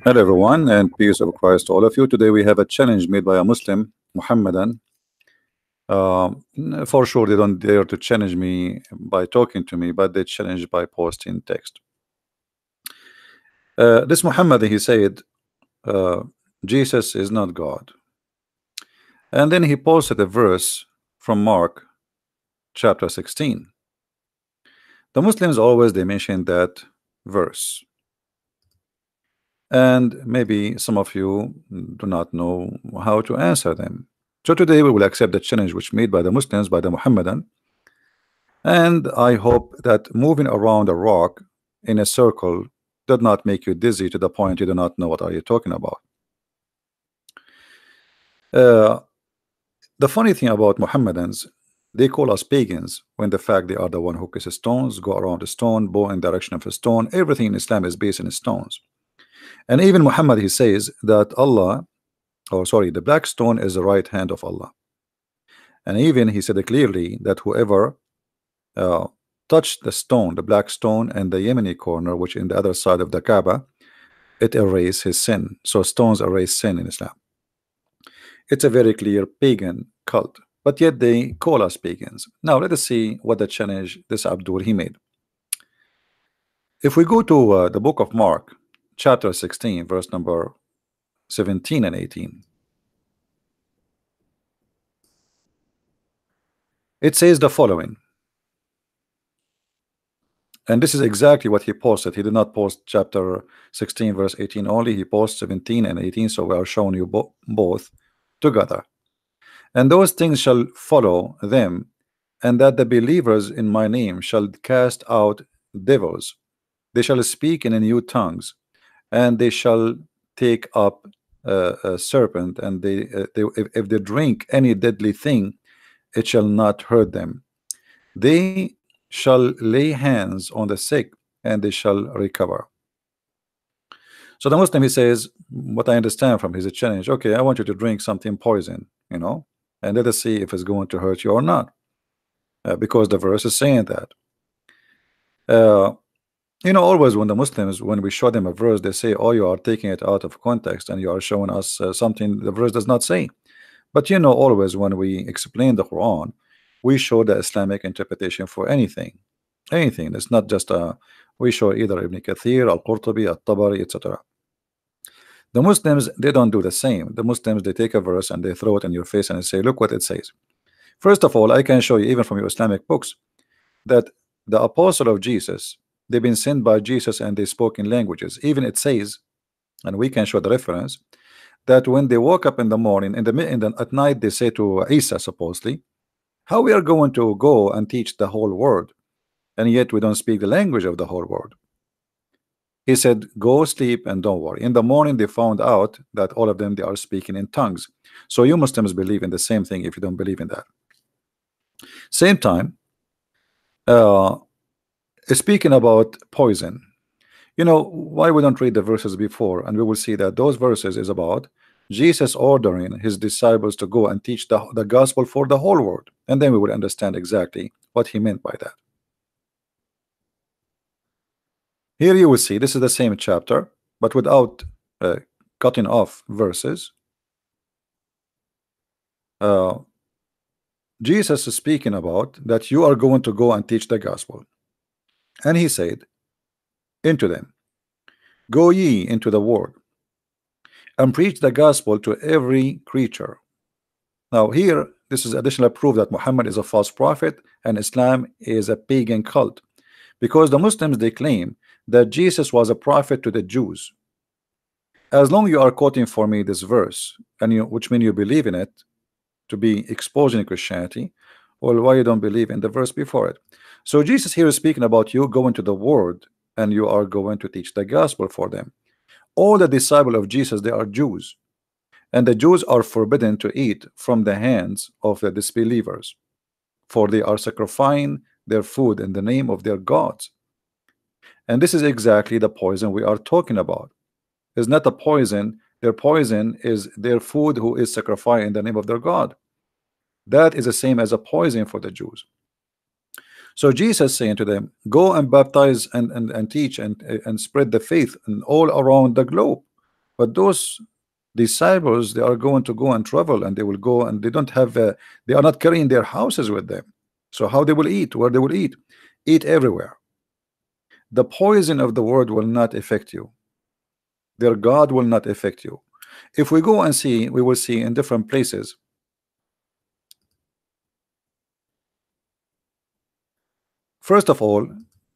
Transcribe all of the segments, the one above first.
Hello everyone and peace of Christ to all of you. Today we have a challenge made by a Muslim, Muhammadan. For sure they don't dare to challenge me by talking to me, but they challenge by posting text. This Muhammad, he said, Jesus is not God. And then he posted a verse from Mark chapter 16. The Muslims always they mention that verse. And maybe some of you do not know how to answer them. So today we will accept the challenge which made by the Muslims, by the Muhammadan, and I hope that moving around a rock in a circle does not make you dizzy to the point you do not know what are you talking about. The funny thing about Muhammadans, they call us pagans when the fact they are the one who kisses stones, go around a stone, bow in direction of a stone. Everything in Islam is based in stones. And even Muhammad, he says that Allah, or sorry, the black stone is the right hand of Allah. And even he said clearly that whoever touched the stone, the black stone, and the Yemeni corner, which in the other side of the Kaaba, it erases his sin. So stones erase sin in Islam. It's a very clear pagan cult, but yet they call us pagans. Now let us see what the challenge this Abdul he made. If we go to the book of Mark, chapter 16, verse number 17 and 18, it says the following, and this is exactly what he posted. He did not post chapter 16 verse 18 only, he posted 17 and 18, so we are showing you both together. And those things shall follow them, and that the believers in my name shall cast out devils, they shall speak in new tongues, and they shall take up a serpent, and if they drink any deadly thing, it shall not hurt them. They shall lay hands on the sick, and they shall recover. So the Muslim, he says, what I understand from his challenge, okay, I want you to drink something poison, you know, and let us see if it's going to hurt you or not, because the verse is saying that. You know, always when the Muslims, when we show them a verse, they say, oh, you are taking it out of context and you are showing us something the verse does not say. But you know, always when we explain the Quran, we show the Islamic interpretation for anything. It's not just we show either Ibn Kathir, Al-Qurtubi, Al-Tabari, etc. The Muslims, they don't do the same. The Muslims, they take a verse and they throw it in your face and they say, look what it says. First of all, I can show you even from your Islamic books that the apostle of Jesus, they've been sent by Jesus and they spoke in languages. Even it says, and we can show the reference, that when they woke up in the morning, at night, they say to Isa, supposedly, how we are going to go and teach the whole world, and yet we don't speak the language of the whole world. He said, go sleep and don't worry. In the morning, they found out that all of them, they are speaking in tongues. So you Muslims believe in the same thing if you don't believe in that. Same time, speaking about poison, you know, why we don't read the verses before, and we will see that those verses is about Jesus ordering his disciples to go and teach the gospel for the whole world, and then we will understand exactly what he meant by that. Here you will see this is the same chapter, but without cutting off verses. Jesus is speaking about that you are going to go and teach the gospel, and he said into them, go ye into the world and preach the gospel to every creature. Now here, this is additional proof that Muhammad is a false prophet and Islam is a pagan cult, because the Muslims, they claim that Jesus was a prophet to the Jews. As long you are quoting for me this verse, and which means you believe in it to be exposing Christianity, well, why you don't believe in the verse before it? So Jesus here is speaking about you going to the world and you are going to teach the gospel for them. All the disciples of Jesus, they are Jews, and the Jews are forbidden to eat from the hands of the disbelievers, for they are sacrificing their food in the name of their gods. And this is exactly the poison we are talking about. It's not a poison. Their poison is their food who is sacrificed in the name of their God. That is the same as a poison for the Jews. So Jesus saying to them, go and baptize and teach and spread the faith and all around the globe. But those disciples, they are going to go and travel, and they will go, and they don't have they are not carrying their houses with them. So how they will eat? Where they will eat? Eat everywhere. The poison of the world will not affect you. Their God will not affect you. If we go and see, we will see in different places. First of all,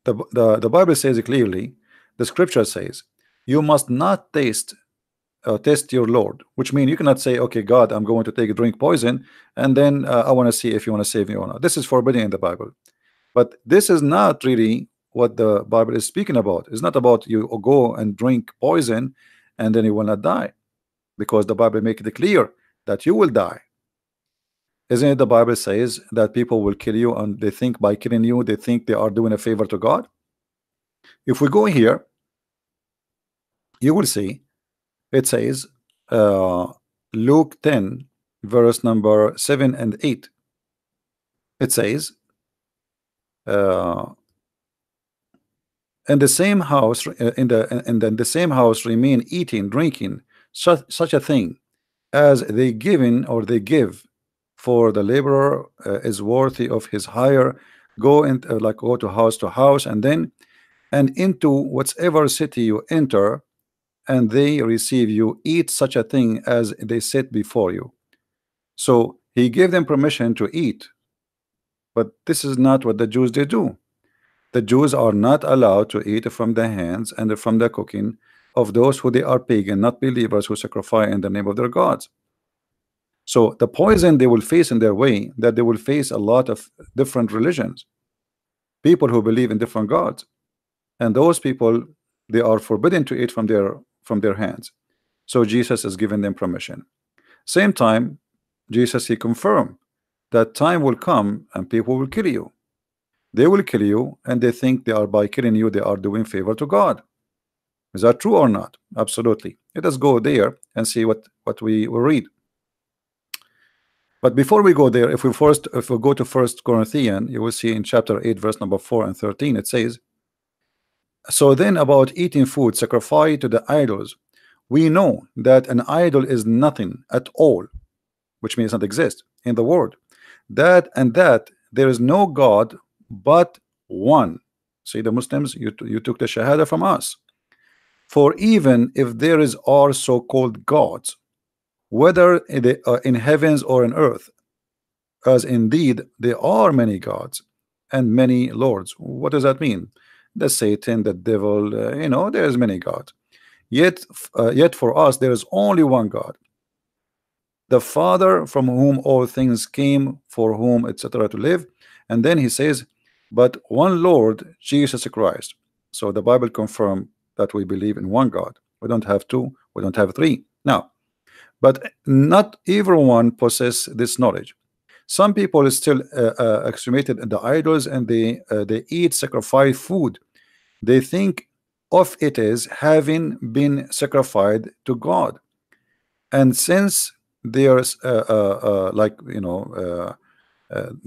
the Bible says it clearly. The scripture says you must not test your Lord, which means you cannot say, okay, God, I'm going to take a drink poison, and then I want to see if you want to save me or not. This is forbidden in the Bible. But this is not really what the Bible is speaking about. It's not about you go and drink poison and then you will not die, because the Bible makes it clear that you will die. Isn't it the Bible says that people will kill you, and they think by killing you they think they are doing a favor to God? If we go here, you will see it says Luke 10 verse number 7 and 8. It says in the same house in the same house remain eating, drinking, such a thing as they given or they give, for the laborer is worthy of his hire. Go and go to house, and then and into whatever city you enter, and they receive you, eat such a thing as they set before you. So he gave them permission to eat, but this is not what the Jews they do. The Jews are not allowed to eat from the hands and from the cooking of those who they are pagan, not believers, who sacrifice in the name of their gods. So the poison they will face in their way, that they will face a lot of different religions, people who believe in different gods, and those people, they are forbidden to eat from their hands. So Jesus is giving them permission. Same time, Jesus, he confirmed that time will come and people will kill you. They will kill you, and they think they are, by killing you, they are doing favor to God. Is that true or not? Absolutely. Let us go there and see what we will read. But before we go there, if we go to 1 Corinthians, you will see in chapter 8 verse number 4 and 13, it says, so then about eating food sacrificed to the idols, we know that an idol is nothing at all, which means not exist in the world, that there is no God but one. See, the Muslims, you took the shahada from us. For even if there are so-called gods, whether in heavens or in earth, as indeed there are many gods and many lords. What does that mean? The Satan, the devil, there's many gods. Yet for us there is only one God, the Father, from whom all things came, for whom etc. to live. And then he says, but one Lord Jesus Christ. So the Bible confirms that we believe in one God. We don't have two, we don't have three. Now, but not everyone possess this knowledge. Some people still extremated in the idols, and they eat sacrificed food. They think of it as having been sacrificed to God, and since there's their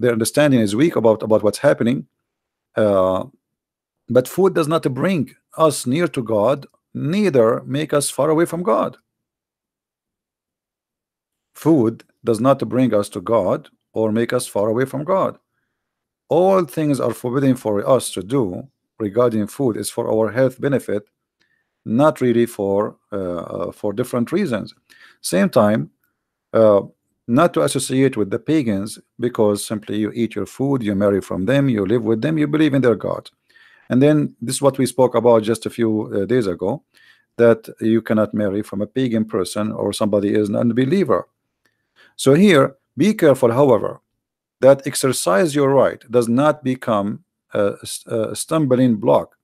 understanding is weak about what's happening, but food does not bring us near to God, neither make us far away from God. Food does not bring us to God or make us far away from God. All things are forbidden for us to do regarding food is for our health benefit, not really for different reasons. Same time, not to associate with the pagans, because simply you eat your food, you marry from them, you live with them, you believe in their God. And then this is what we spoke about just a few days ago, that you cannot marry from a pagan person or somebody is an unbeliever. So here, be careful, however, that exercise your right does not become a stumbling block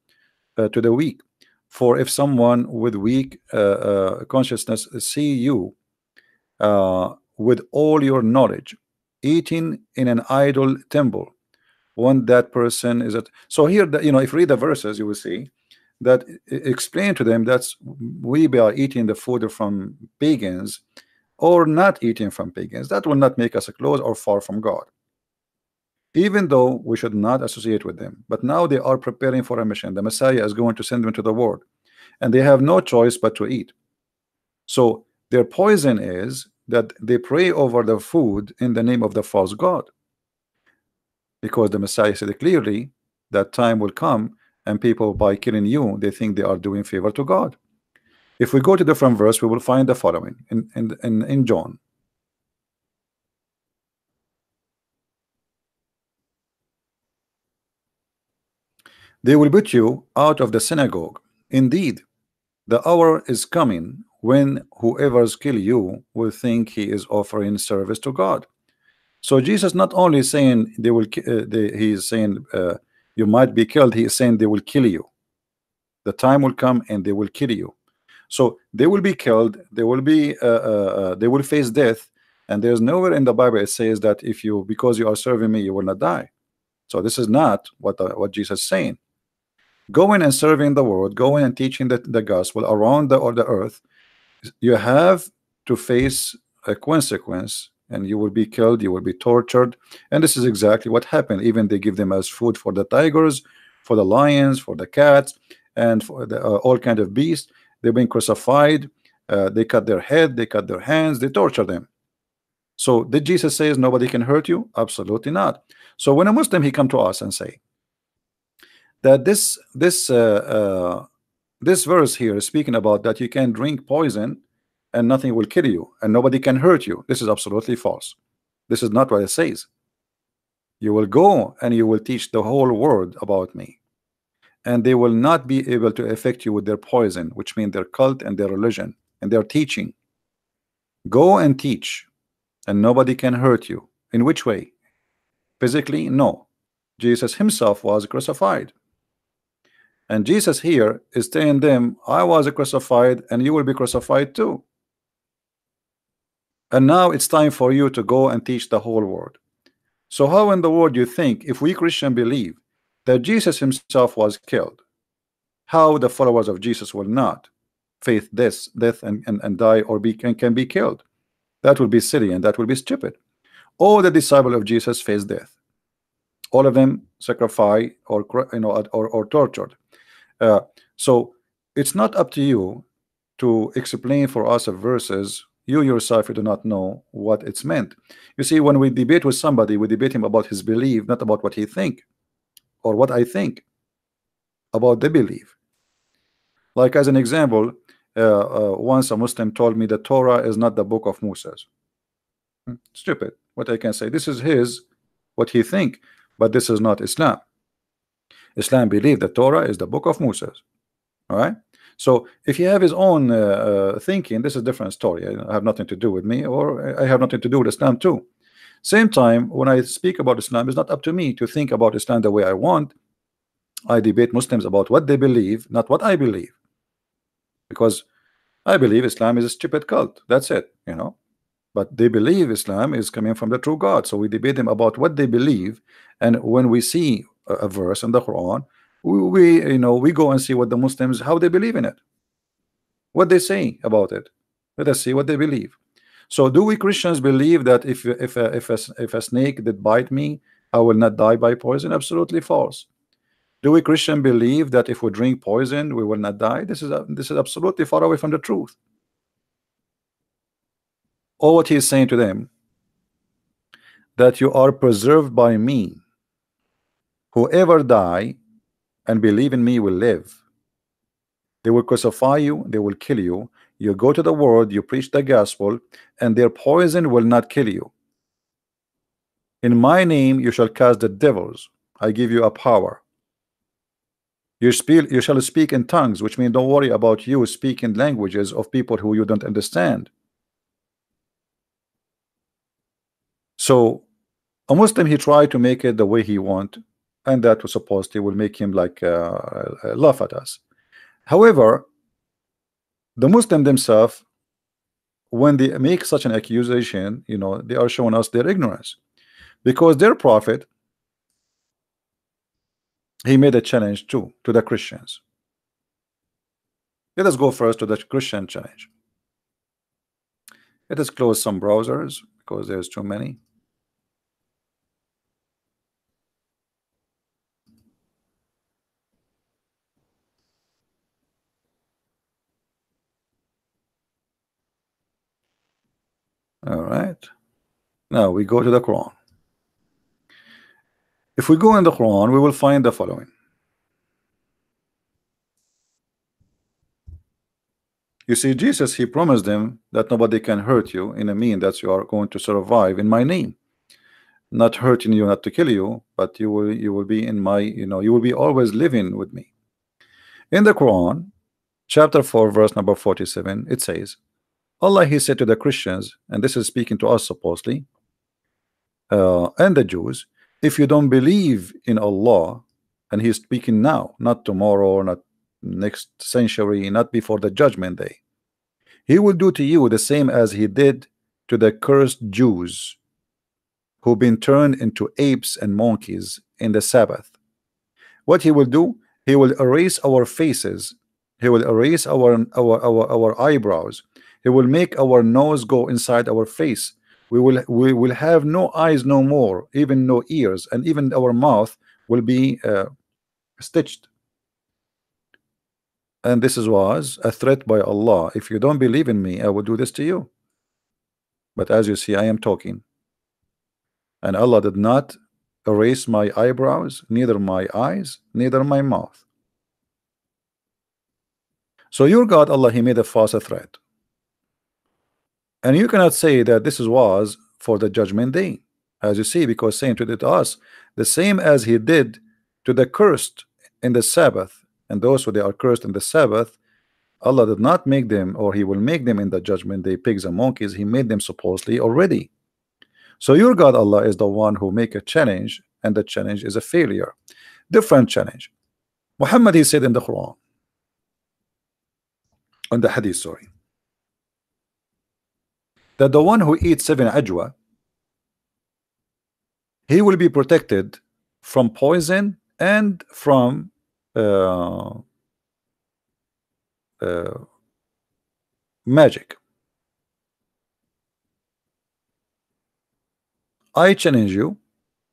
to the weak. For if someone with weak consciousness see you with all your knowledge eating in an idol temple, when that person is at, so here, if you read the verses, you will see that explain to them that we are eating the food from pagans or not eating from pagans. That will not make us close or far from God, even though we should not associate with them. But now they are preparing for a mission. The Messiah is going to send them to the world, and they have no choice but to eat. So their poison is that they pray over the food in the name of the false god, because the Messiah said clearly that time will come and people, by killing you, they think they are doing favor to God. If we go to different verse, we will find the following in John. They will put you out of the synagogue. Indeed, the hour is coming when whoever's kill you will think he is offering service to God. So Jesus not only saying they will, he is saying you might be killed. He is saying they will kill you. The time will come and they will kill you. So they will be killed. They will be they will face death. And there's nowhere in the Bible it says that if you, because you are serving me, you will not die. So this is not what Jesus is saying. Going and serving the world, going and teaching the gospel around the earth, you have to face a consequence, and you will be killed, you will be tortured. And this is exactly what happened. Even they give them as food for the tigers, for the lions, for the cats, and for the, all kind of beasts. They've been crucified. They cut their head, they cut their hands, they torture them. So did Jesus say nobody can hurt you? Absolutely not. So when a Muslim he come to us and say that this verse here is speaking about that you can drink poison and nothing will kill you and nobody can hurt you, this is absolutely false. This is not what it says. You will go and you will teach the whole world about me, and they will not be able to affect you with their poison, which means their cult and their religion and their teaching. Go and teach and nobody can hurt you. In which way? Physically? No. Jesus himself was crucified. And Jesus here is telling them, I was crucified and you will be crucified too. And now it's time for you to go and teach the whole world. So how in the world you think, if we Christian believe that Jesus himself was killed, how the followers of Jesus will not face death and die or can be killed? That will be silly and that will be stupid. All the disciples of Jesus faced death. All of them sacrificed or or tortured. So it's not up to you to explain for us a verses. You yourself, you do not know what it's meant. You see, when we debate with somebody, we debate him about his belief, not about what he think or what I think about the belief. Like as an example, once a Muslim told me the Torah is not the book of Moses. Stupid. What I can say, this is his what he think, but this is not Islam. Islam believe the Torah is the book of Moses. All right. So if you have his own thinking, this is a different story. I have nothing to do with me, or I have nothing to do with Islam too. Same time, when I speak about Islam, it's not up to me to think about Islam the way I want. I debate Muslims about what they believe, not what I believe, because I believe Islam is a stupid cult. That's it, you know. But they believe Islam is coming from the true God. So we debate them about what they believe, and when we see a verse in the Quran, we go and see what the Muslims, how they believe in it, what they say about it. Let us see what they believe. So do we Christians believe that if a snake did bite me, I will not die by poison? Absolutely false. Do we Christian believe that if we drink poison we will not die? This is absolutely far away from the truth. All what he is saying to them, that you are preserved by me. Whoever die and believe in me will live. They will crucify you, they will kill you. You go to the world, you preach the gospel, and their poison will not kill you. In my name you shall cast the devils. I give you a power. You shall speak in tongues, which means don't worry about you speaking languages of people who you don't understand. So a Muslim, he tried to make it the way he want, and that was supposed to will make him like laugh at us. However, the Muslim themselves, when they make such an accusation, they are showing us their ignorance, because their prophet, he made a challenge too to the Christians. Let us go first to the Christian challenge. Let us close some browsers because there's too many. All right. Now we go to the Quran. If we go in the Quran, we will find the following. You see, Jesus, he promised them that nobody can hurt you in a mean that you are going to survive in my name. Not hurting you, not to kill you, but you will be in my, you will be always living with me. In the Quran, chapter 4, verse number 47, it says, Allah, he said to the Christians, and this is speaking to us supposedly, and the Jews, if you don't believe in Allah, and he's speaking now, not tomorrow, not next century, not before the judgment day, he will do to you the same as he did to the cursed Jews who've been turned into apes and monkeys in the Sabbath. What he will do, he will erase our faces, he will erase our eyebrows, he will make our nose go inside our face. We will have no eyes no more, even no ears, and even our mouth will be stitched. And this was a threat by Allah. If you don't believe in me, I will do this to you. But as you see, I am talking, and Allah did not erase my eyebrows, neither my eyes, neither my mouth. So your God, Allah, he made a false threat, and you cannot say that this was for the judgment day, as you see, because saying to us the same as he did to the cursed in the Sabbath, and those who they are cursed in the Sabbath, Allah did not make them, or he will make them in the judgment day, pigs and monkeys. He made them supposedly already. So your God, Allah, is the one who make a challenge, and the challenge is a failure. Different challenge. Muhammad, he said in the Quran, on the Hadith, sorry, that the one who eats 7 ajwa, he will be protected from poison and from magic. I challenge you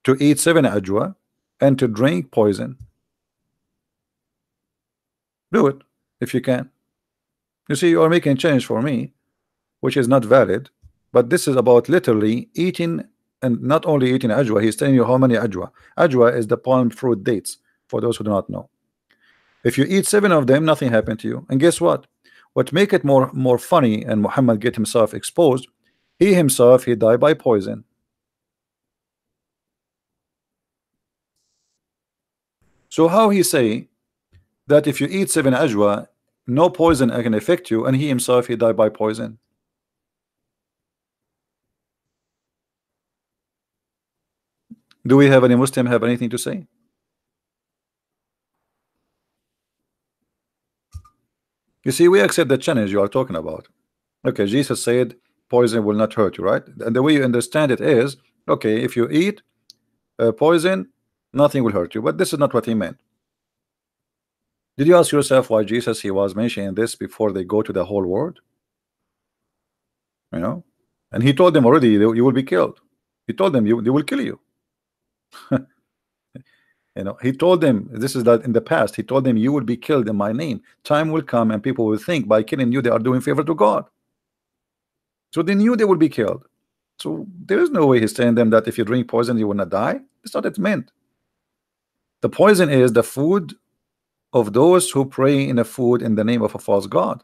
to eat 7 ajwa and to drink poison. Do it if you can. You see, you are making a challenge for me, which is not valid, but this is about literally eating, and not only eating ajwa. He's telling you how many ajwa. Ajwa is the palm fruit dates, for those who do not know. If you eat 7 of them, nothing happened to you. And guess what? What make it more funny, and Muhammad get himself exposed, he himself, he died by poison. So how he say that if you eat 7 ajwa, no poison can affect you, and he himself, he died by poison? Do we have any Muslim have anything to say? You see, we accept the challenge you are talking about. Okay, Jesus said poison will not hurt you, right? And the way you understand it is, okay, if you eat poison, nothing will hurt you. But this is not what he meant. Did you ask yourself why Jesus, he was mentioning this before they go to the whole world? You know, and he told them already, you will be killed. He told them they will kill you. You know, he told them, this is that in the past, he told them, you will be killed in my name. Time will come and people will think by killing you they are doing favor to God. So they knew they will be killed. So there is no way he's telling them that if you drink poison you will not die. That's not what it meant. The poison is the food of those who pray in a food in the name of a false god.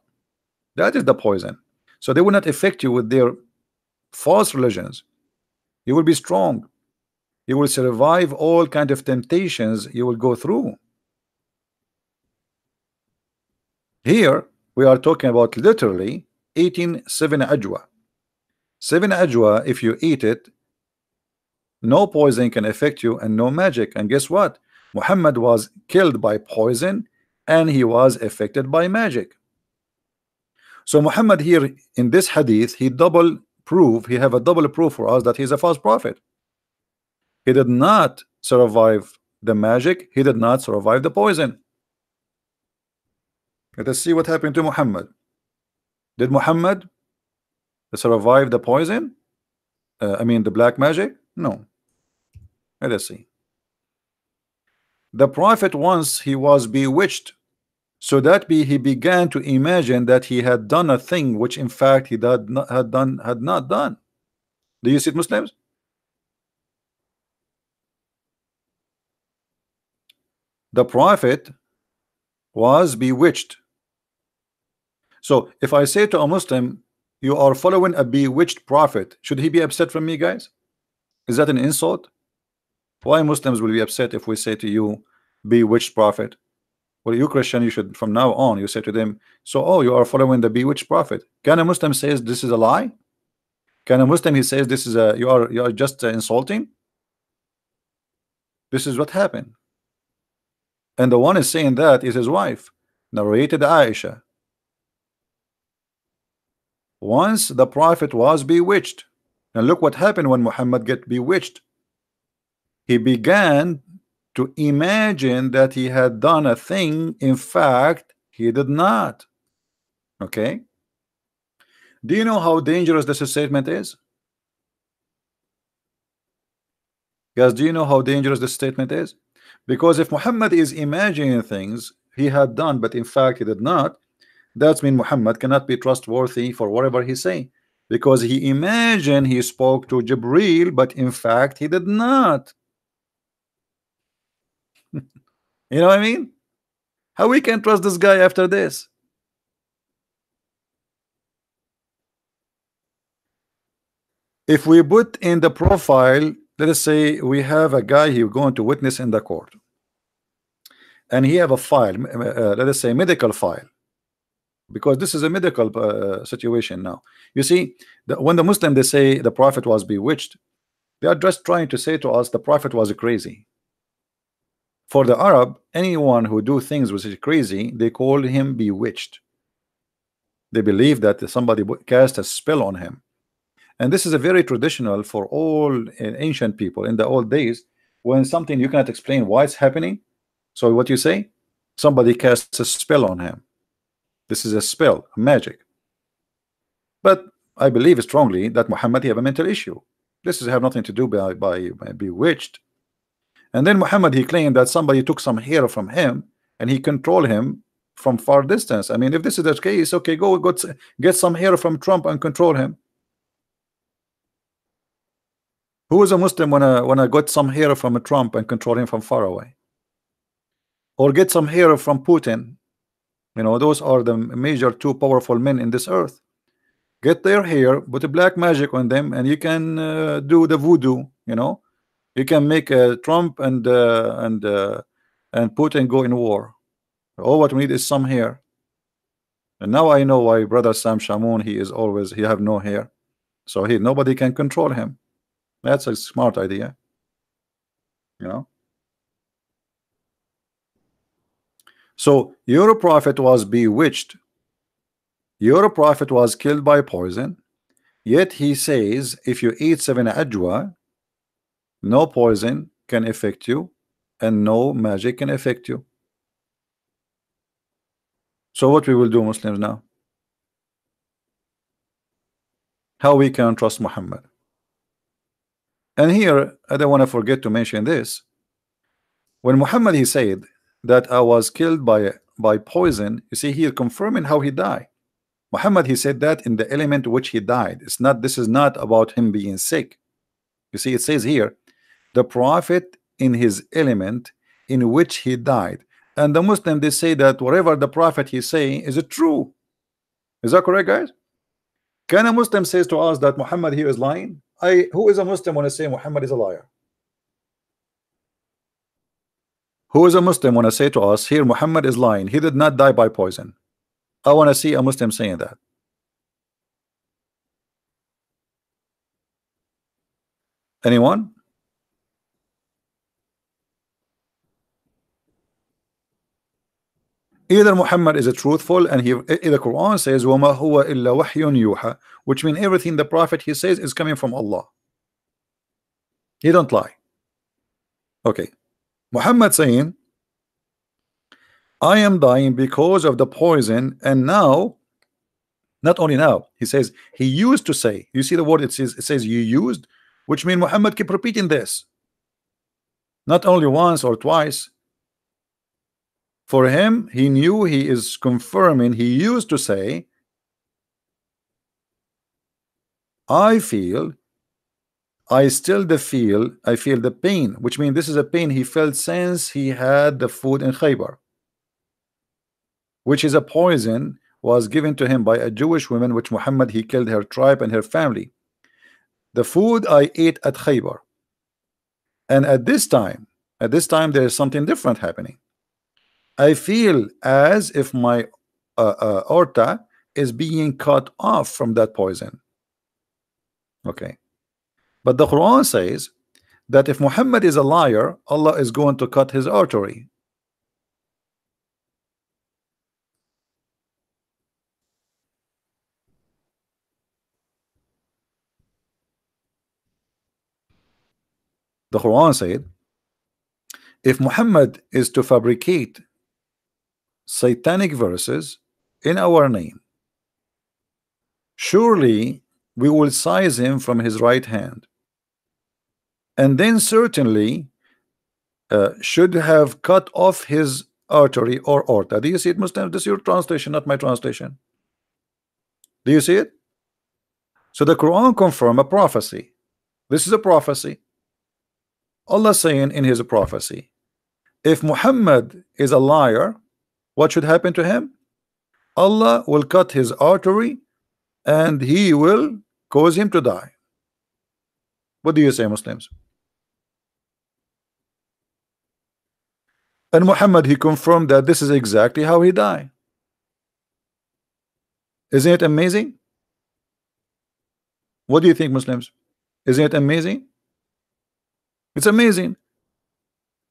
That is the poison. So they will not affect you with their false religions. You will be strong. You will survive all kind of temptations you will go through. Here we are talking about literally eating 7 ajwa. 7 ajwa, if you eat it, no poison can affect you and no magic. And guess what? Muhammad was killed by poison and he was affected by magic. So Muhammad here in this hadith, he have a double proof for us that he's a false prophet. He did not survive the magic, he did not survive the poison. Let us see what happened to Muhammad. Did Muhammad survive the poison? I mean the black magic? No. Let us see. The prophet, once he was bewitched, so that he began to imagine that he had done a thing which in fact he had not done. Do you see it, Muslims? The prophet was bewitched. So if I say to a Muslim, you are following a bewitched prophet, should he be upset from me, guys? Is that an insult? Why Muslims will be upset if we say to you, bewitched prophet? Well, you Christian, you should from now on, you say to them, so oh, you are following the bewitched prophet. Can a Muslim says this is a lie? Can a Muslim he says this is a you are just insulting? This is what happened. And the one is saying that is his wife, narrated Aisha. Once the prophet was bewitched, and look what happened when Muhammad get bewitched. He began to imagine that he had done a thing. In fact, he did not. Okay. Do you know how dangerous this statement is? Guys, do you know how dangerous this statement is? Because if Muhammad is imagining things he had done, but in fact he did not, that means Muhammad cannot be trustworthy for whatever he say, because he imagined he spoke to Jibril, but in fact he did not. You know what I mean? How we can trust this guy after this? If we put in the profile, let us say we have a guy who going to witness in the court, and he have a file, let us say medical file, because this is a medical situation now. You see, when the Muslim they say the prophet was bewitched, they are just trying to say to us the prophet was crazy. For the Arab, anyone who do things which is crazy, they call him bewitched. They believe that somebody cast a spell on him. And this is a very traditional for all ancient people in the old days. When something you cannot explain why it's happening, so what you say, somebody casts a spell on him. This is a spell, a magic. But I believe strongly that Muhammad have a mental issue. This is have nothing to do by bewitched. And then Muhammad he claimed that somebody took some hair from him and he controlled him from far distance. I mean, if this is the case, okay, go get some hair from Trump and control him. Who is a Muslim when I got some hair from a Trump and control him from far away? Or get some hair from Putin? You know, those are the major two powerful men in this earth. Get their hair, put a black magic on them, and you can do the voodoo. You know, you can make Trump and Putin go in war. All what we need is some hair. And now I know why brother Sam Shamoun he have no hair, so nobody can control him. That's a smart idea, you know. So your prophet was bewitched. Your prophet was killed by poison. Yet he says if you eat 7 ajwa, no poison can affect you and no magic can affect you. So what we will do, Muslims, now? How we can trust Muhammad? And here I don't want to forget to mention this. When Muhammad he said that I was killed by poison, you see here confirming how he died. Muhammad he said that in the element which he died. This is not about him being sick. You see, it says here the prophet in his element in which he died. And the Muslim they say that whatever the prophet he saying is it true. Is that correct, guys? Can a Muslim says to us that Muhammad here is lying? Who is a Muslim when I say Muhammad is a liar? Who is a Muslim when I say to us here Muhammad is lying, he did not die by poison? I want to see a Muslim saying that. Anyone? Either Muhammad is a truthful, and the Quran says وَمَا هُوَ إِلَّا وَحْيٌ يُوحَى, which means everything the prophet he says is coming from Allah. He don't lie. Okay, Muhammad saying I am dying because of the poison, and now, not only now, he says he used to say, you see the word it says you used, which means Muhammad keep repeating this not only once or twice. For him, he knew he is confirming. He used to say, I feel I feel the pain, which means this is a pain he felt since he had the food in Khaybar, which is a poison was given to him by a Jewish woman, which Muhammad he killed her tribe and her family. The food I ate at Khaybar, and at this time there is something different happening. I feel as if my aorta is being cut off from that poison. Okay, but the Quran says that if Muhammad is a liar, Allah is going to cut his artery. The Quran said if Muhammad is to fabricate satanic verses in our name, surely we will seize him from his right hand, and then certainly should have cut off his artery or aorta. Do you see it, Muslim? This is your translation, not my translation. Do you see it? So the Quran confirm a prophecy. This is a prophecy. Allah saying in his prophecy, if Muhammad is a liar, what should happen to him? Allah will cut his artery and he will cause him to die. What do you say, Muslims? And Muhammad he confirmed that this is exactly how he died. Isn't it amazing? What do you think, Muslims? Isn't it amazing? It's amazing.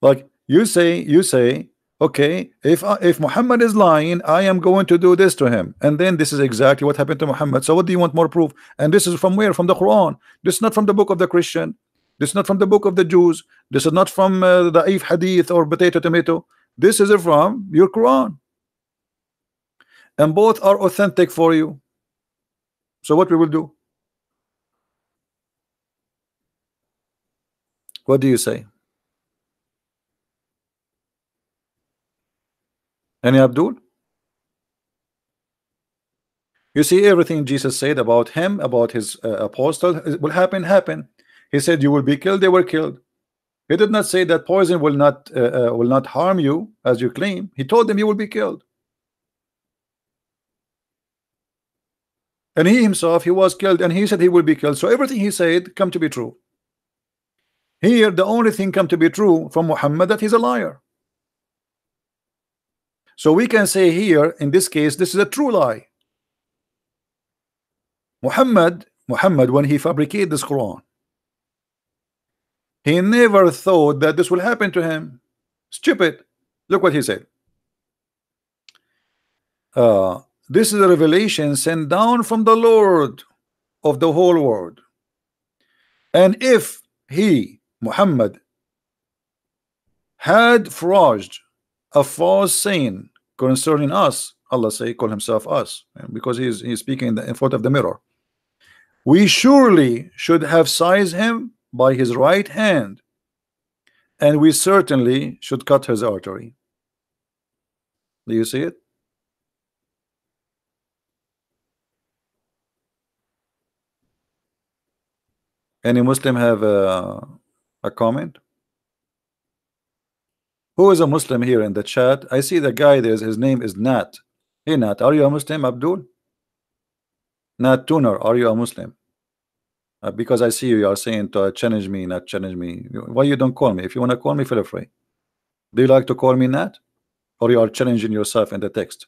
Like you say, okay, if Muhammad is lying, I am going to do this to him, and then this is exactly what happened to Muhammad. So what do you want more proof? And this is from where? From the Quran. This is not from the book of the Christian. This is not from the book of the Jews. This is not from the If Hadith or potato tomato. This is from your Quran, and both are authentic for you. So what we will do? What do you say? Any Abdul? You see, everything Jesus said about him, about his apostle, will happen. He said you will be killed. They were killed. He did not say that poison will not harm you as you claim. He told them you will be killed. And he himself, he was killed, and he said he will be killed. So everything he said come to be true. Here, the only thing come to be true from Muhammad that he's a liar. So we can say here, in this case, this is a true lie. Muhammad, when he fabricated this Quran, he never thought that this will happen to him. Stupid. Look what he said. This is a revelation sent down from the Lord of the whole world. And if he, Muhammad, had forged a false saying concerning us, Allah say, call himself us, because he's speaking in front of the mirror, we surely should have seized him by his right hand, and we certainly should cut his artery. Do you see it? Any Muslim have a comment? Who is a Muslim here in the chat? I see the guy there, his name is Nat. Hey Nat, are you a Muslim, Abdul? Nat Tuner, are you a Muslim? Because I see you are saying to challenge me, not challenge me. Why you don't call me? If you want to call me, feel free. Do you like to call me Nat? Or you are challenging yourself in the text?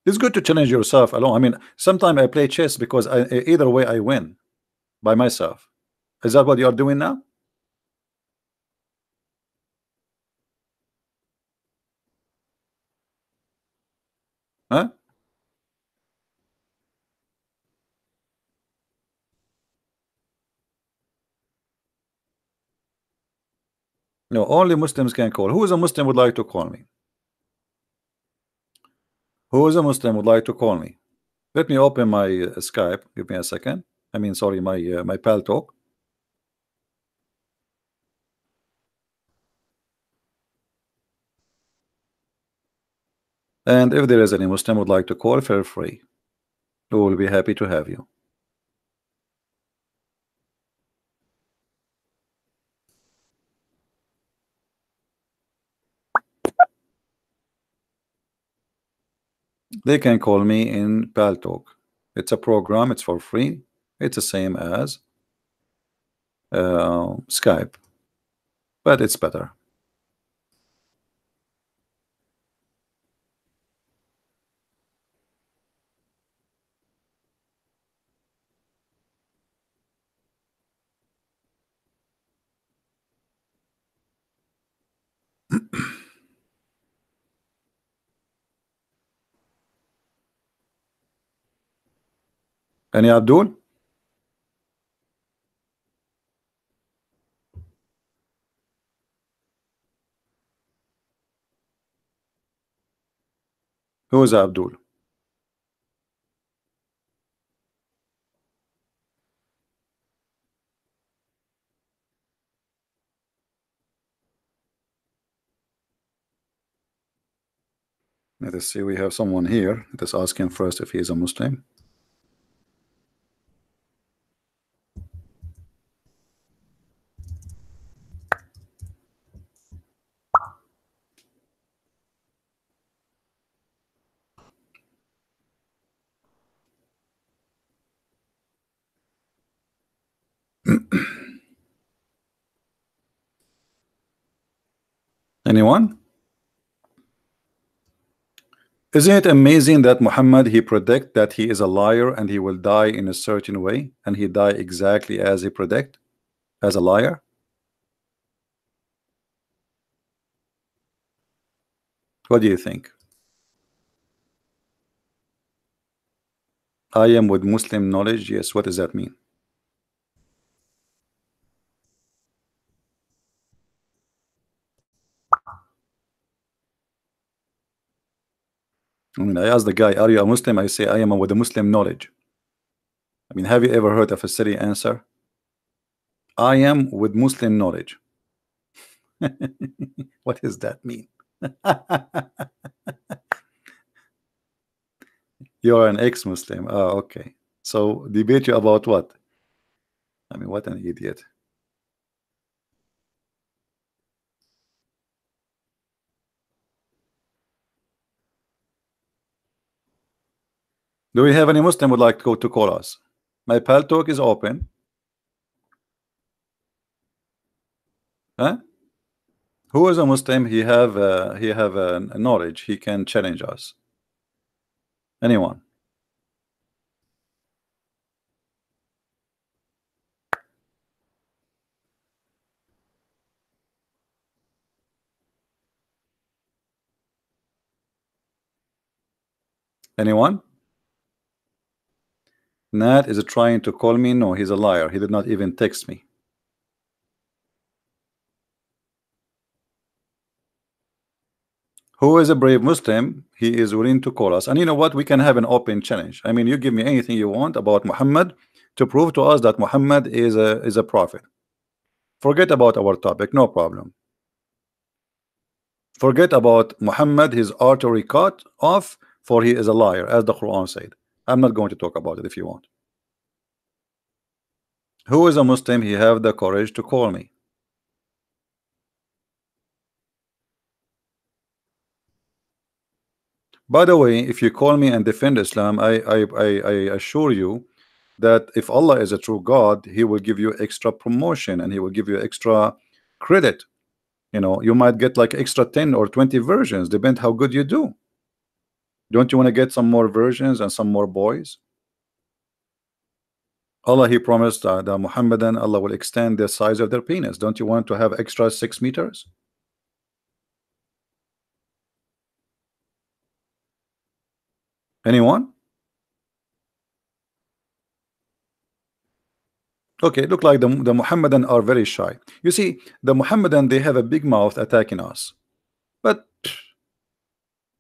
It's good to challenge yourself alone. I mean, sometimes I play chess because either way I win by myself. Is that what you are doing now? Huh? No, only Muslims can call. Who is a Muslim would like to call me? Who is a Muslim would like to call me? Let me open my Skype. Give me a second. I mean, sorry, my Pal Talk. And if there is any Muslim would like to call, feel free. We will be happy to have you. They can call me in Paltalk. It's a program, it's for free. It's the same as Skype, but it's better. Any Abdul? Who is Abdul? Let us see, we have someone here. Let us ask him first if he is a Muslim. Anyone? Isn't it amazing that Muhammad, he predict that he is a liar and he will die in a certain way, and he die exactly as he predict, as a liar? What do you think? I am with Muslim knowledge. Yes, what does that mean? I mean, I asked the guy, are you a Muslim? I say, I am with the Muslim knowledge. I mean, have you ever heard of a silly answer? I am with Muslim knowledge. What does that mean? You're an ex-Muslim. Oh, okay. So debate you about what? I mean, what an idiot. Do we have any Muslim would like to go to call us? My Paltalk is open. Huh? Who is a Muslim? He have a knowledge. He can challenge us. Anyone? Anyone? Nat is trying to call me. No, he's a liar. He did not even text me. Who is a brave Muslim? He is willing to call us. And you know what? We can have an open challenge. I mean, you give me anything you want about Muhammad to prove to us that Muhammad is a prophet. Forget about our topic. No problem. Forget about Muhammad, his artery cut off, for he is a liar, as the Quran said. I'm not going to talk about it if you want. Who is a Muslim? He have the courage to call me. By the way, if you call me and defend Islam, I assure you that if Allah is a true God, he will give you extra promotion and he will give you extra credit. You know, you might get like extra 10 or 20 versions, depend how good you do. Don't you want to get some more versions and some more boys? Allah, he promised the Muhammadan, Allah will extend the size of their penis. Don't you want to have extra 6 meters? Anyone? Okay, look like the Muhammadan are very shy. You see, the Muhammadan, they have a big mouth attacking us, but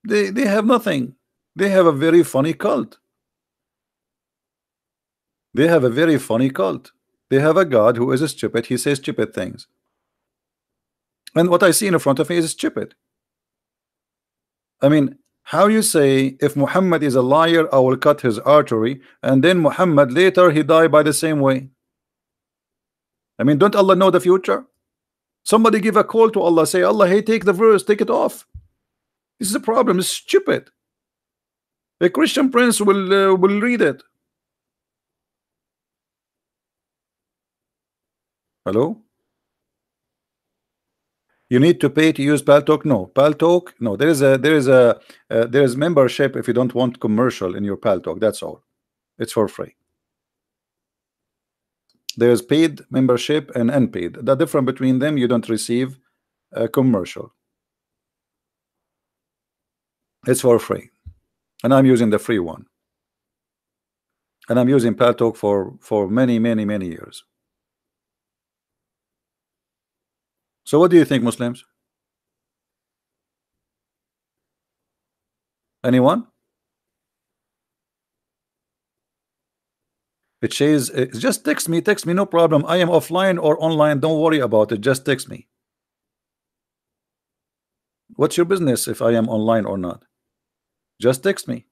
they have nothing. They have a very funny cult. They have a very funny cult. They have a God who is stupid. He says stupid things, and what I see in front of me is stupid. I mean, How you say if Muhammad is a liar, I will cut his artery, and then Muhammad later he died by the same way? I mean, don't Allah know the future? Somebody give a call to Allah, say, Allah, hey, take the verse, take it off. This is a problem. It's stupid. A Christian prince will read it. Hello? You need to pay to use Paltalk? No, Paltalk. No, there is membership if you don't want commercial in your Paltalk. That's all. It's for free. There's paid membership and unpaid. The difference between them, you don't receive a commercial. It's for free, and I'm using the free one, and I'm using Paltalk for many years. So what do you think, Muslims? Anyone? It says just text me, no problem. I am offline or online, don't worry about it, just text me. What's your business if I am online or not? Just text me.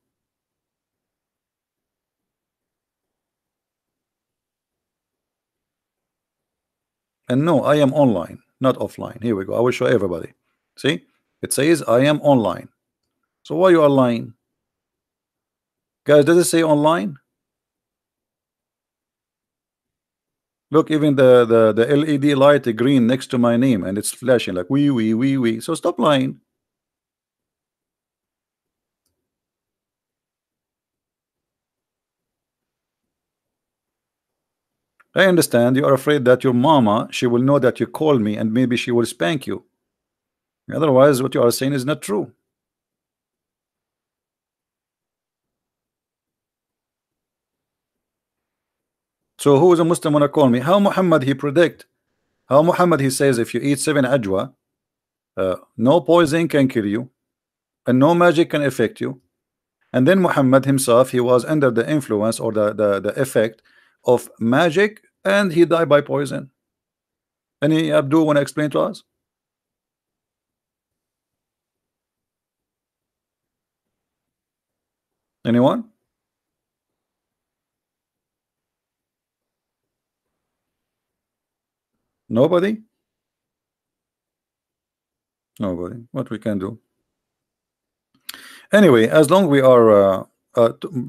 And no, I am online, not offline. Here we go. I will show everybody. See, it says I am online. So why you are lying, guys? Does it say online? Look, even the LED light green next to my name, and it's flashing like we. So stop lying. I understand you are afraid that your mama, she will know that you call me and maybe she will spank you. Otherwise, what you are saying is not true. So who is a Muslim wanna call me? How Muhammad he predict? How Muhammad he says if you eat 7 ajwa, no poison can kill you, and no magic can affect you. And then Muhammad himself, he was under the influence or the effect of magic, and he died by poison. Any Abdul want to explain to us? Anyone? Nobody? Nobody. What we can do? Anyway, as long we are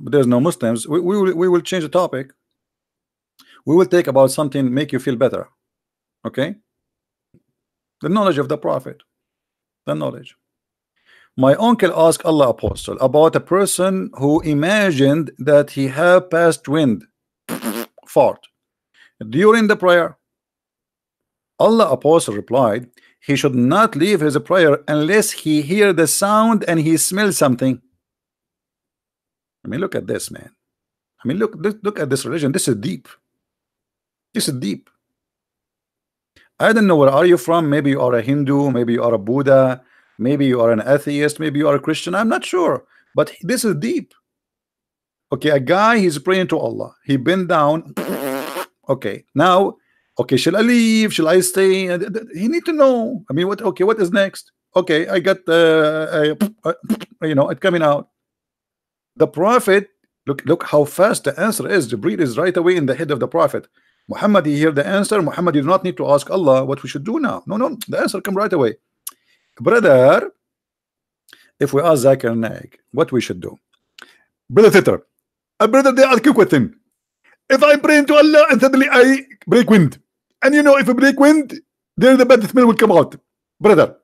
there's no Muslims, we will change the topic. We will take about something make you feel better. Okay? The knowledge of the Prophet. The knowledge. My uncle asked Allah Apostle about a person who imagined that he had past wind fart during the prayer. Allah Apostle replied, he should not leave his prayer unless he hear the sound and he smells something. I mean, look at this, man. I mean, look at this religion. This is deep. This is deep. I don't know where are you from. Maybe you are a Hindu, maybe you are a Buddha, maybe you are an atheist, maybe you are a Christian. I'm not sure, but this is deep. Okay, a guy, he's praying to Allah. He bent down. Okay, now, okay, shall I leave? Shall I stay? He need to know. I mean, what? Okay, what is next? Okay, I got you know, it coming out. The Prophet, look how fast the answer is. Jibreel is right away in the head of the Prophet. Muhammad, he hear the answer. Muhammad, you do not need to ask Allah what we should do now. No, the answer come right away. Brother, if we ask Zakir Naik what we should do, brother Thitter, a brother, they ask you a question. If I pray to Allah and suddenly I break wind, and you know, if I break wind, then the bad smell will come out. Brother,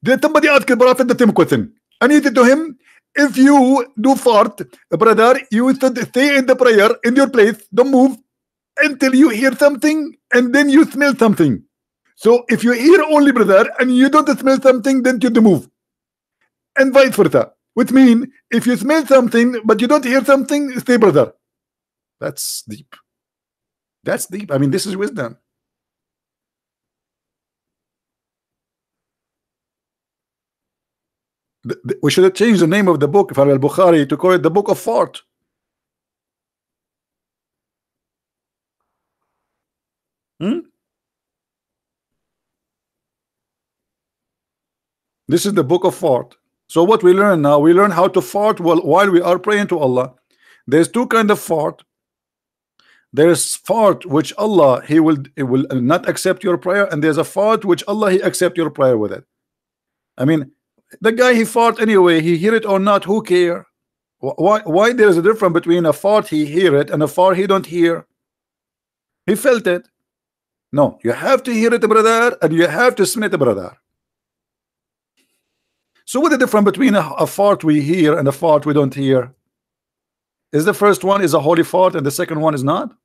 did somebody ask the Prophet the same question? And he said to him, if you do fart, brother, you should stay in the prayer in your place, don't move until you hear something and then you smell something. So if you hear only, brother, and you don't smell something, then you move, and vice versa. Which means if you smell something but you don't hear something, stay, brother. That's deep. That's deep. I mean, this is wisdom. We should have changed the name of the book, Farah al-Bukhari, to call it the Book of Fart. This is the Book of Fart. So what we learn now, we learn how to fart while we are praying to Allah. There's two kind of fart. There's fart which Allah he will not accept your prayer, and there's a fart which Allah he accept your prayer with it. I mean, the guy he fart anyway, he hear it or not, who care? Why there's a difference between a fart he hear it and a fart he don't hear? He felt it. No, you have to hear it, brother, and you have to smell it, brother. So what the difference between a fart we hear and a fart we don't hear? Is the first one is a holy fart and the second one is not?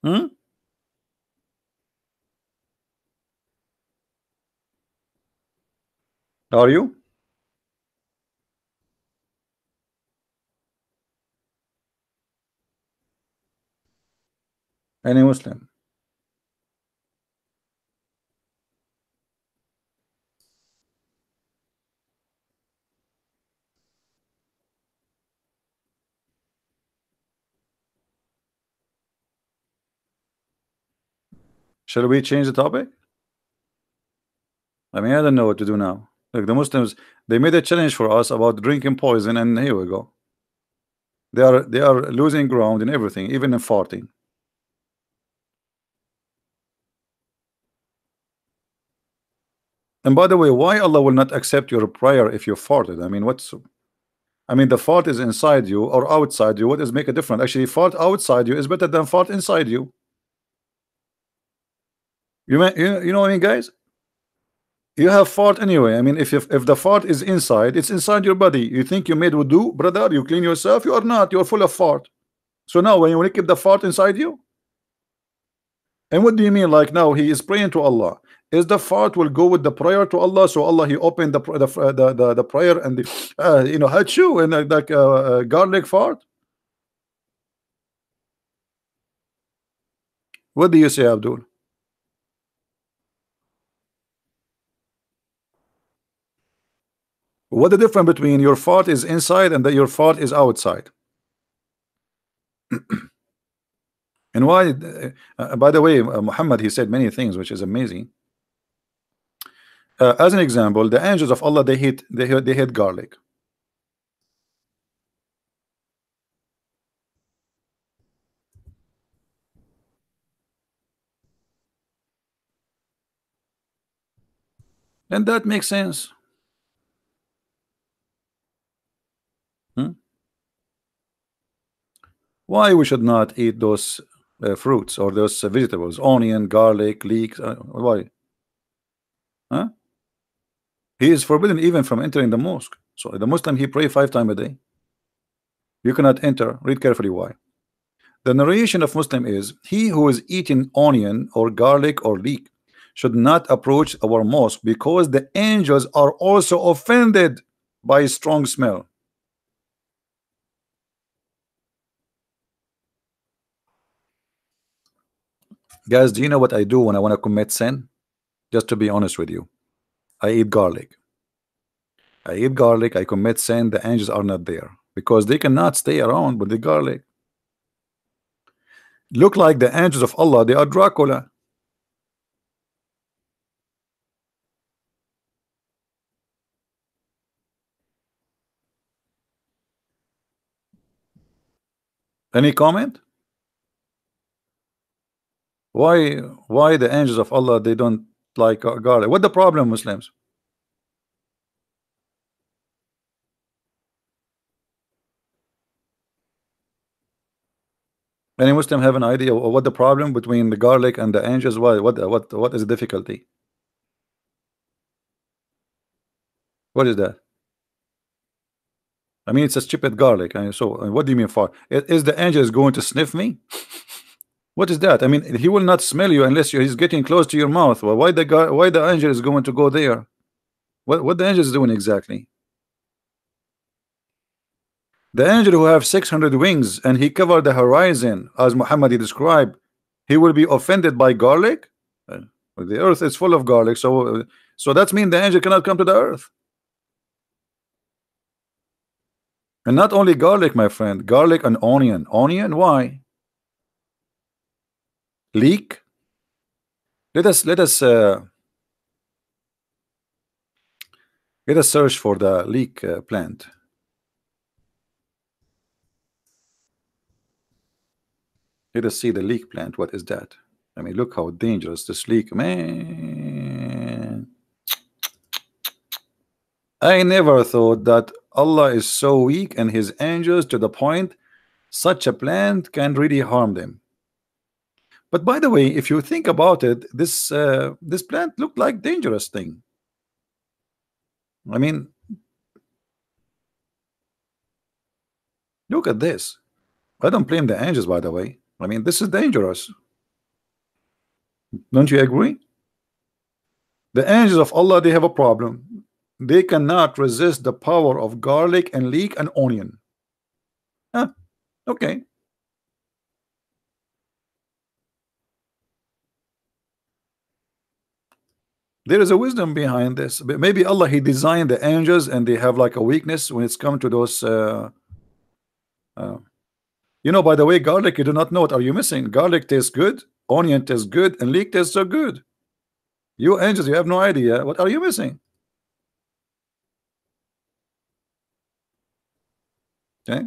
Hmm? Are you? Any Muslim? Shall we change the topic? I mean, I don't know what to do now. Look, the Muslims, they made a challenge for us about drinking poison, and here we go. They are losing ground in everything, even in farting. And by the way, why Allah will not accept your prayer if you farted? I mean, I mean, the fart is inside you or outside you. What does make a difference? Actually, fart outside you is better than fart inside you. You know what I mean, guys? You have fart anyway. I mean, if the fart is inside, it's inside your body. You think you made wudu, brother? You clean yourself? You are not. You are full of fart. So now, when you keep the fart inside you, and what do you mean? Like now, he is praying to Allah. Is the fart will go with the prayer to Allah? So Allah he opened the prayer and the you know, hachu and like garlic fart. What do you say, Abdul? What the difference between your fart is inside and that your fart is outside? And why? By the way, Muhammad he said many things which is amazing. As an example, the angels of Allah they hate garlic. And that makes sense. Hmm? Why we should not eat those fruits or those vegetables, onion, garlic, leeks? Why? Huh? He is forbidden even from entering the mosque. So the Muslim he pray 5 times a day. You cannot enter. Read carefully why. The narration of Muslim is he who is eating onion or garlic or leek should not approach our mosque because the angels are also offended by strong smell. Guys, do you know what I do when I want to commit sin? Just to be honest with you, I eat garlic. I commit sin. The angels are not there because they cannot stay around with the garlic. Look like the angels of Allah, they are Dracula. Any comment? Why the angels of Allah they don't like garlic? What the problem, Muslims? Any Muslim have an idea of what the problem between the garlic and the angels? Why? What is the difficulty? What is that? I mean, it's a stupid garlic. And so, what do you mean for? Is the angel going to sniff me? What is that? I mean, he will not smell you unless he's getting close to your mouth. Well, why the angel is going to go there? What the angel is doing exactly? The angel who have 600 wings and he covered the horizon as Muhammad described, he will be offended by garlic. The earth is full of garlic, so that means the angel cannot come to the earth. And not only garlic, my friend, garlic and onion. Onion, why? Leek. Let us Let us search for the leek plant. Let us see the leek plant. What is that? I mean, look how dangerous this leek, man. I never thought that Allah is so weak and his angels to the point such a plant can really harm them. But by the way, if you think about it, this plant looked like dangerous thing. I mean, look at this. I don't blame the angels, by the way. I mean, this is dangerous. Don't you agree? The angels of Allah, they have a problem. They cannot resist the power of garlic and leek and onion. Huh? Okay. There is a wisdom behind this. But maybe Allah, he designed the angels and they have like a weakness when it's come to those you know, by the way, garlic, you do not know what are you missing. Garlic tastes good, onion tastes good, and leek tastes so good. You angels, you have no idea. What are you missing? Okay.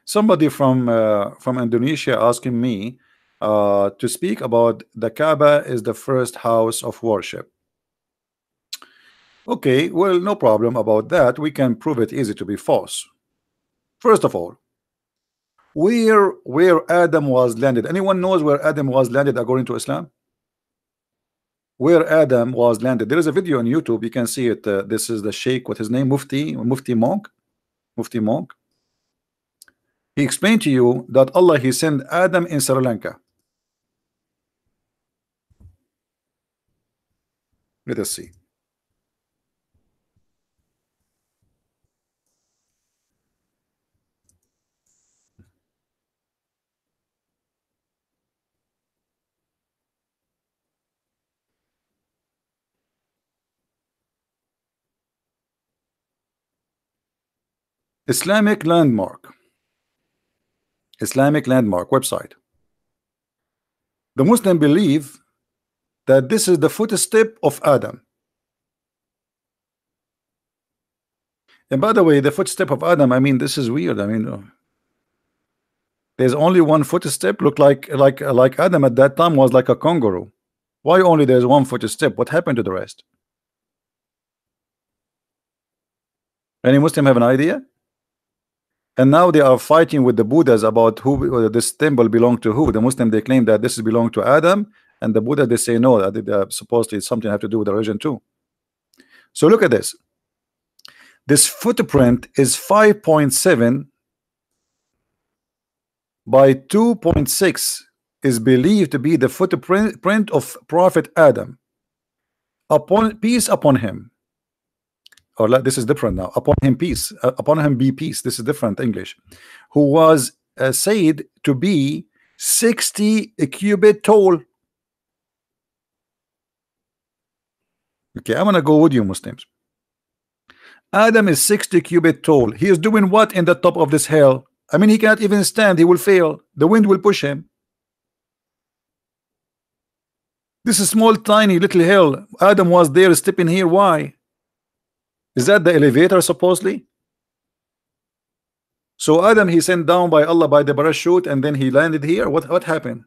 Somebody from Indonesia asking me to speak about the Kaaba is the first house of worship. Okay, well, no problem about that. We can prove it easy to be false. First of all, where Adam was landed. Anyone knows where Adam was landed according to Islam? Where Adam was landed. There is a video on YouTube. You can see it. This is the Sheikh. What his name? Mufti Monk. Mufti Monk. He explained to you that Allah, he sent Adam in Sri Lanka. Let us see. Islamic landmark. Islamic landmark website. The Muslim believe that this is the footstep of Adam. And by the way, the footstep of Adam, I mean, this is weird. I mean, there's only one footstep. Look like Adam at that time was like a kangaroo. Why only there's one footstep? What happened to the rest? Any Muslim have an idea? And now they are fighting with the Buddhas about who this temple belonged to who. The Muslim, they claim that this is belonged to Adam, and the Buddha, they say no, that supposedly it's something have to do with the religion too. So look at this. This footprint is 5.7 by 2.6, is believed to be the footprint of Prophet Adam. Upon peace upon him. Or this is different now. Upon him peace. Upon him be peace. This is different English. Who was said to be 60 cubit tall. Okay, I'm gonna go with you, Muslims. Adam is 60 cubit tall. He is doing what in the top of this hill? I mean, he cannot even stand. He will fail. The wind will push him. This is small, tiny, little hill. Adam was there stepping here. Why? Is that the elevator supposedly? So Adam, he sent down by Allah by the parachute, and then he landed here. What happened?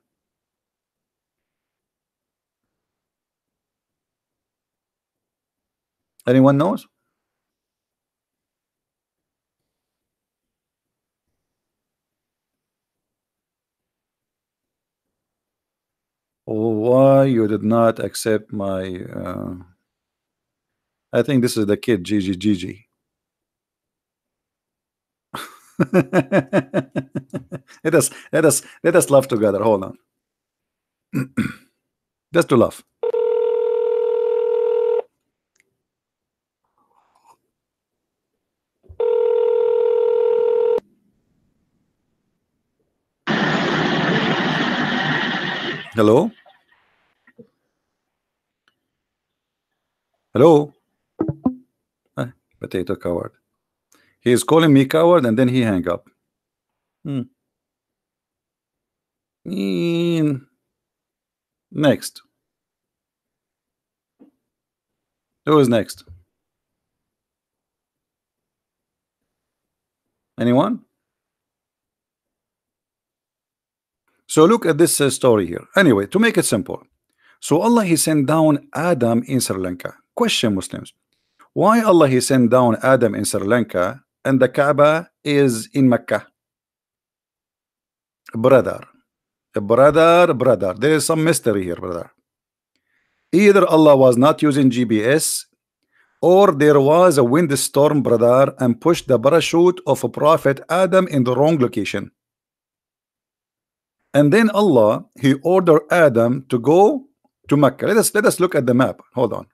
Anyone knows? Why you did not accept my I think this is the kid Gigi. let us laugh together. Hold on. Just to laugh. Hello? Hello? Potato coward. He is calling me coward and then he hang up. Next. Who is next? Anyone? So look at this story here. Anyway, to make it simple. So Allah He sent down Adam in Sri Lanka. Question, Muslims. Why Allah He sent down Adam in Sri Lanka and the Kaaba is in Mecca? Brother. Brother. There is some mystery here, brother. Either Allah was not using GPS, or there was a windstorm, brother, and pushed the parachute of a Prophet Adam in the wrong location. And then Allah He ordered Adam to go to Mecca. Let us look at the map. Hold on.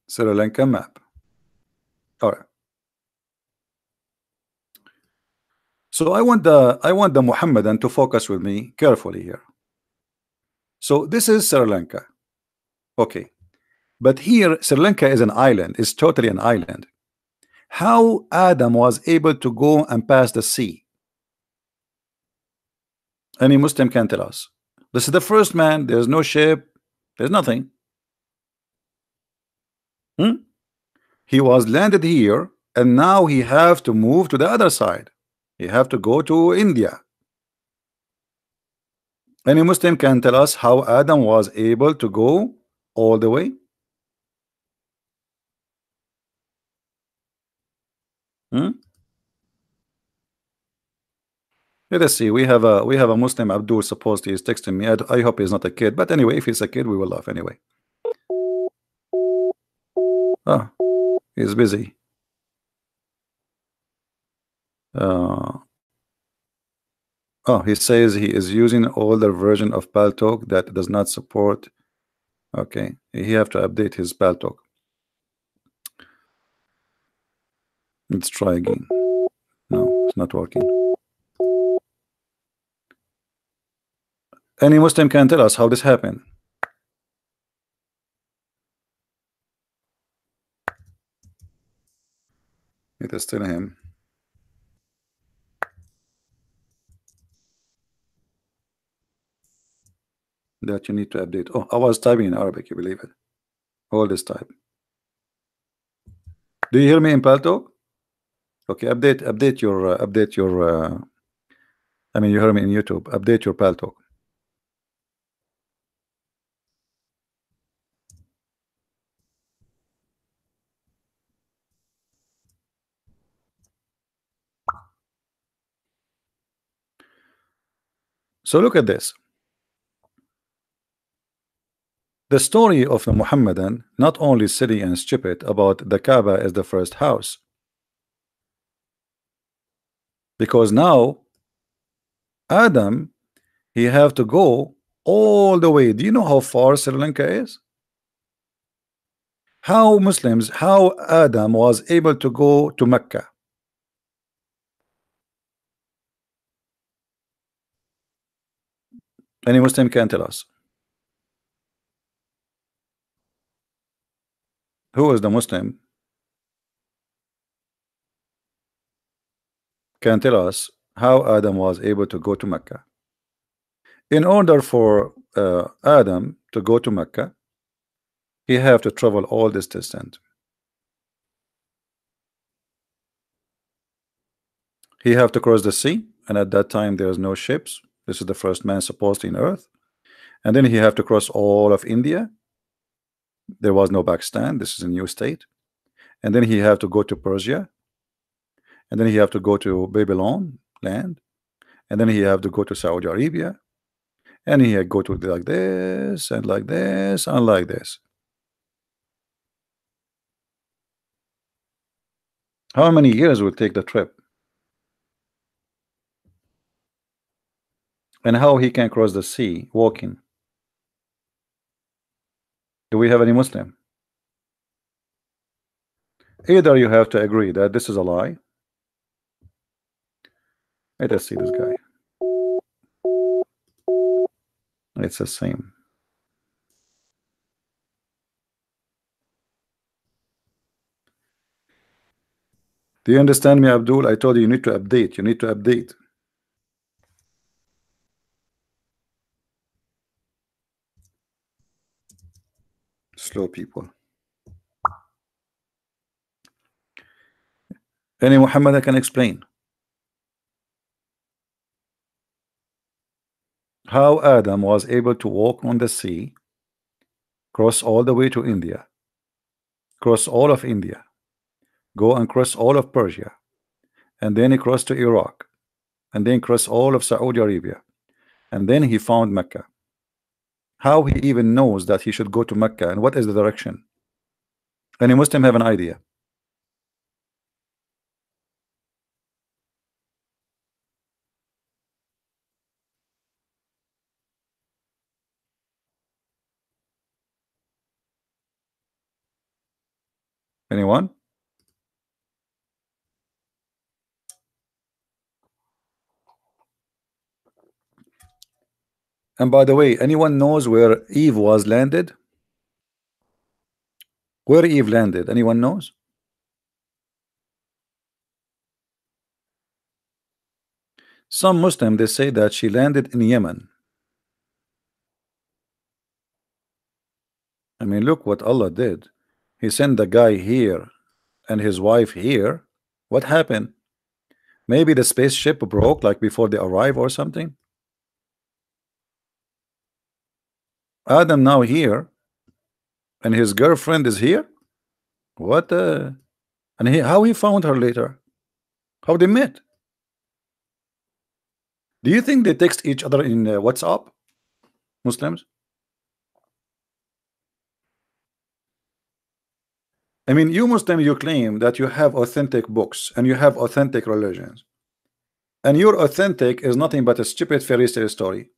Sri Lanka map. All right. So I want the Muhammadan to focus with me carefully here. So this is Sri Lanka. Okay. But here Sri Lanka is an island, is totally an island. How Adam was able to go and pass the sea? Any Muslim can tell us. This is the first man, there's no ship, there's nothing. He was landed here, and now he have to move to the other side. He have to go to India. Any Muslim can tell us how Adam was able to go all the way? Let us see. We have a Muslim, Abdul, supposed he is texting me. I hope he's not a kid, but anyway, if he's a kid, we will laugh anyway. Oh, he's busy. Oh, he says he is using older version of Paltalk that does not support. Okay, he have to update his Paltalk. Let's try again. No, it's not working. Any Muslim can tell us how this happened? It is still him. That you need to update. Oh, I was typing in Arabic, you believe it? All this type. Do you hear me in Paltalk? Okay, update your I mean, you heard me in YouTube. Update your Paltalk. So look at this. The story of the Muhammadan not only silly and stupid about the Kaaba as the first house, because now Adam he have to go all the way. Do you know how far Sri Lanka is? How Adam was able to go to Mecca? Any Muslim can tell us. Who is the Muslim can tell us how Adam was able to go to Mecca? In order for Adam to go to Mecca, he have to travel all this distance. He have to cross the sea, and at that time there's no ships. This is the first man supposed in earth. And then he have to cross all of India. There was no Pakistan. This is a new state. And then he have to go to Persia. And then he have to go to Babylon land. And then he have to go to Saudi Arabia. And he go to like this and like this and like this. How many years will take the trip? And how he can cross the sea walking? Do we have any Muslim? Either you have to agree that this is a lie. Let us see this guy. It's the same. Do you understand me, Abdul? I told you, you need to update. You need to update. Slow people. Any Muhammad I can explain how Adam was able to walk on the sea, cross all the way to India, cross all of India, go and cross all of Persia, and then he crossed to Iraq, and then cross all of Saudi Arabia, and then he found Mecca. How he even knows that he should go to Mecca and what is the direction? Any Muslim have an idea? Anyone? And by the way, anyone knows where Eve was landed? Where Eve landed? Anyone knows? Some Muslim they say that she landed in Yemen. I mean, look what Allah did. He sent the guy here and his wife here. What happened? Maybe the spaceship broke like before they arrive or something. Adam now here and his girlfriend is here. What? And how he found her later? How they met? Do you think they text each other in WhatsApp? Muslims? I mean, you Muslim, you claim that you have authentic books and you have authentic religions, and your authentic is nothing but a stupid fairy tale story.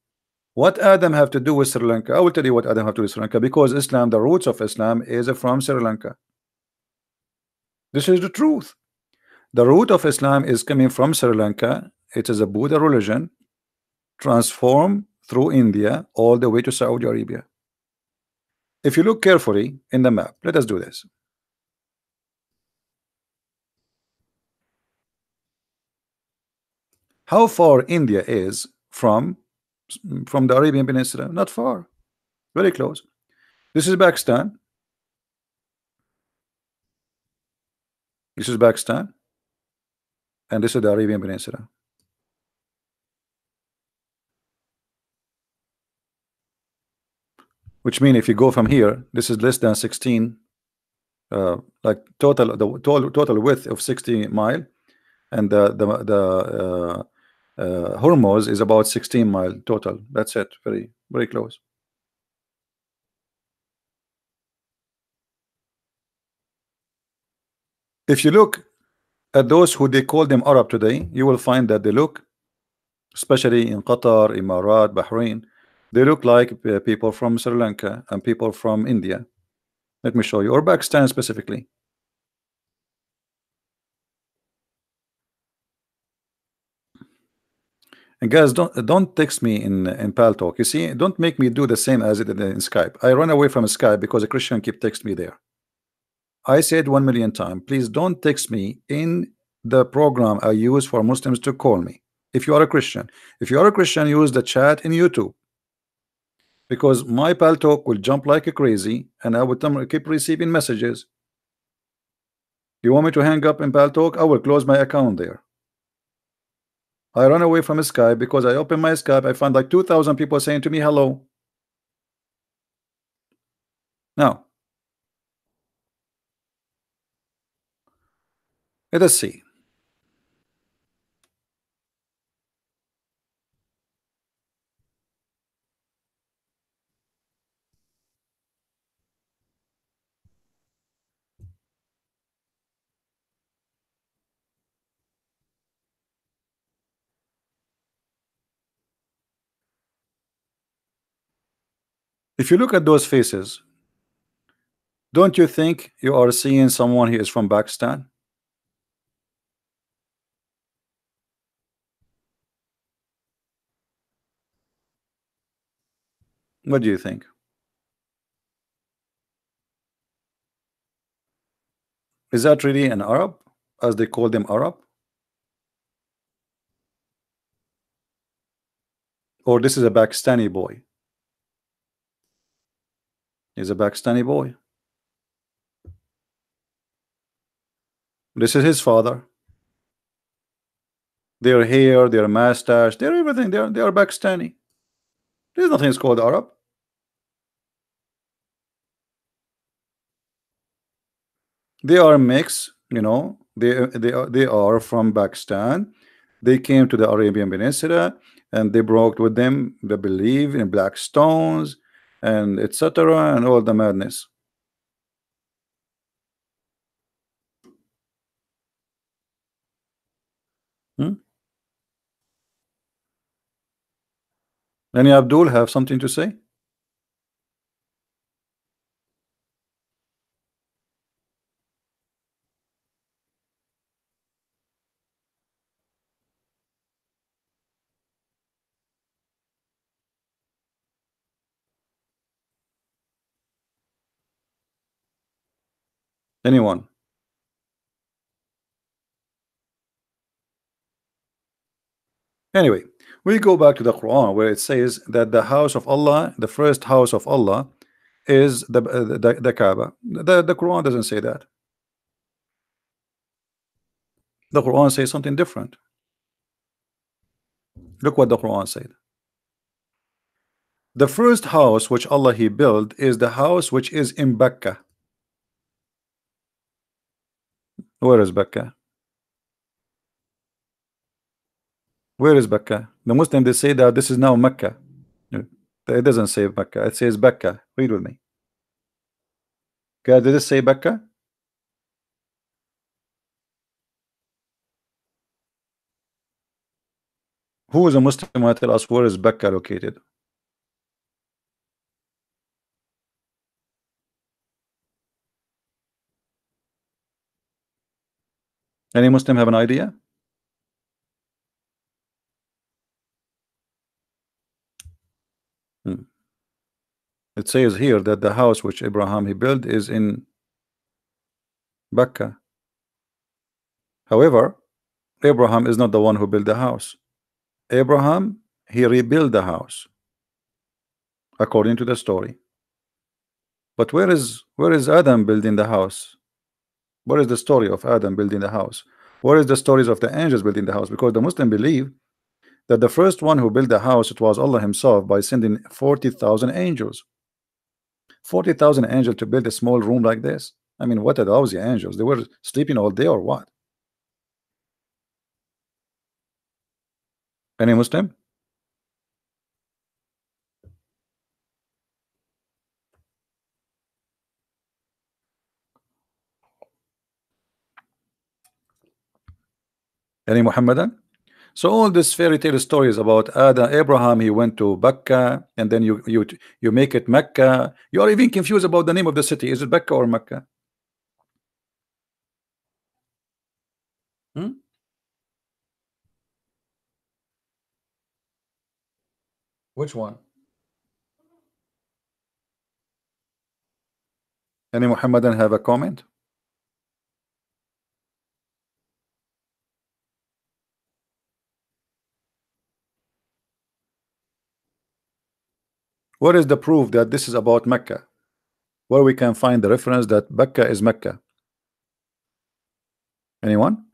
What Adam have to do with Sri Lanka? I will tell you what Adam have to do with Sri Lanka, because Islam, the roots of Islam is from Sri Lanka. This is the truth. The root of Islam is coming from Sri Lanka. It is a Buddha religion transformed through India all the way to Saudi Arabia. If you look carefully in the map, let us do this. How far India is from the Arabian Peninsula? Not far, very close. This is Pakistan. This is Pakistan, and this is the Arabian Peninsula. Which means if you go from here, this is less than 16, like total width of 60 mile, and the Hormuz is about 16 mile total. That's it. Very close. If you look at those who they call them Arab today, you will find that they look, especially in Qatar, Emirat, Bahrain, they look like people from Sri Lanka and people from India. Let me show you, or Pakistan specifically. And guys, don't text me in Paltalk. You see, don't make me do the same as it did in Skype. I run away from Skype because a Christian keep text me there. I said 1,000,000 times, please don't text me in the program I use for Muslims to call me. If you are a Christian, use the chat in YouTube, because my Paltalk will jump like a crazy and I will keep receiving messages. You want me to hang up in Paltalk? I will close my account there. I run away from Skype because I open my Skype, I find like 2,000 people saying to me hello. Now, let us see. If you look at those faces, don't you think you are seeing someone who is from Pakistan? What do you think? Is that really an Arab, as they call them Arab, or this is a Pakistani boy? He's a Pakistani boy. This is his father. Their hair, their mustache, their everything. They are Pakistani. There's nothing is called Arab. They are mix. You know, they are from Pakistan. They came to the Arabian Peninsula and they brought with them the belief in black stones and etc. and all the madness. Hmm? Any Abdul have something to say? Anyone? Anyway, we go back to the Quran where it says that the house of Allah, the first house of Allah, is the Kaaba. The Quran doesn't say that. The Quran says something different. Look what the Quran said. The first house which Allah He built is the house which is in Mecca. Where is Mecca? Where is Mecca? The Muslim they say that this is now Mecca. No, it doesn't say Mecca. It says Mecca. Read with me. Okay, did it say Mecca? Who is a Muslim who tell us where is Mecca located? Any Muslim have an idea? Hmm. It says here that the house which Abraham he built is in Mecca. However, Abraham is not the one who built the house. Abraham he rebuilt the house according to the story. But where is Adam building the house? What is the story of Adam building the house? What is the stories of the angels building the house? Because the Muslim believe that the first one who built the house it was Allah Himself by sending 40,000 angels. 40,000 angels to build a small room like this. I mean, what are those angels? They were sleeping all day or what? Any Muslim? Any Muhammadan? So all these fairy tale stories about Adam, Abraham, he went to Mecca, and then you make it Mecca. You are even confused about the name of the city. Is it Mecca or Mecca? Hmm? Which one? Any Muhammadan have a comment? What is the proof that this is about Mecca? Where we can find the reference that Mecca is Mecca? Anyone?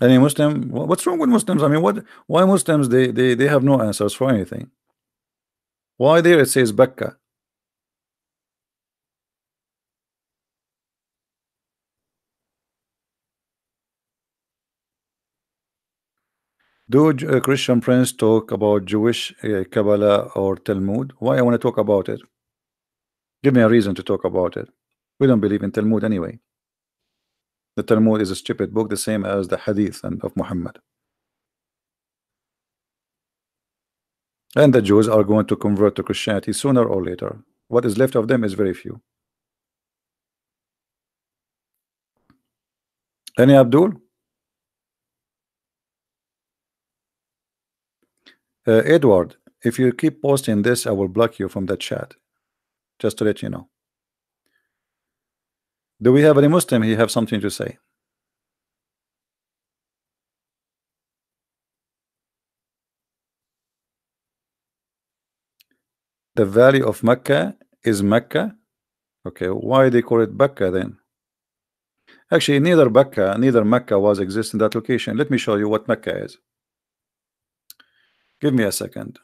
Any Muslim? What's wrong with Muslims? I mean, what? Why Muslims they have no answers for anything? Why there it says Mecca? Do Christian Prince talk about Jewish Kabbalah or Talmud? Why I want to talk about it? Give me a reason to talk about it. We don't believe in Talmud anyway. The Talmud is a stupid book, the same as the Hadith and of Muhammad. And the Jews are going to convert to Christianity sooner or later. What is left of them is very few. Any Abdul? Edward, if you keep posting this, I will block you from the chat. Just to let you know. Do we have any Muslim? He have something to say. The valley of Mecca is Mecca. Okay, why they call it Becca then? Actually, neither Mecca was exist in that location. Let me show you what Mecca is. Give me a second.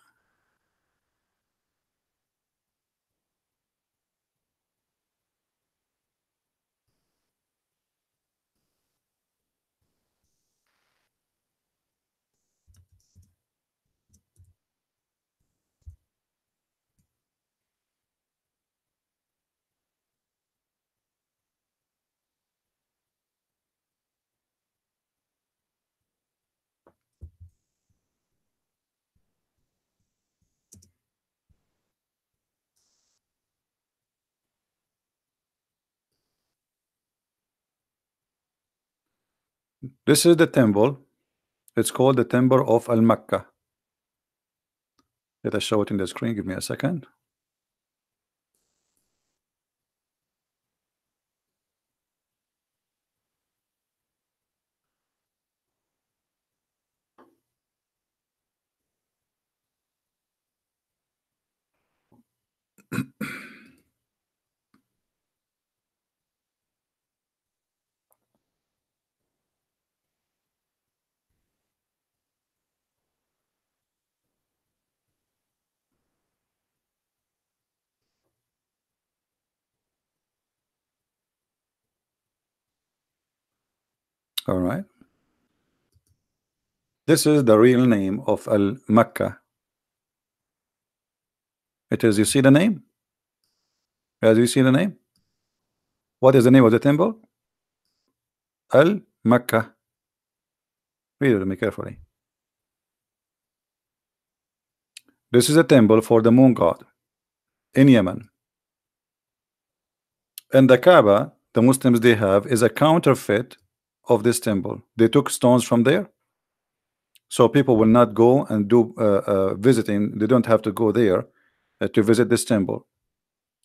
This is the temple. It's called the Temple of Al Mecca. Let us show it in the screen. Give me a second. All right. This is the real name of Al Mecca. It is. You see the name? As you see the name. What is the name of the temple? Al Mecca. Read it me carefully. This is a temple for the moon god in Yemen. And the Kaaba, the Muslims they have, is a counterfeit of this temple. They took stones from there, so people will not go and do visiting. They don't have to go there to visit this temple.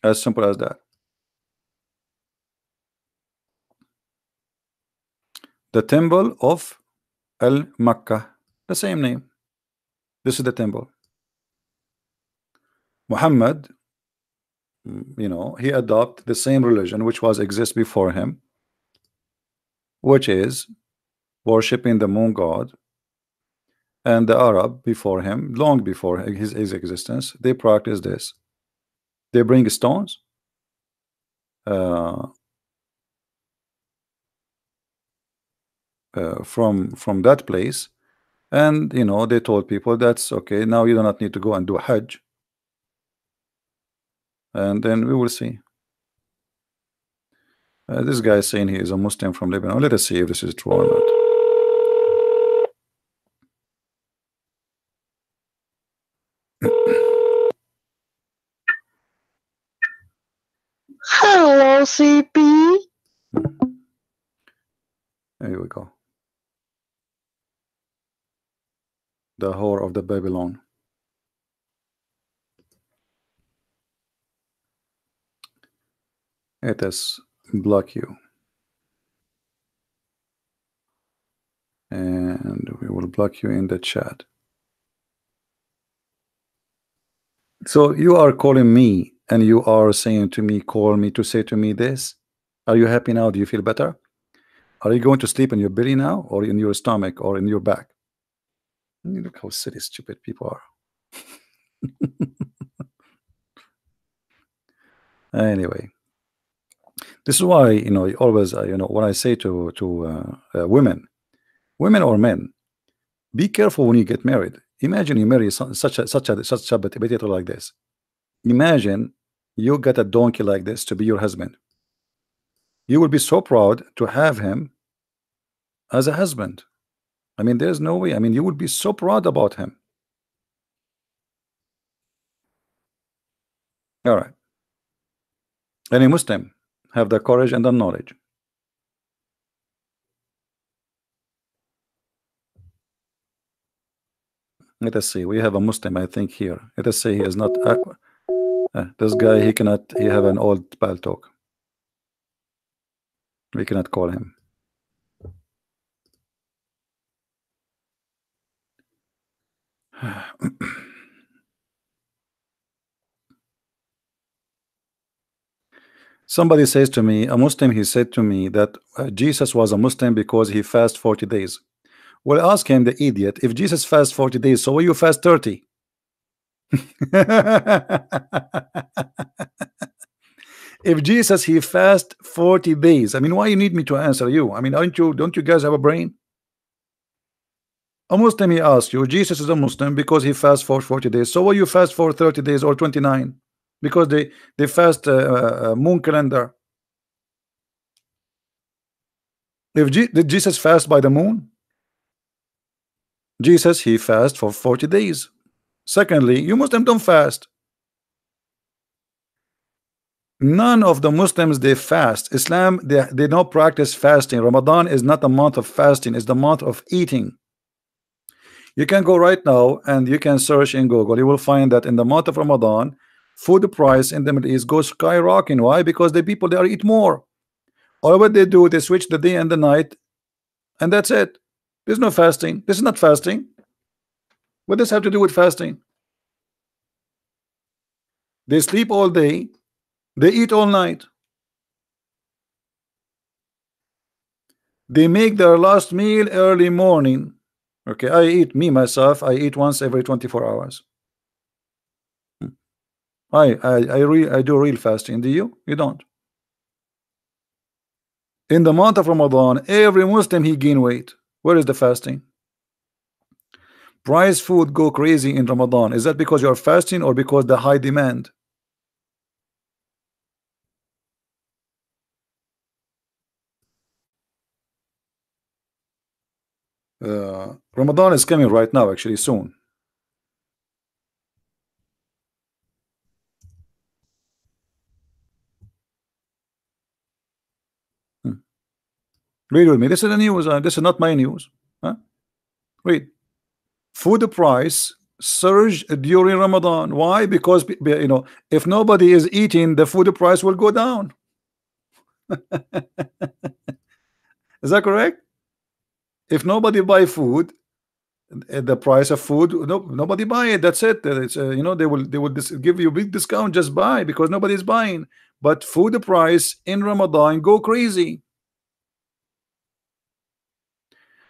As simple as that. The temple of Al Makkah, the same name. This is the temple. Muhammad, you know, he adopted the same religion which was exist before him, which is worshiping the moon god. And the Arab before him, long before his existence, they practice this. They bring stones uh, from that place, and you know, they told people that's okay. Now you do not need to go and do Hajj, and then we will see. This guy is saying he is a Muslim from Lebanon. Let us see if this is true or not. Hello, CP. Here we go. The whore of the Babylon. Let us block you, and we will block you in the chat. So you are calling me and you are saying to me, call me to say to me this. Are you happy now? Do you feel better? Are you going to sleep in your belly now, or in your stomach, or in your back? Look how silly, stupid people are. Anyway, this is why, you know, always, you know, when I say to women or men, be careful when you get married. Imagine you marry such a potato like this. Imagine you get a donkey like this to be your husband. You will be so proud to have him as a husband. I mean, there's no way. I mean, you would be so proud about him. All right. Any Muslim have the courage and the knowledge Let us see. We have a Muslim, I think, here. Let us say he is not. This guy, he cannot. He have an old pal talk. We cannot call him. Somebody says to me, a Muslim, he said to me that Jesus was a Muslim because he fast 40 days. Well, ask him, the idiot, if Jesus fast 40 days, so why you fast 30? If Jesus he fast 40 days, I mean, why you need me to answer you? I mean, don't you guys have a brain? A Muslim, he asks you, Jesus is a Muslim because he fasts for 40 days, so why you fast for 30 days or 29? Because they fast moon calendar. Did Jesus fast by the moon? Jesus he fast for 40 days. Secondly, you Muslims don't fast. None of the Muslims they fast. Islam they don't practice fasting. Ramadan is not a month of fasting, it's the month of eating. You can go right now and you can search in Google. You will find that in the month of Ramadan, food price in the Middle East goes skyrocketing. Why? Because the people there eat more. All what they do, they switch the day and the night, and that's it. There's no fasting. This is not fasting. What does this have to do with fasting? They sleep all day, they eat all night. They make their last meal early morning. Okay, I eat myself. I eat once every 24 hours. I do real fasting. Do you? You don't. In the month of Ramadan, every Muslim he gain weight. Where is the fasting? Price food go crazy in Ramadan. Is that because you are fasting or because the high demand? Ramadan is coming right now, actually soon. Read with me. This is the news. This is not my news. Huh? Read. Food price surge during Ramadan. Why? Because you know, if nobody is eating, the food price will go down. Is that correct? If nobody buy food, the price of food, nobody buy it. That's it. It's you know, they will give you a big discount. Just buy because nobody's buying. But food price in Ramadan go crazy.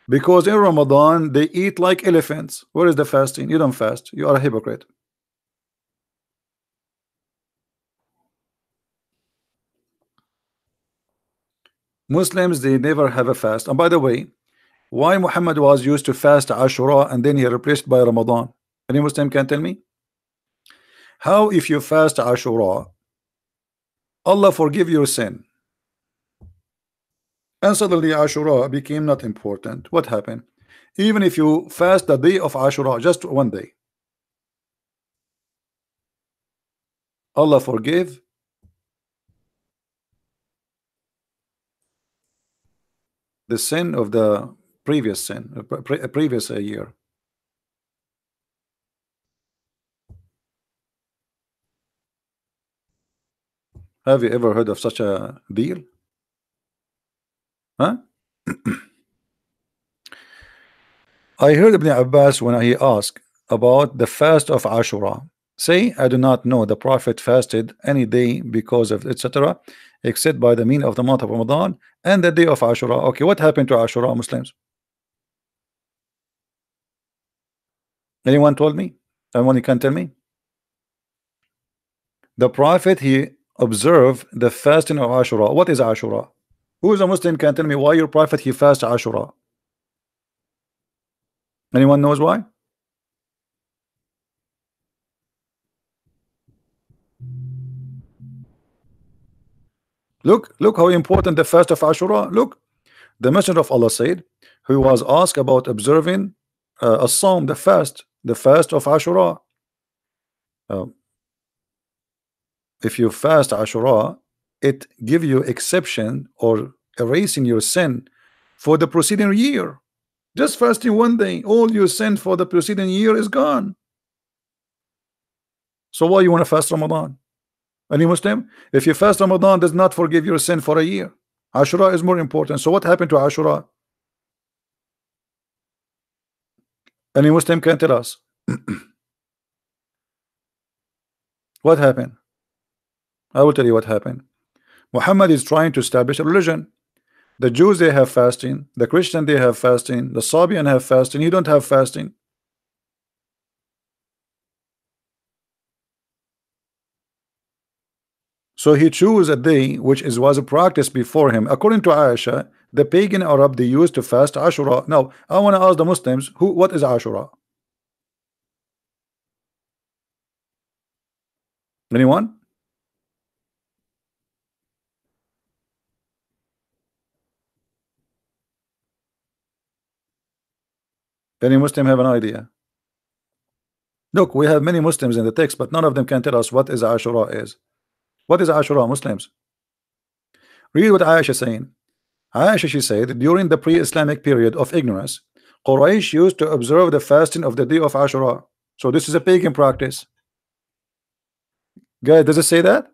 Because in Ramadan they eat like elephants. Where is the fasting? You don't fast. You are a hypocrite. Muslims they never have a fast. And by the way, why Muhammad was used to fast Ashura and then he replaced by Ramadan? Any Muslim can tell me? How if you fast Ashura, Allah forgive your sin, and suddenly Ashura became not important? What happened? Even if you fast the day of Ashura, just one day, Allah forgive the sin of the previous sin, previous year. Have you ever heard of such a deal? Huh? I heard Ibn Abbas when he asked about the fast of Ashura. Say, I do not know the Prophet fasted any day because of etc. except by the mean of the month of Ramadan and the day of Ashura. Okay, what happened to Ashura, Muslims? Anyone told me? Anyone can tell me? The Prophet he observed the fasting of Ashura. What is Ashura? Who is a Muslim can tell me why your Prophet he fast Ashura? Anyone knows why? Look how important the fast of Ashura. Look, the Messenger of Allah said, who was asked about observing a psalm, the fast of Ashura. If you fast Ashura, it give you exception or erasing your sin for the preceding year. Just fasting one day, all your sin for the preceding year is gone. So why you want to fast Ramadan? Any Muslim? If you fast Ramadan, does not forgive your sin for a year. Ashura is more important. So what happened to Ashura? Any Muslim can tell us. What happened? I will tell you what happened. Muhammad is trying to establish a religion. The Jews, they have fasting. The Christian, they have fasting. The Sabian have fasting. You don't have fasting. So he chose a day which was a practice before him. According to Aisha, the pagan Arab, they used to fast Ashura. Now I want to ask the Muslims, what is Ashura? Anyone? Any Muslim have an idea? Look, we have many Muslims in the text, but none of them can tell us what is Ashura is. What is Ashura, Muslims? Read what Aisha is saying. Aisha, she said, during the pre-Islamic period of ignorance, Quraysh used to observe the fasting of the day of Ashura. So this is a pagan practice. Guys, does it say that?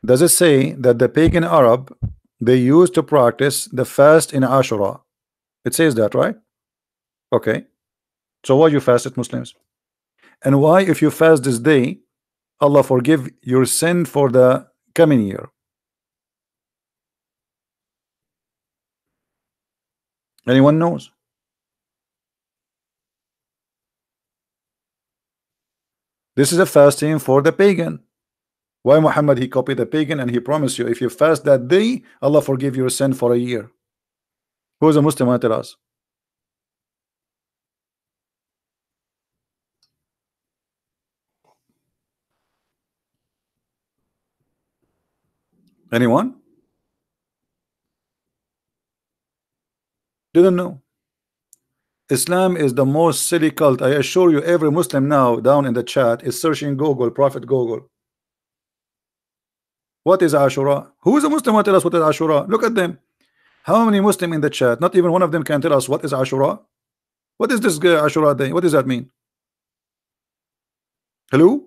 Does it say that the pagan Arab, they used to practice the fast in Ashura? It says that, right? Okay. So why you fast it, Muslims? And why, if you fast this day, Allah forgive your sin for the coming year? Anyone knows? This is a fasting for the pagan. Why Muhammad, he copied the pagan and he promised you if you fast that day, Allah forgive your sin for a year. Who is a Muslim? Tell us. Anyone? Didn't know. Islam is the most silly cult. I assure you, every Muslim now down in the chat is searching Google, Prophet Google. What is Ashura? Who is a Muslim? Tell us what is Ashura. Look at them. How many Muslim in the chat? Not even one of them can tell us what is Ashura. What is this Ashura day? What does that mean? Hello?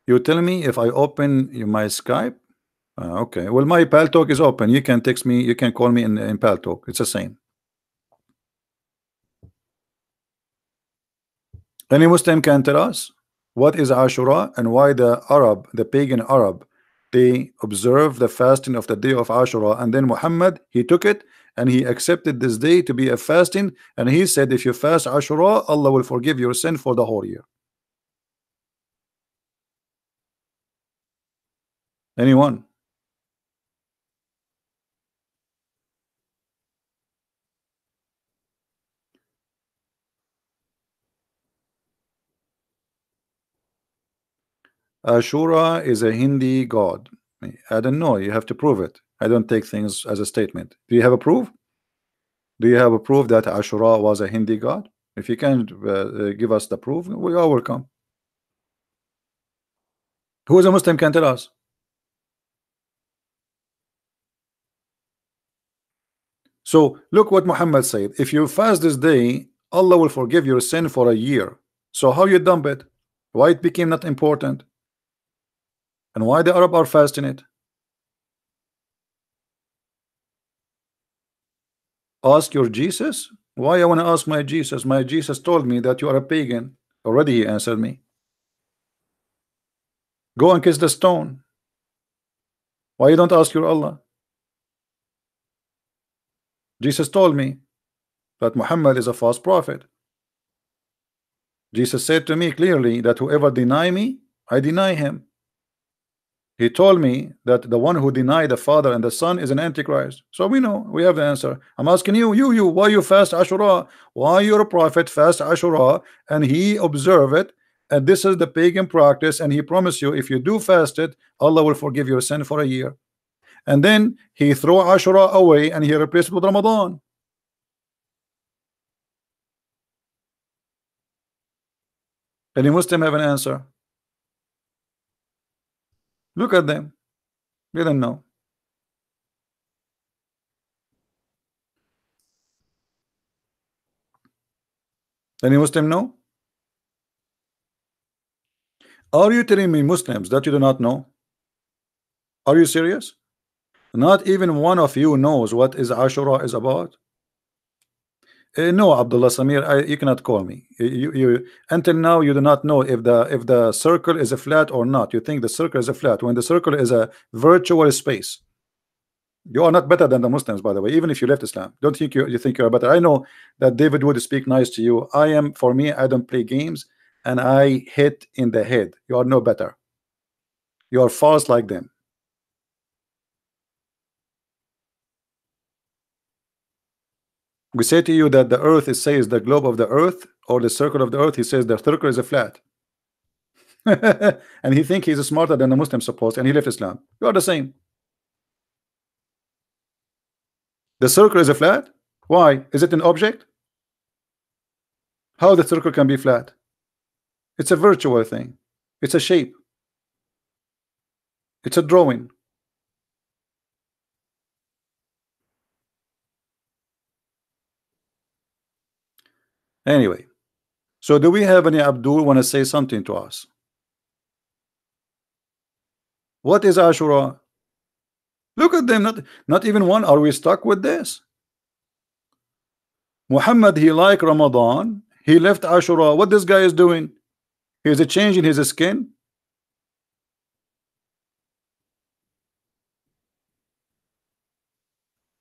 You tell me if I open my Skype. Okay. Well, my Paltalk is open. You can text me. You can call me in Paltalk. It's the same. Any Muslim can tell us what is Ashura and why the Arab, the pagan Arab, they observe the fasting of the day of Ashura, and then Muhammad, he took it and he accepted this day to be a fasting, and he said if you fast Ashura, Allah will forgive your sin for the whole year. Anyone? Ashura is a Hindi god. I don't know. You have to prove it. I don't take things as a statement. Do you have a proof? Do you have a proof that Ashura was a Hindi god? If you can give us the proof, we are welcome. Who is a Muslim can tell us? So look what Muhammad said. If you fast this day, Allah will forgive your sin for a year. So how you dump it? Why it became not important? And why the Arab are fasting it? Ask your Jesus. Why I want to ask my Jesus? My Jesus told me that you are a pagan. Already he answered me. Go and kiss the stone. Why you don't ask your Allah? Jesus told me that Muhammad is a false prophet. Jesus said to me clearly that whoever deny me, I deny him. He told me that the one who denied the Father and the Son is an Antichrist. So we know, we have the answer. I'm asking you, why you fast Ashura? Why your prophet fast Ashura and he observe it? And this is the pagan practice, and he promised you if you do fast it, Allah will forgive your sin for a year. And then he threw Ashura away and he replaced it with Ramadan. Any Muslim have an answer? Look at them. They don't know. Any Muslim know? Are you telling me, Muslims, that you do not know? Are you serious? Not even one of you knows what is Ashura is about? No, Abdullah Samir, you cannot call me. Until now you do not know if the circle is a flat or not. You think the circle is a flat when the circle is a virtual space. You are not better than the Muslims, by the way, even if you left Islam. Don't think you think you're better. I know that David would speak nice to you. For me, I don't play games and I hit in the head. You are no better. You are false like them. We say to you that the earth is says the globe of the earth or the circle of the earth. He says the circle is a flat. And he think he's smarter than the Muslims supposed, and he left Islam. You are the same. The circle is a flat. Why? Is it an object? How the circle can be flat? It's a virtual thing. It's a shape. It's a drawing. Anyway, so do we have any Abdul want to say something to us? What is Ashura? Look at them, not even one. Are we stuck with this? Muhammad, he like Ramadan, he left Ashura. What this guy is doing? He's a change in his skin.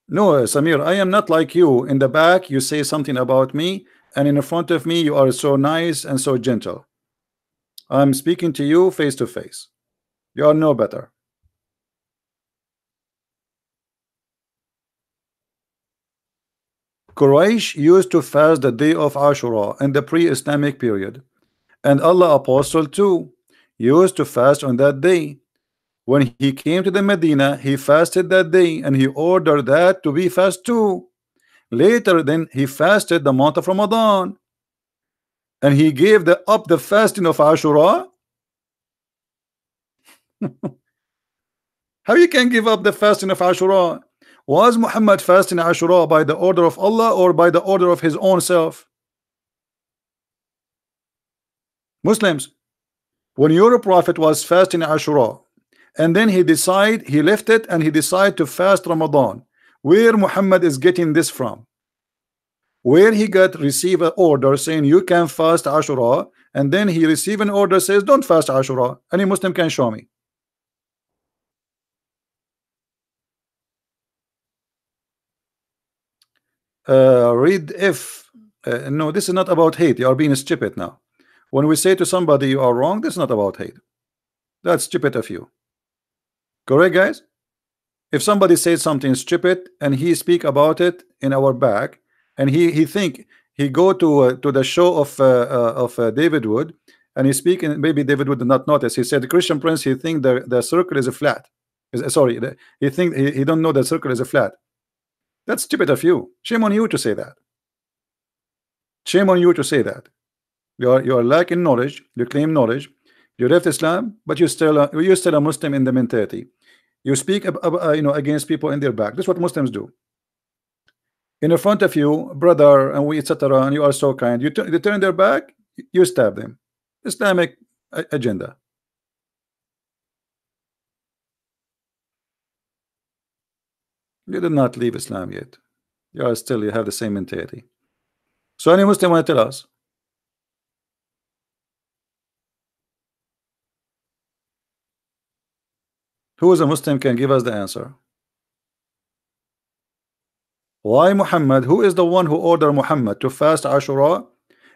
No, Samir, I am not like you. In the back you say something about me, and in front of me you are so nice and so gentle. I'm speaking to you face to face. You are no better. Quraysh used to fast the day of Ashura in the pre-Islamic period, and Allah Apostle too used to fast on that day. When he came to the Medina, he fasted that day, and he ordered that to be fast too. Later, then he fasted the month of Ramadan, and he gave up the fasting of Ashura. How you can give up the fasting of Ashura? Was Muhammad fasting Ashura by the order of Allah or by the order of his own self? Muslims, when your prophet was fasting Ashura, and then he left it and he decided to fast Ramadan, where Muhammad is getting this from? Where he receive an order saying you can fast Ashura, and then he receive an order says don't fast Ashura? Any Muslim can show me. Read if no, this is not about hate. You are being stupid now. When we say to somebody you are wrong, this is not about hate. That's stupid of you. Correct, guys? If somebody says something stupid and he speak about it in our back, and he think he go to the show of David Wood, and he speak, and maybe David Wood did not notice. He said, Christian Prince, he think the circle is a flat. Sorry, he think he don't know the circle is a flat. That's stupid of you. Shame on you to say that. Shame on you to say that. You are lacking knowledge. You claim knowledge. You left Islam, but you're still a Muslim in the mentality. You speak against people in their back. That's what Muslims do. In front of you, brother, and we etc. And you are so kind. They turn their back. You stab them. Islamic agenda. You did not leave Islam yet. You have the same mentality. So any Muslim want to tell us? Who is a Muslim can give us the answer? Why Muhammad? Who is the one who ordered Muhammad to fast Ashura?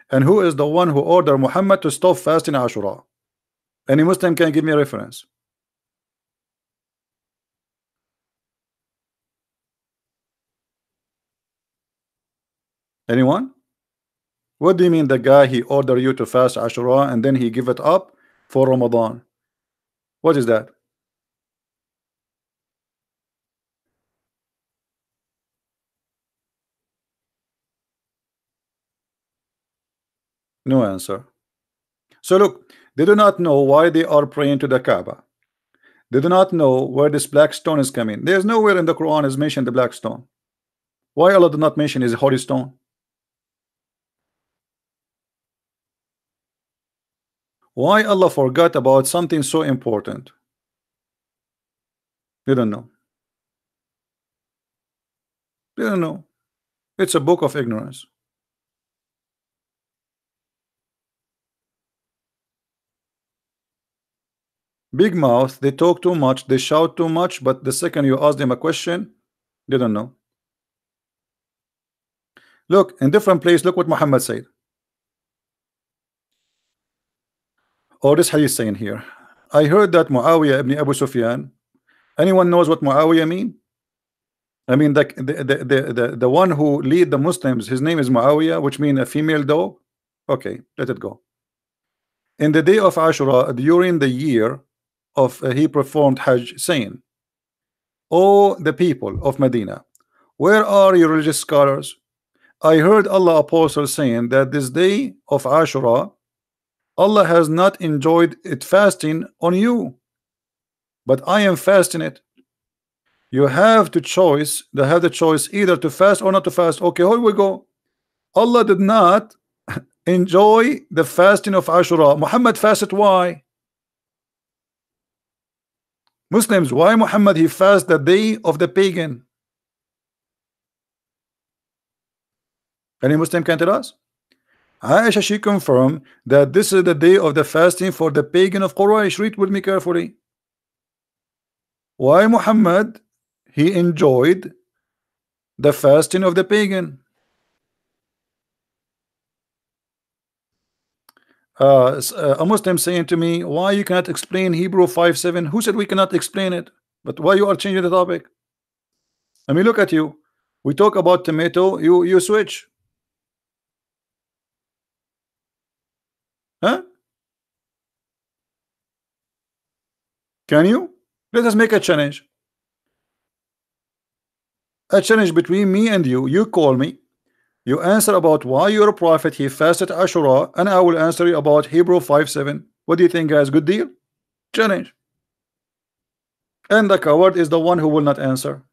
And who is the one who ordered Muhammad to stop fasting Ashura? Any Muslim can give me a reference. Anyone? What do you mean the guy he ordered you to fast Ashura and then he give it up for Ramadan? What is that? No answer. So look, they do not know why they are praying to the Kaaba. They do not know where this black stone is coming. There's nowhere in the Quran is mentioned the black stone. Why Allah did not mention is a holy stone? Why Allah forgot about something so important? You don't know. You don't know. It's a book of ignorance. Big mouth, they talk too much, they shout too much, but the second you ask them a question, they don't know. Look, in different place, look what Muhammad said. Or this hadith saying here. I heard that Muawiyah ibn Abu Sufyan. Anyone knows what Muawiyah mean? I mean the one who lead the Muslims, his name is Muawiyah, which means a female dog. Okay, let it go. In the day of Ashura, during the year of he performed Hajj, saying, "O the people of Medina, where are your religious scholars? I heard Allah apostle saying that this day of Ashura, Allah has not enjoyed it fasting on you, but I am fasting it. You have to choice. They have the choice either to fast or not to fast. Okay, here we go. Allah did not enjoy the fasting of Ashura. Muhammad fasted. Why? Muslims, why Muhammad he fast the day of the pagan? Any Muslim can tell us? Aisha, she confirmed that this is the day of the fasting for the pagan of Quraysh. Read with me carefully. Why Muhammad he enjoyed the fasting of the pagan? A Muslim saying to me, why you cannot explain Hebrew 5:7? Who said we cannot explain it? But why you are changing the topic? I mean, look at you. We talk about tomato, you switch. Huh? Can you? Let us make a challenge. A challenge between me and you. You call me. You answer about why your prophet he fasted Ashura, and I will answer you about Hebrew 5:7. What do you think, guys? Good deal? Challenge. And the coward is the one who will not answer.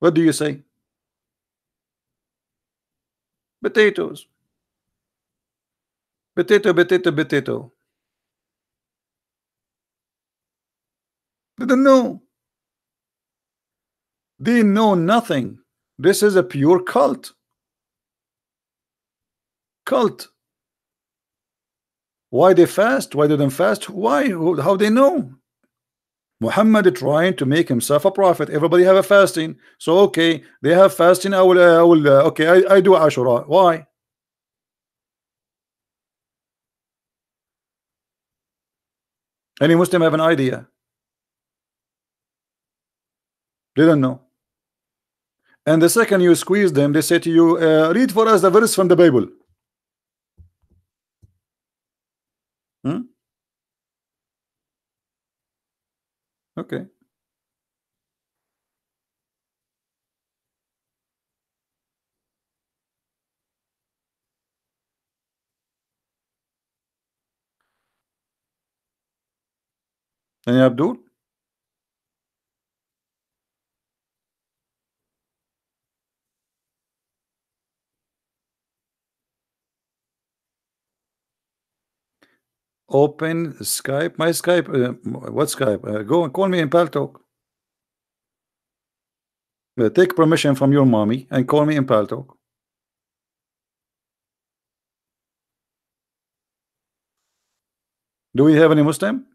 What do you say? Potatoes. Potato, potato, potato. They don't know. They know nothing. This is a pure cult. Cult. Why they fast? Why they don't fast? Why? How they know? Muhammad trying to make himself a prophet. Everybody have a fasting. So okay, they have fasting. I will. Okay, I do Ashura. Why? Any Muslim have an idea? They don't know. And the second you squeeze them, they say to you, read for us the verse from the Bible. Hmm? Okay. And Abdul? Open Skype. My Skype. What Skype? Go and call me in Paltalk. Take permission from your mommy and call me in Paltalk. Do we have any Muslim?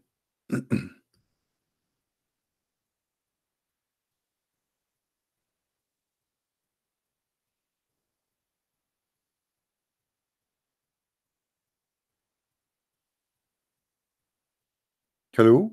Hello?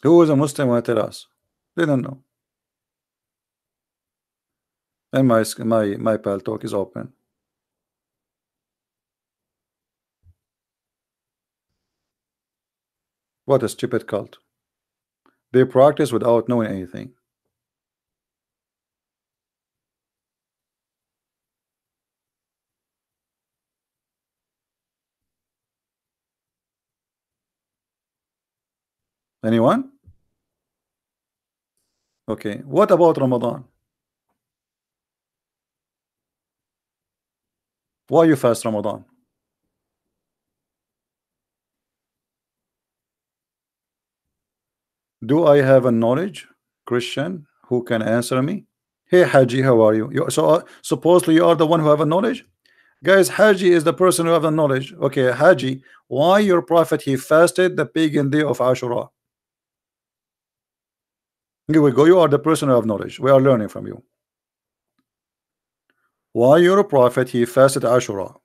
Who is a Muslim will tell us? They don't know. And my Paltalk is open. What a stupid cult. They practice without knowing anything. Anyone? Okay. What about Ramadan? Why you fast Ramadan? Do I have a knowledge Christian who can answer me? Hey Haji, how are you? Supposedly you are the one who have a knowledge? Guys, Haji is the person who have the knowledge. Okay, Haji, why your prophet he fasted the pagan day of Ashura? Here we go. You are the person who have knowledge. We are learning from you. Why your prophet he fasted Ashura?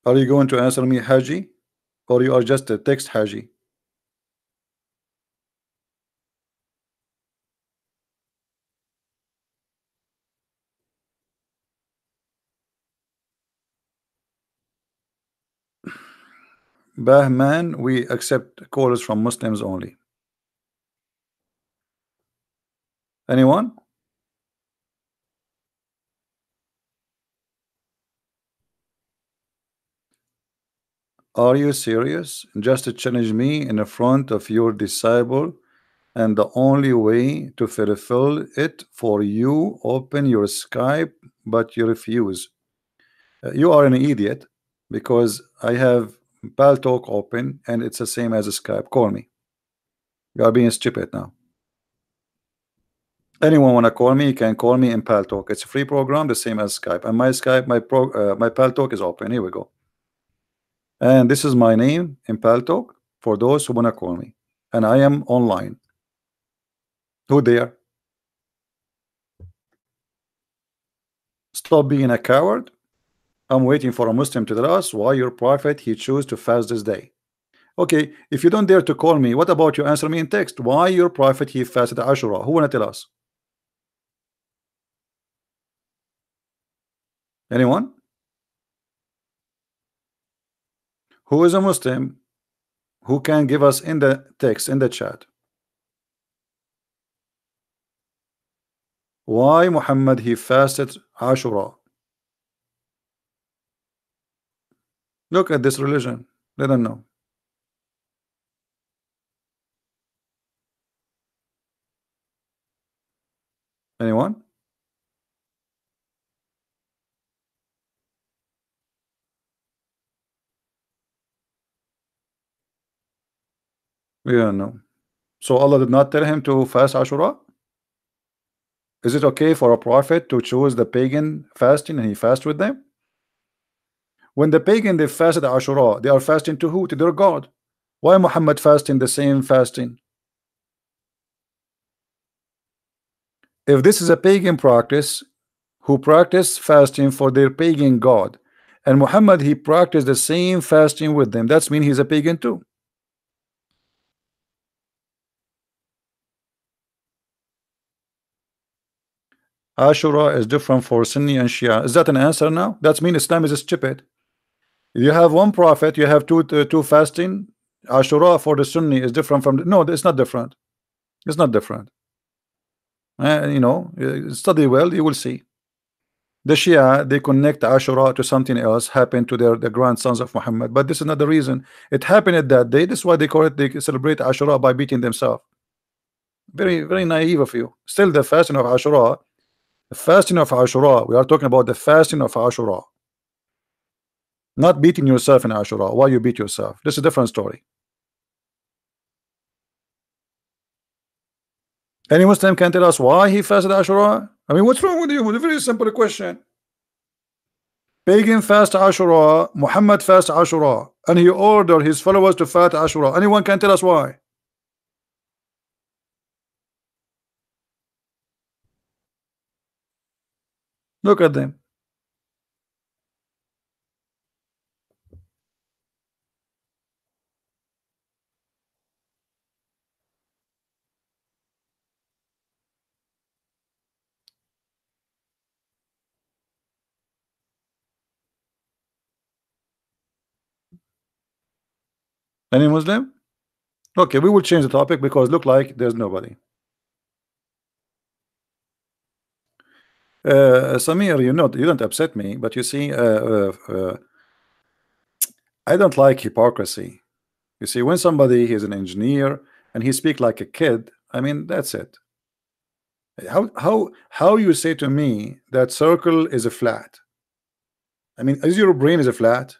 Are you going to answer me, Haji? Or you are just a text Haji? Bahman, we accept calls from Muslims only. Anyone? Are you serious? Just to challenge me in front of your disciple, and the only way to fulfill it for you, open your Skype, but you refuse. You are an idiot because I have Paltalk open and it's the same as a Skype. Call me. You are being stupid now. Anyone wanna call me? You can call me in Paltalk. It's a free program, the same as Skype. And my Skype, my Paltalk is open. Here we go. And this is my name in Paltalk for those who wanna call me. And I am online. Who there? Stop being a coward. I'm waiting for a Muslim to tell us why your prophet he chose to fast this day. Okay, if you don't dare to call me, what about you answer me in text? Why your prophet he fasted Ashura? Who wanna tell us? Anyone? Who is a Muslim who can give us in the text in the chat why Muhammad he fasted Ashura? Look at this religion. Let them know. Anyone? We don't know. So Allah did not tell him to fast Ashura? Is it okay for a prophet to choose the pagan fasting and he fast with them? When the pagan they fasted Ashura, they are fasting to who? To their God. Why Muhammad fasting the same fasting? If this is a pagan practice who practice fasting for their pagan God, and Muhammad he practiced the same fasting with them, that's mean he's a pagan too. Ashura is different for Sunni and Shia. Is that an answer now? That means Islam is stupid. You have one prophet, you have two fasting. Ashura for the Sunni is different from no, it's not different. It's not different. Study well, you will see. The Shia they connect Ashura to something else happened to the grandsons of Muhammad, but this is not the reason. It happened at that day. This is why they call it. They celebrate Ashura by beating themselves. Very, very naive of you. Still, the fasting of Ashura. The fasting of Ashura, we are talking about the fasting of Ashura, not beating yourself in Ashura. Why you beat yourself? This is a different story. Any Muslim can tell us why he fasted Ashura? I mean, what's wrong with you? It's a very simple question. Pagan fast Ashura, Muhammad fast Ashura, and he ordered his followers to fast Ashura. Anyone can tell us why? Look at them. Any Muslim? Okay, we will change the topic because look like there's nobody. Samir, you don't upset me, but you see, I don't like hypocrisy. You see, when somebody is an engineer and he speak like a kid, I mean, that's it. How you say to me that circle is a flat? I mean, is your brain is a flat?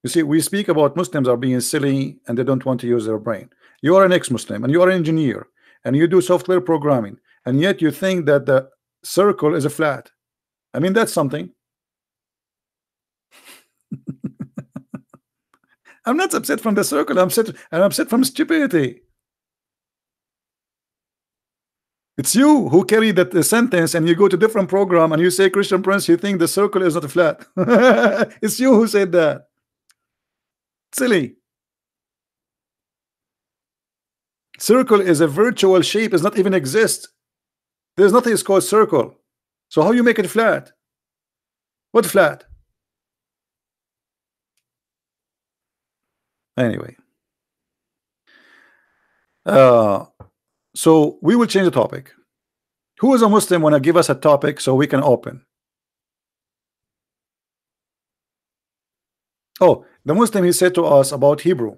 You see, we speak about Muslims are being silly and they don't want to use their brain. You are an ex-Muslim and you are an engineer and you do software programming, and yet you think that the circle is a flat. I mean, that's something. I'm not upset from the circle. I'm upset from stupidity. It's you who carry that the sentence and you go to different program and you say, Christian Prince, you think the circle is not flat. It's you who said that. Silly. Circle is a virtual shape, does not even exist. There's nothing is called circle. So how you make it flat? What flat? Anyway. So we will change the topic. Who is a Muslim want to give us a topic so we can open? Oh, the Muslim, he said to us about Hebrew,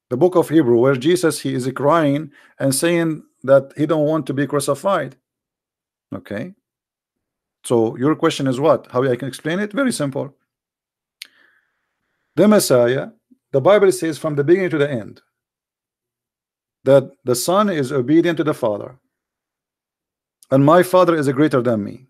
the book of Hebrew, where Jesus, he is crying and saying that he don't want to be crucified. Okay. So your question is what? How I can explain it? Very simple. The Messiah, the Bible says from the beginning to the end, that the Son is obedient to the Father, and my Father is greater than me.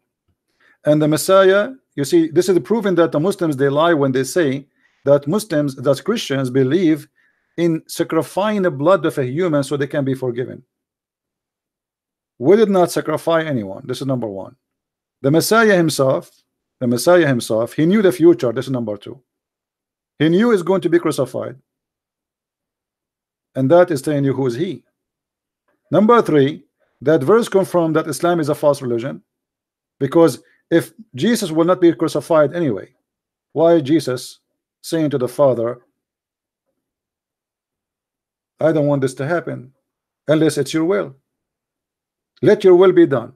And the Messiah, you see, this is proven that the Muslims, they lie when they say that Muslims, that Christians believe in sacrificing the blood of a human so they can be forgiven. We did not sacrifice anyone. This is number one. The Messiah himself, he knew the future. This is number two. He knew he's going to be crucified. And that is telling you who is he. Number three, that verse confirmed that Islam is a false religion, because if Jesus will not be crucified anyway, why Jesus saying to the Father, I don't want this to happen unless it's your will. Let your will be done.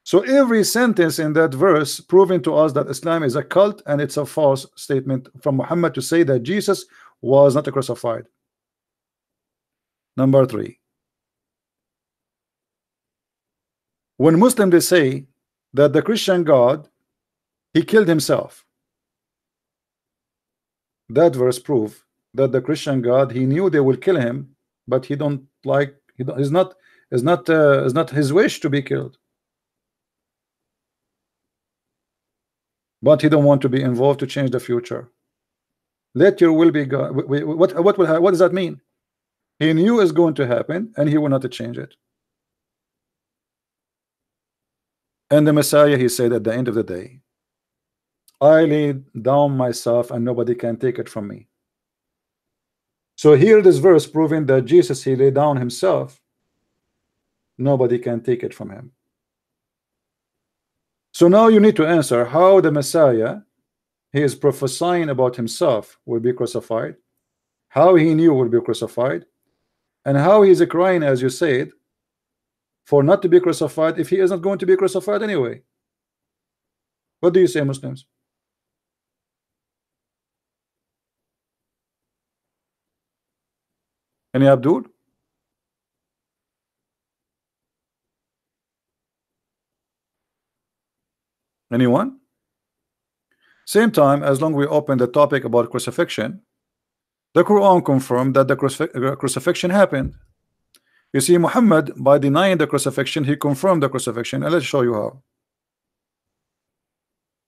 So every sentence in that verse proving to us that Islam is a cult and it's a false statement from Muhammad to say that Jesus was not crucified. Number three, when Muslims they say that the Christian God, he killed himself, that verse prove that the Christian God, he knew they will kill him, but he don't like, is not his wish to be killed, but he don't want to be involved to change the future. Let your will be God. What does that mean? He knew it's going to happen and he will not change it. And the Messiah, he said at the end of the day, I laid down myself and nobody can take it from me. So here this verse proving that Jesus, he laid down himself, nobody can take it from him. So now you need to answer how the Messiah, he is prophesying about himself will be crucified, how he knew will be crucified, and how he is crying, as you said, for not to be crucified if he isn't going to be crucified anyway. What do you say, Muslims? Any Abdul? Anyone? Same time, as long we open the topic about crucifixion, the Quran confirmed that the crucifixion happened. You see, Muhammad, by denying the crucifixion, he confirmed the crucifixion, and let's show you how.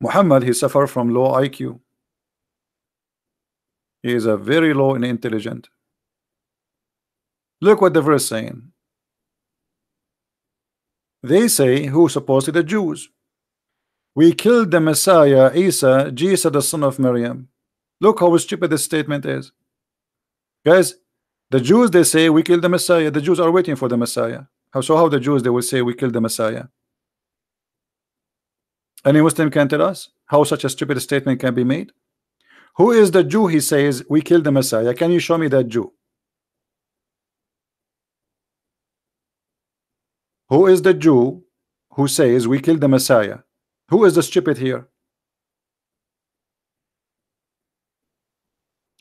Muhammad, he suffered from low IQ. He is a very low and intelligent. Look what the verse saying. They say, who supposedly the Jews, we killed the Messiah, Isa, Jesus, the son of Maryam. Look how stupid this statement is. Guys, the Jews, they say we killed the Messiah. The Jews are waiting for the Messiah. How the Jews, they will say we killed the Messiah? Any Muslim can tell us how such a stupid statement can be made? Who is the Jew, he says we killed the Messiah? Can you show me that Jew? Who is the Jew who says we killed the Messiah. Who is the stupid here?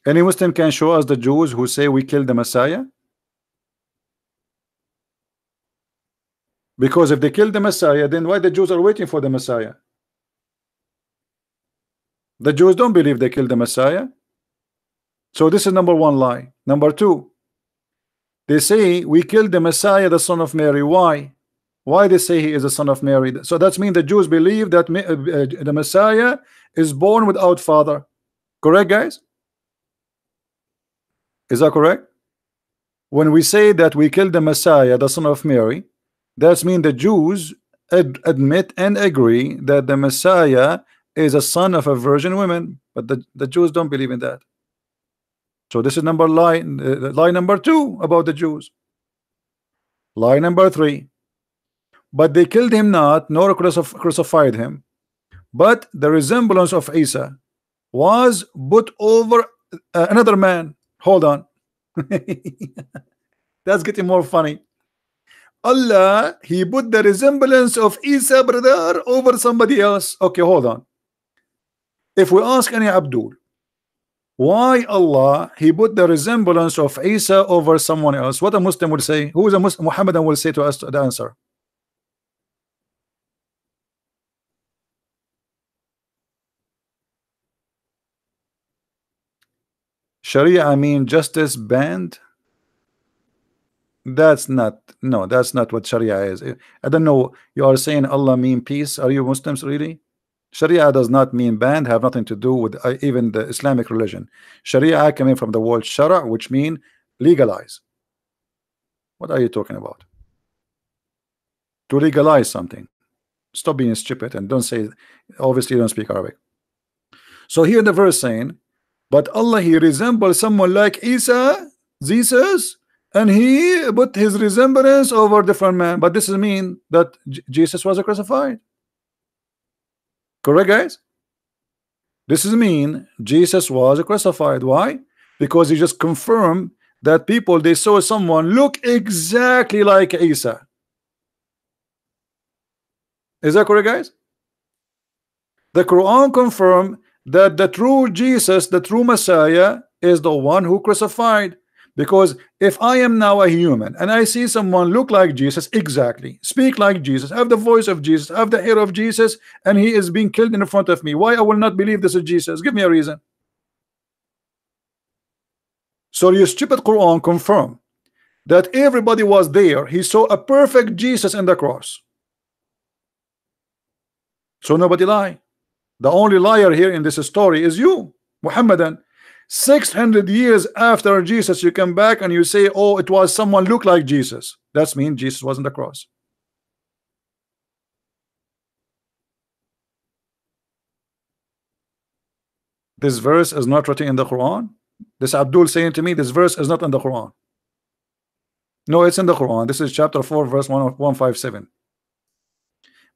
Any Muslim can show us the Jews who say we killed the Messiah? Because if they killed the Messiah, then why the Jews are waiting for the Messiah? The Jews don't believe they killed the Messiah. So this is number one lie. Number two, they say we killed the Messiah, the son of Mary. Why? Why they say he is the son of Mary? So that means the Jews believe that the Messiah is born without father. Correct, guys? Is that correct? When we say that we killed the Messiah, the son of Mary, that means the Jews admit and agree that the Messiah is a son of a virgin woman, but the Jews don't believe in that. So this is lie number two about the Jews. Lie number three, but they killed him not, nor crucified him, but the resemblance of Isa was put over another man. Hold on. That's getting more funny. Allah, he put the resemblance of Isa, brother, over somebody else. Okay, hold on. If we ask any Abdul, why Allah he put the resemblance of Isa over someone else, what a Muslim will say? Who is a Muslim? Muhammadan will say to us the answer. Sharia, I mean justice banned. That's not, no, that's not what Sharia is. I don't know, you are saying Allah mean peace. Are you Muslims really? Sharia does not mean banned, have nothing to do with even the Islamic religion. Sharia coming from the word shara, which mean legalize. What are you talking about? To legalize something. Stop being stupid and don't say, obviously you don't speak Arabic. So here the verse saying, but Allah he resembles someone like Isa, Jesus, and he put his resemblance over different man. But this is mean that Jesus was crucified. Correct, guys? This is mean Jesus was crucified. Why? Because he just confirmed that people they saw someone look exactly like Isa. Is that correct, guys? The Quran confirmed that the true Jesus, the true Messiah, is the one who crucified. Because if I am now a human and I see someone look like Jesus exactly, speak like Jesus, have the voice of Jesus, have the hair of Jesus, and he is being killed in front of me, why I will not believe this is Jesus? Give me a reason. So your stupid Quran confirm that everybody was there. He saw a perfect Jesus in the cross. So nobody lie. The only liar here in this story is you, Muhammadan. 600 years after Jesus, you come back and you say, oh, it was someone look like Jesus. That means Jesus was on the cross. This verse is not written in the Quran. This Abdul saying to me, this verse is not in the Quran. No, it's in the Quran. This is chapter 4, verse 157.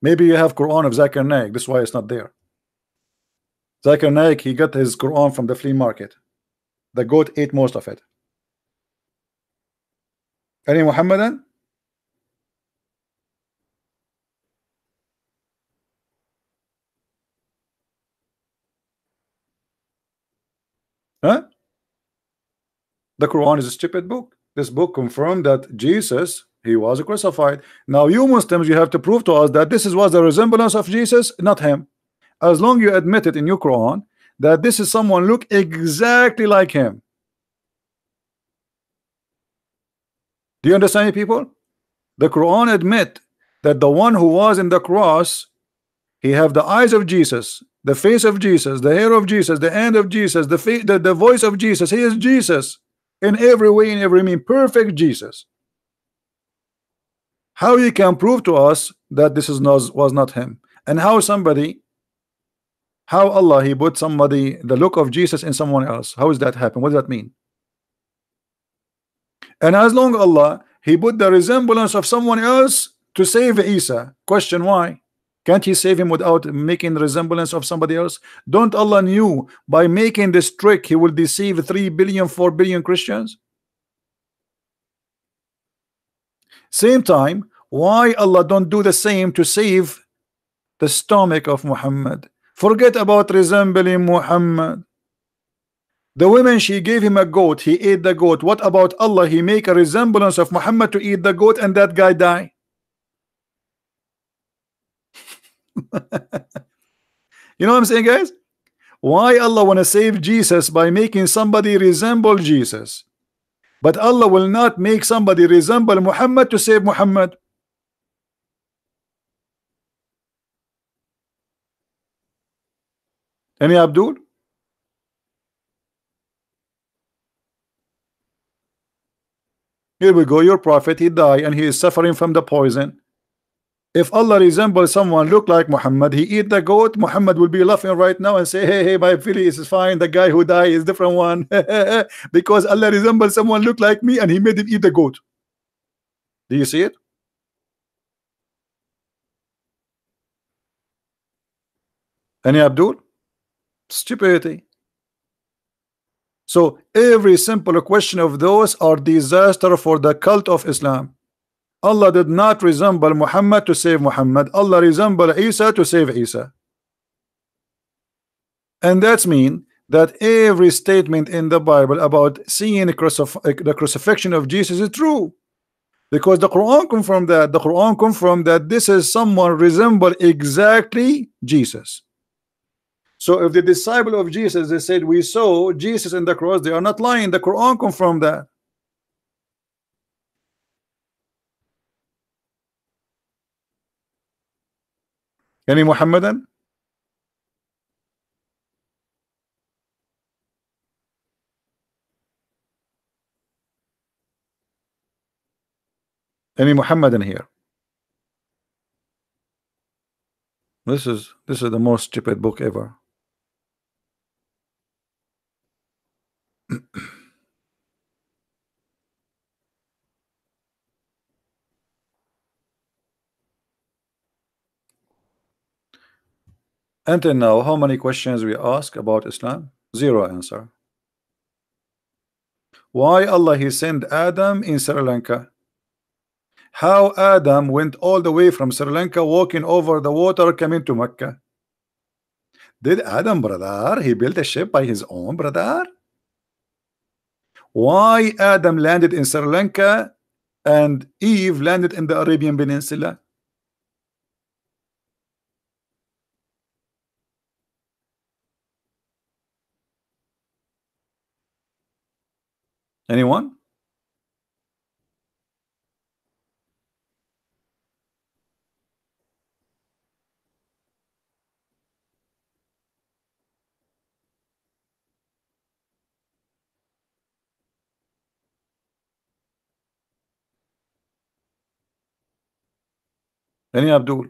Maybe you have Quran of Zakir Naik. That's why it's not there. Zakir Naik, he got his Quran from the flea market. The goat ate most of it. Any Muhammadan? Huh? The Quran is a stupid book. This book confirmed that Jesus, he was crucified. Now you Muslims, you have to prove to us that this was the resemblance of Jesus, not him. As long you admit it in your Quran that this is someone look exactly like him. Do you understand, people? The Quran admit that the one who was in the cross, he have the eyes of Jesus, the face of Jesus, the hair of Jesus, the hand of Jesus, the voice of Jesus. He is Jesus in every way, in every mean, perfect Jesus. How you can prove to us that this was not him? And how Allah he put somebody the look of Jesus in someone else? How does that happen? What does that mean? And as long Allah he put the resemblance of someone else to save Isa. Question why? Can't he save him without making the resemblance of somebody else? Don't Allah knew by making this trick he will deceive 3 billion, 4 billion Christians? Same time, Why Allah don't do the same to save the stomach of Muhammad? Forget about resembling Muhammad. The woman, she gave him a goat, he ate the goat. What about Allah? He make a resemblance of Muhammad to eat the goat, and that guy die. You know what I'm saying, guys? Why Allah want to save Jesus by making somebody resemble Jesus, but Allah will not make somebody resemble Muhammad to save Muhammad? Any Abdul? Here we go, your prophet, he died and he is suffering from the poison. If Allah resembles someone look like Muhammad, he eat the goat, Muhammad will be laughing right now and say, hey, my feelings is fine, the guy who died is different one. Because Allah resembles someone look like me and he made him eat the goat. Do you see it? Any Abdul? Stupidity. So every simple question of those are disaster for the cult of Islam. Allah did not resemble Muhammad to save Muhammad. Allah resembled Isa to save Isa. And that's mean that every statement in the Bible about seeing the crucifixion of Jesus is true. Because the Quran confirmed that. The Quran confirmed that this is someone resemble exactly Jesus. So if the disciple of Jesus, they said we saw Jesus in the cross, they are not lying. The Quran confirmed that. Any Muhammadan? Any Muhammadan here? This is the most stupid book ever. Until now, how many questions we ask about Islam? Zero answer. Why Allah he sent Adam in Sri Lanka? How Adam went all the way from Sri Lanka walking over the water coming to Mecca? Did Adam, brother, he built a ship by his own, brother? Why Adam landed in Sri Lanka and Eve landed in the Arabian Peninsula? Anyone? Any Abdul?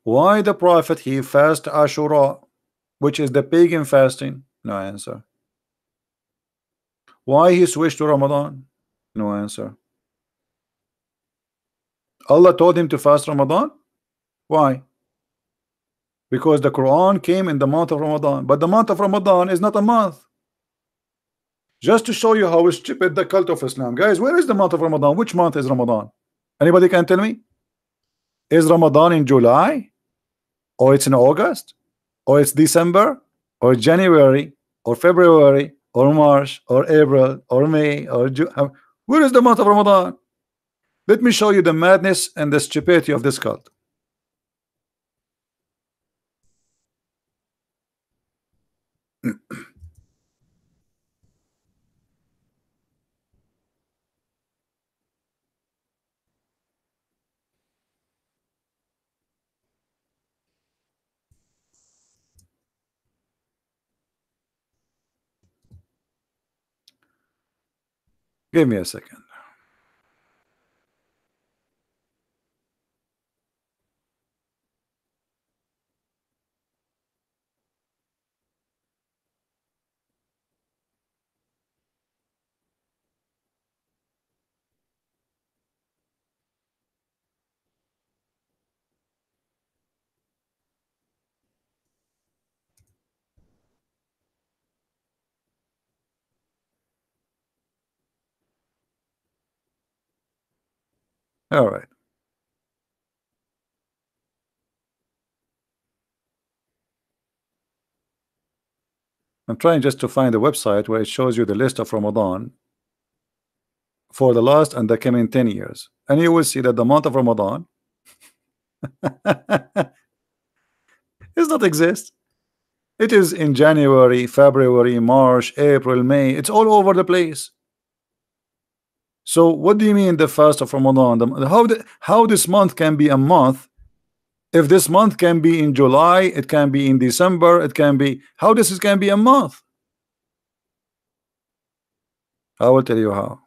Why the Prophet he fast Ashura, which is the pagan fasting? No answer. Why he switched to Ramadan? No answer. Allah told him to fast Ramadan. Why? Because the Quran came in the month of Ramadan, but the month of Ramadan is not a month. Just to show you how stupid the cult of Islam, guys. Where is the month of Ramadan? Which month is Ramadan? Anybody can tell me? Is Ramadan in July, or it's in August, or it's December, or January, or February, or March, or April, or May, or June? Where is the month of Ramadan? Let me show you the madness and the stupidity of this cult. Give me a second. All right. I'm trying just to find a website where it shows you the list of Ramadan for the last and the coming 10 years, and you will see that the month of Ramadan does not exist. It is in January, February, March, April, May. It's all over the place. So what do you mean the fast of Ramadan? How this month can be a month? If this month can be in July, it can be in December, it can be, how this can be a month? I will tell you how.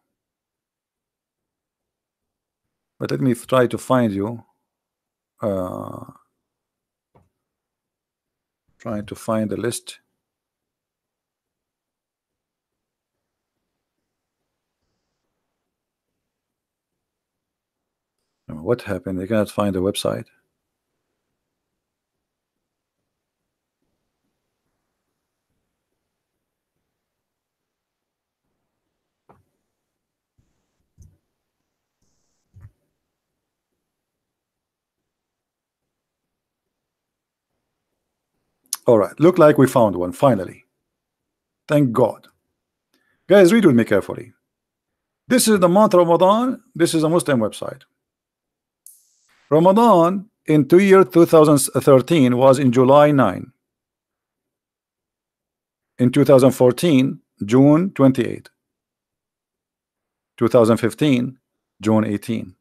But let me try to find you. Trying to find the list. What happened? I cannot find the website. All right, look like we found one finally. Thank God. Guys, read with me carefully. This is the month Ramadan. This is a Muslim website. Ramadan in 2013 was in July 9. In 2014, June 28. 2015, June 18.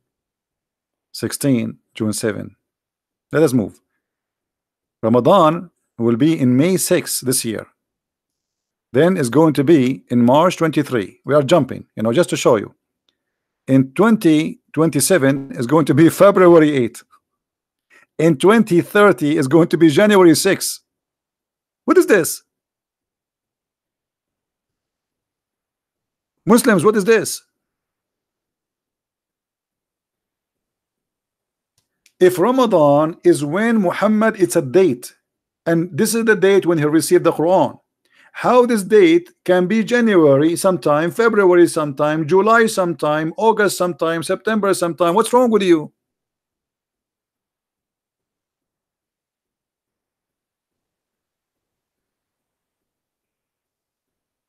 16, June 7. Let us move. Ramadan will be in May 6 this year. Then is going to be in March 23. We are jumping, you know, just to show you. In 2027 is going to be February 8. In 2030 is going to be January 6. What is this? Muslims, what is this? If Ramadan is when Muhammad, it's a date, and this is the date when he received the Quran, how this date can be January sometime, February sometime, July sometime, August sometime, September sometime? What's wrong with you?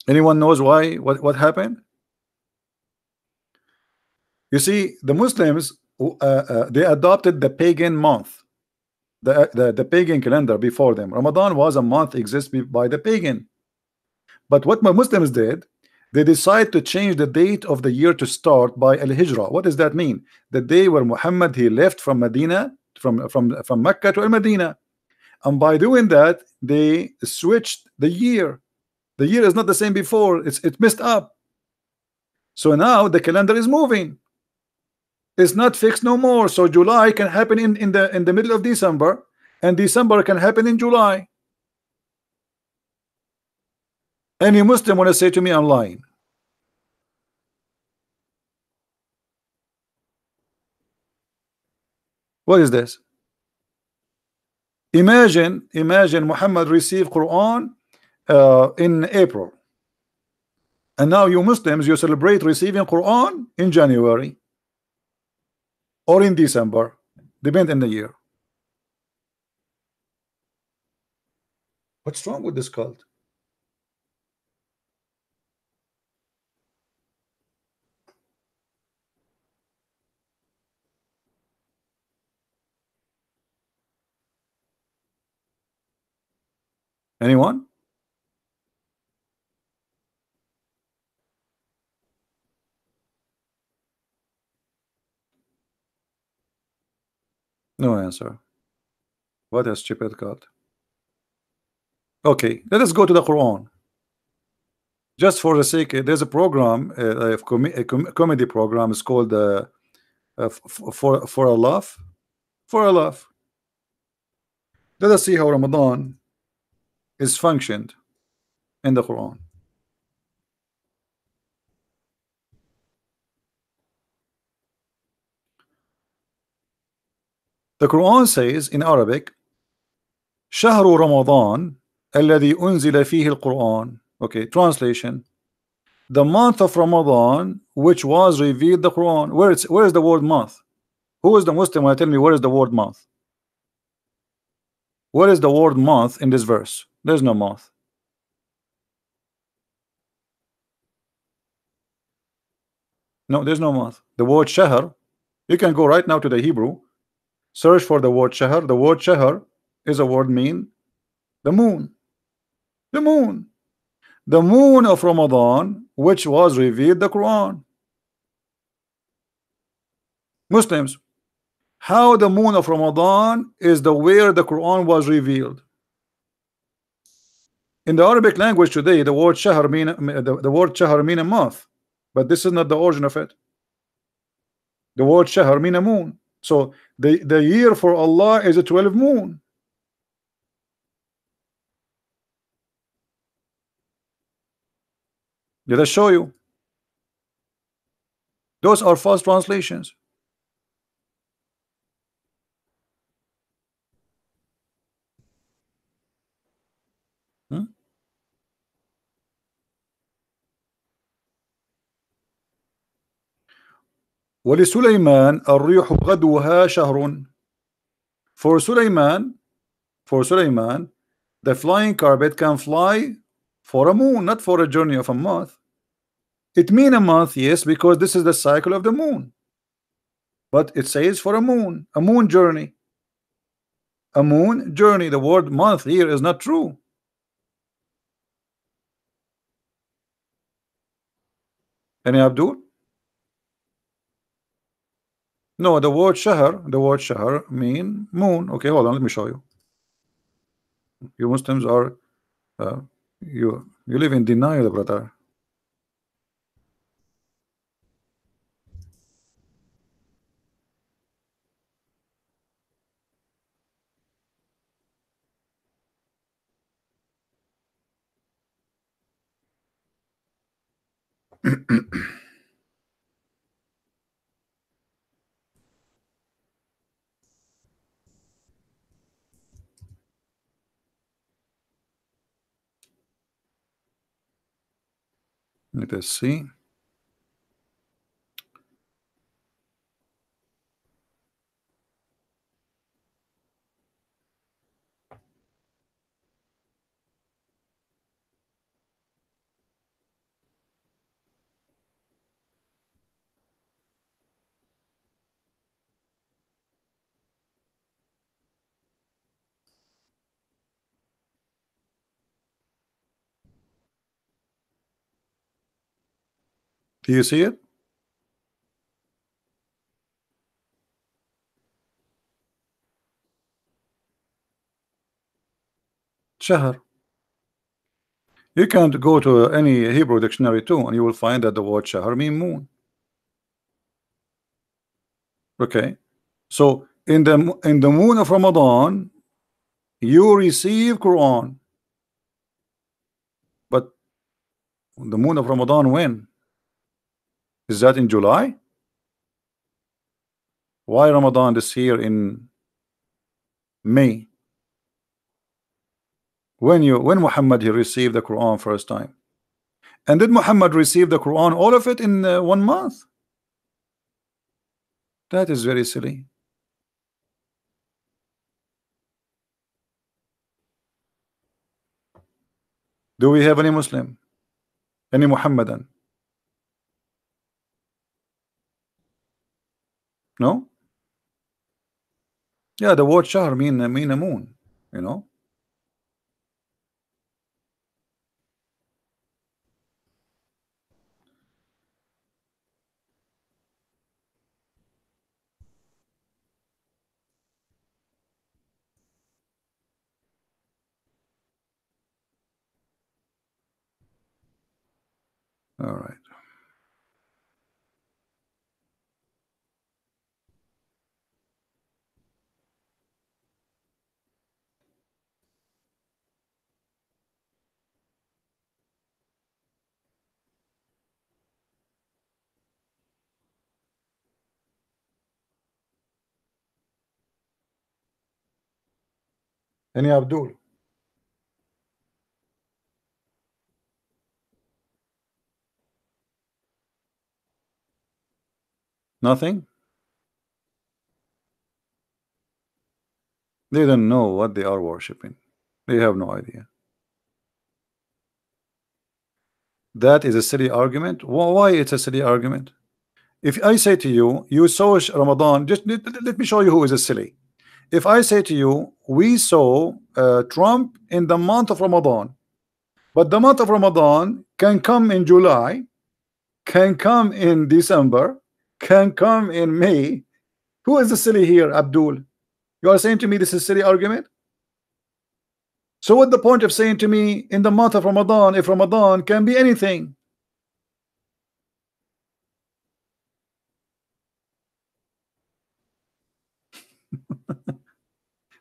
Anyone knows why? What happened? You see, the Muslims they adopted the pagan month, the pagan calendar before them. Ramadan was a month existed by the pagan. But what my Muslims did, they decided to change the date of the year to start by Al-Hijrah. What does that mean? The day where Muhammad he left from Medina, from Mecca to Al-Medina. And by doing that, they switched the year. The year is not the same before. It's messed up. So now the calendar is moving. It's not fixed no more. So July can happen in the middle of December, and December can happen in July. Any Muslim want to say to me I'm lying? What is this? Imagine Muhammad received Quran in April, and now you Muslims, you celebrate receiving Quran in January or in December, depend on the year. What's wrong with this cult? Anyone? No answer. What a stupid cult. Okay, let us go to the Quran. Just for the sake, there's a program, a comedy program. It's called for a laugh. For a laugh. Let us see how Ramadan is functioned in the Quran. The Quran says in Arabic, شهر رمضان الذي أنزل فيه القرآن. Okay, translation: the month of Ramadan which was revealed the Quran. Where is the word month? Who is the Muslim when tell me where is the word month? Where is the word month in this verse? There's no month. No, there's no month. The word shahr, you can go right now to the Hebrew, search for the word shahr. The word shahr is a word mean the moon. The moon. The moon of Ramadan, which was revealed the Quran. Muslims, how the moon of Ramadan is the where the Quran was revealed. In the Arabic language today, the word shahr mean the word shahr mean a month, but this is not the origin of it. The word shahr mean a moon. So the year for Allah is a 12 moon. Did I show you? Those are false translations. Hmm? ولسليمان الريح غدوها شهر. For Sulaiman, the flying carpet can fly for a moon, not for a journey of a month. It mean a month, yes, because this is the cycle of the moon. But it says for a moon journey. A moon journey. The word month here is not true. Any Abdul? No, the word shahr mean moon. Okay, hold on, let me show you. You Muslims are you live in denial, brother. Let us see. Do you see it? Shahr. You can go to any Hebrew dictionary too, and you will find that the word shahr mean moon. Okay, so in the moon of Ramadan, you receive Quran, but the moon of Ramadan when? Is that in July? Why Ramadan this year in May? When Muhammad he received the Quran first time, and did Muhammad receive the Quran all of it in 1 month? That is very silly. Do we have any Muslim, any Muhammadan? No. Yeah, the word shahr mean a moon, you know. All right. Any Abdul? Nothing. They don't know what they are worshiping. They have no idea. That is a silly argument. Why it's a silly argument? If I say to you, you saw Ramadan, just let me show you who is a silly. If I say to you, we saw Trump in the month of Ramadan, but the month of Ramadan can come in July, can come in December, can come in May. Who is the silly here, Abdul? You are saying to me this is a silly argument? So what the point of saying to me in the month of Ramadan, if Ramadan can be anything?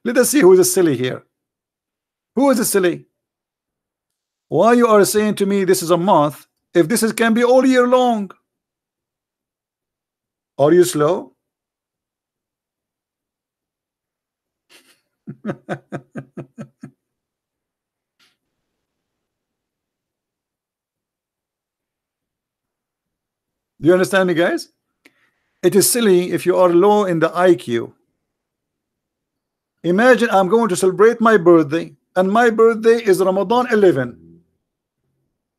Let us see who is a silly here. Who is a silly? Why you are saying to me this is a month if this can be all year long? Are you slow? Do you understand me, guys? It is silly if you are low in the IQ. Imagine I'm going to celebrate my birthday, and my birthday is Ramadan 11.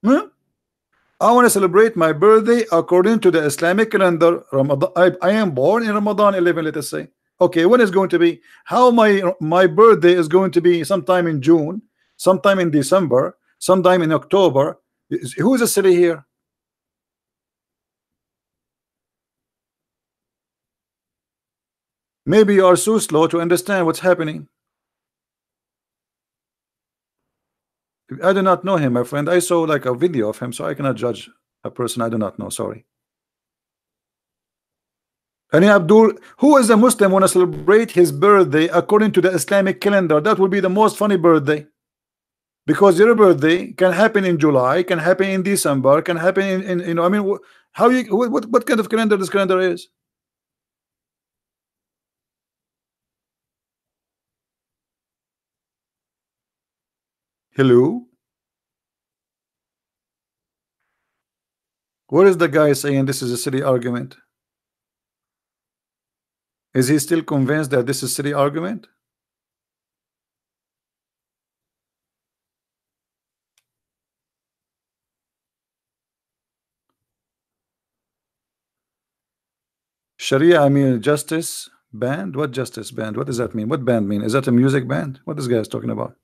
I want to celebrate my birthday according to the Islamic calendar. Ramadan, I am born in Ramadan 11, let us say. Okay, when is going to be? How my birthday is going to be sometime in June, sometime in December, sometime in October. Who is a silly here? Maybe you are so slow to understand what's happening. I do not know him, my friend. I saw like a video of him, so I cannot judge a person I do not know. Sorry. And Abdul, who is a Muslim want to celebrate his birthday according to the Islamic calendar? That will be the most funny birthday, because your birthday can happen in July, can happen in December, can happen in you know. I mean, how you what kind of calendar this calendar is? Hello. What is the guy saying this is a silly argument? Is he still convinced that this is a silly argument? Sharia, I mean justice band? What justice band? What does that mean? What band mean? Is that a music band? What this guy is talking about?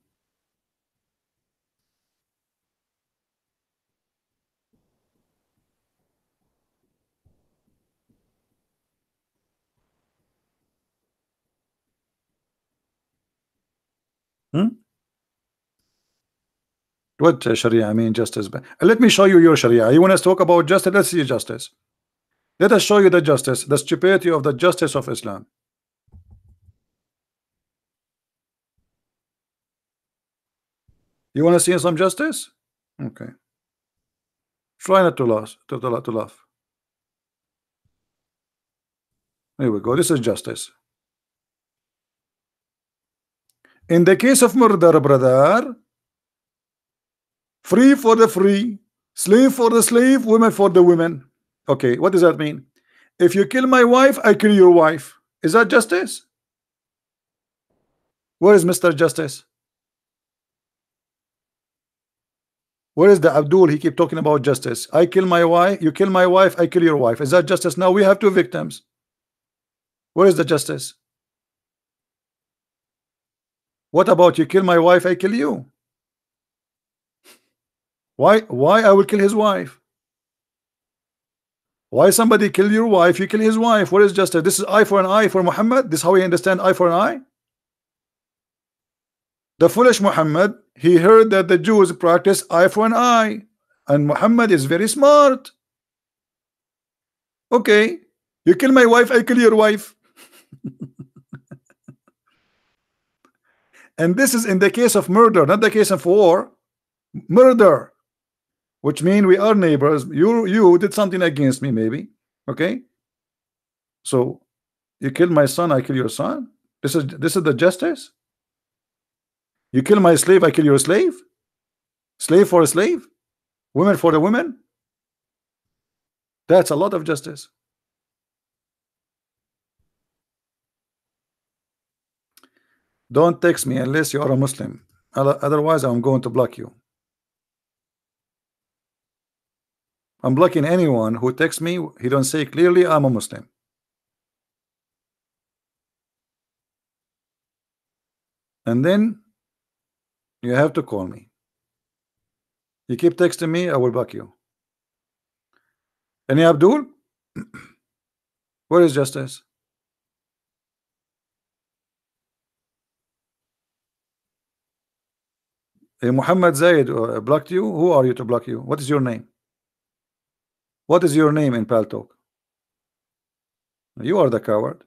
What Sharia? I mean justice band. Let me show you your Sharia. You want us to talk about justice? Let's see justice. Let us show you the justice, the stupidity of the justice of Islam. You want to see some justice? Okay. Try not to laugh. To laugh. Here we go. This is justice. In the case of murder, brother, free for the free, slave for the slave, women for the women. Okay, what does that mean? If you kill my wife, I kill your wife. Is that justice? Where is Mr. Justice? Where is the Abdul? He keep talking about justice. I kill my wife, you kill my wife, I kill your wife. Is that justice? Now we have two victims. Where is the justice? What about you kill my wife, I kill you? Why I will kill his wife? Why somebody kill your wife, you kill his wife? What is justice? This is eye for an eye for Muhammad? This is how we understand eye for an eye? The foolish Muhammad, he heard that the Jews practice eye for an eye, and Muhammad is very smart. Okay, you kill my wife, I kill your wife. And this is in the case of murder, not the case of war. Murder, which means we are neighbors. You did something against me, maybe. Okay, so you kill my son, I kill your son. This is the justice. You kill my slave, I kill your slave. Slave for a slave, women for the women. That's a lot of justice. Don't text me unless you are a Muslim. Otherwise, I'm going to block you. I'm blocking anyone who texts me. He don't say clearly I'm a Muslim. And then you have to call me. You keep texting me, I will block you. Any Abdul? Where is Justice? Muhammad Zaid blocked you. Who are you to block you? What is your name? What is your name in Paltalk? You are the coward.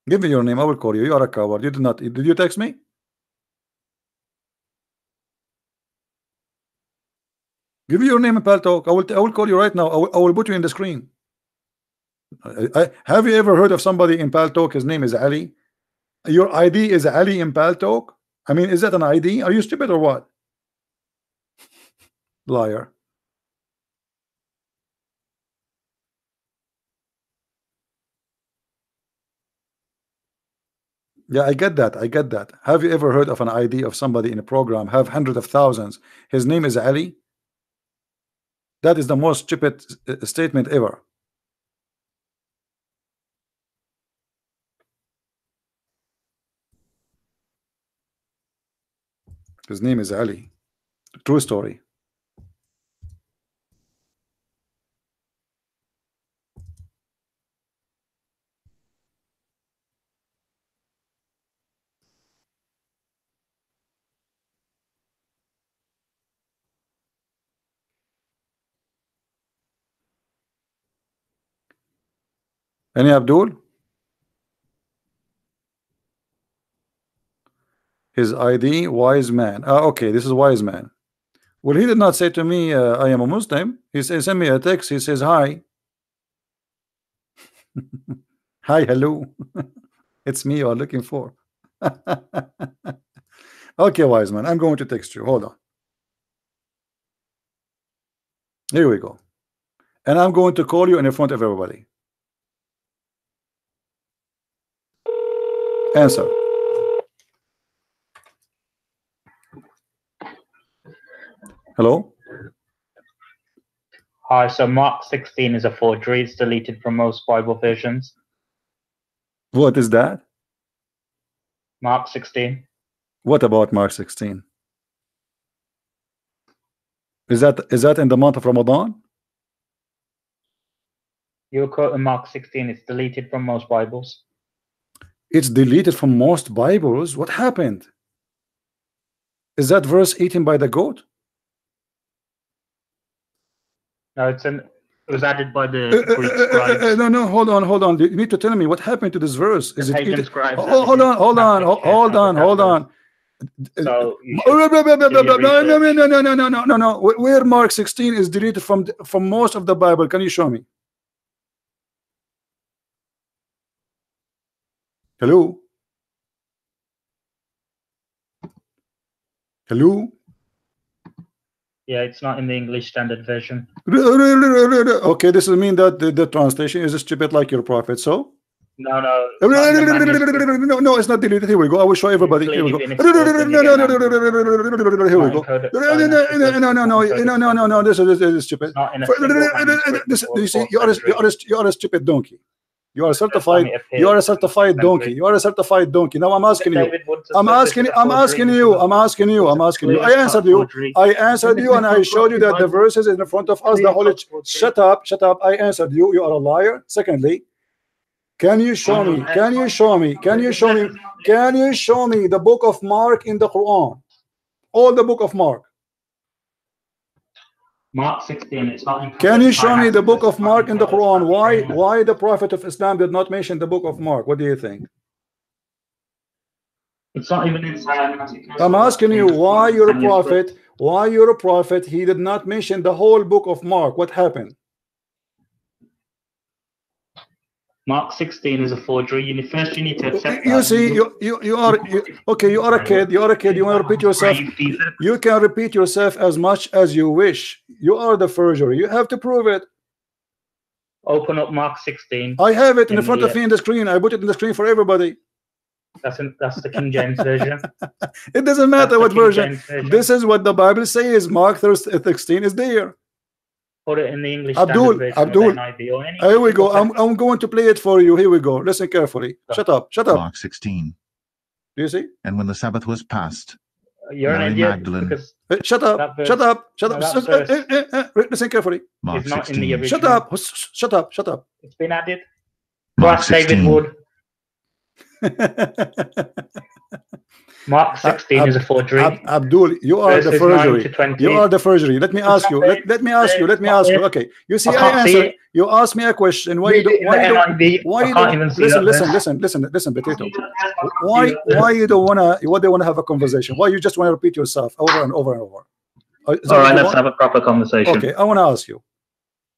Give me your name. I will call you. You are a coward. You did not. Did you text me? Give me your name in Paltalk. I will call you right now. I will put you in the screen. Have you ever heard of somebody in Paltalk? His name is Ali. Your ID is Ali in Paltalk. I mean, is that an ID? Are you stupid or what? Liar. Yeah, I get that. I get that. Have you ever heard of an ID of somebody in a program have hundreds of thousands? His name is Ali. That is the most stupid statement ever. His name is Ali. True story. Any Abdul? His ID, wise man. Okay, this is wise man. Well, he did not say to me, I am a Muslim. He sent me a text. He says, hi. Hi, hello. It's me you are looking for. Okay, wise man, I'm going to text you. Hold on. Here we go. And I'm going to call you in front of everybody. Answer. Hello? Hi, so Mark 16 is a forgery. It's deleted from most Bible versions. What is that? Mark 16. What about Mark 16? Is that in the month of Ramadan? You're quoting Mark 16. It's deleted from most Bibles. It's deleted from most Bibles. What happened? Is that verse eaten by the goat? No, it was added by the Greek scribes. No, hold on. You need to tell me what happened to this verse. Is it eaten? Scribes Hold on. So no. Where Mark 16 is deleted from most of the Bible? Can you show me? Hello? Yeah, it's not in the English Standard Version. Okay, this will mean that the translation is stupid like your prophet. So no, no, it's not deleted. Here we go. I will show everybody. Here we go. Here we go. No. This is stupid. You see, you are a stupid donkey. You are certified. You are a certified donkey. You are a certified donkey. Now I'm asking you. I'm asking you. I answered you, and I showed you that the verses in front of us, the Holy. Shut up. I answered you. You are a liar. Secondly, can you show me the book of Mark in the Quran? All the book of Mark. Mark 16. It's not. Can you show me the book of Mark in the Quran? Why the Prophet of Islam did not mention the book of Mark? What do you think? It's not even inside. I'm asking you why you're a prophet. Why you're a prophet? He did not mention the whole book of Mark. What happened? Mark 16 is a forgery. You need to accept you see, you are okay. You are a kid. You want to repeat yourself. You can repeat yourself as much as you wish. You are the forgery. You have to prove it. Open up Mark 16. I have it in front of me in the screen. I put it in the screen for everybody. That's the King James version. It doesn't matter That's what the King version. James version. This is what the Bible says. Mark 16 is there. Put it in the English Abdul, Standard Version Abdul, or NIV or any. Here we go. I'm going to play it for you. Here we go. Listen carefully. Shut up. Shut up. Mark 16. Do you see? And when the Sabbath was past, You're an Mary idiot Magdalene. because Shut That up. verse- Shut up. Shut no, up. that verse- Listen carefully. Mark it's not in the 16. original. Shut up. Shut up. Shut up. It's been added. Mark Ask David 16. Wood. Mark 16 is a forgery. Abdul, you are the Verses 9 forgery. to 20. You are the forgery. Let me ask you. Let me ask you. Let me ask you. Okay. You see, I I can't see answered. it. You asked me a question. Why you Read it don't? in Why the you don't? NIV. Why I you can't don't? even see Listen, that listen, verse. listen, potato. Why you don't wanna? Why they wanna have a conversation? Why you just wanna repeat yourself over and over and over? Is that All what right, you let's want? have a proper conversation. Okay, I wanna ask you.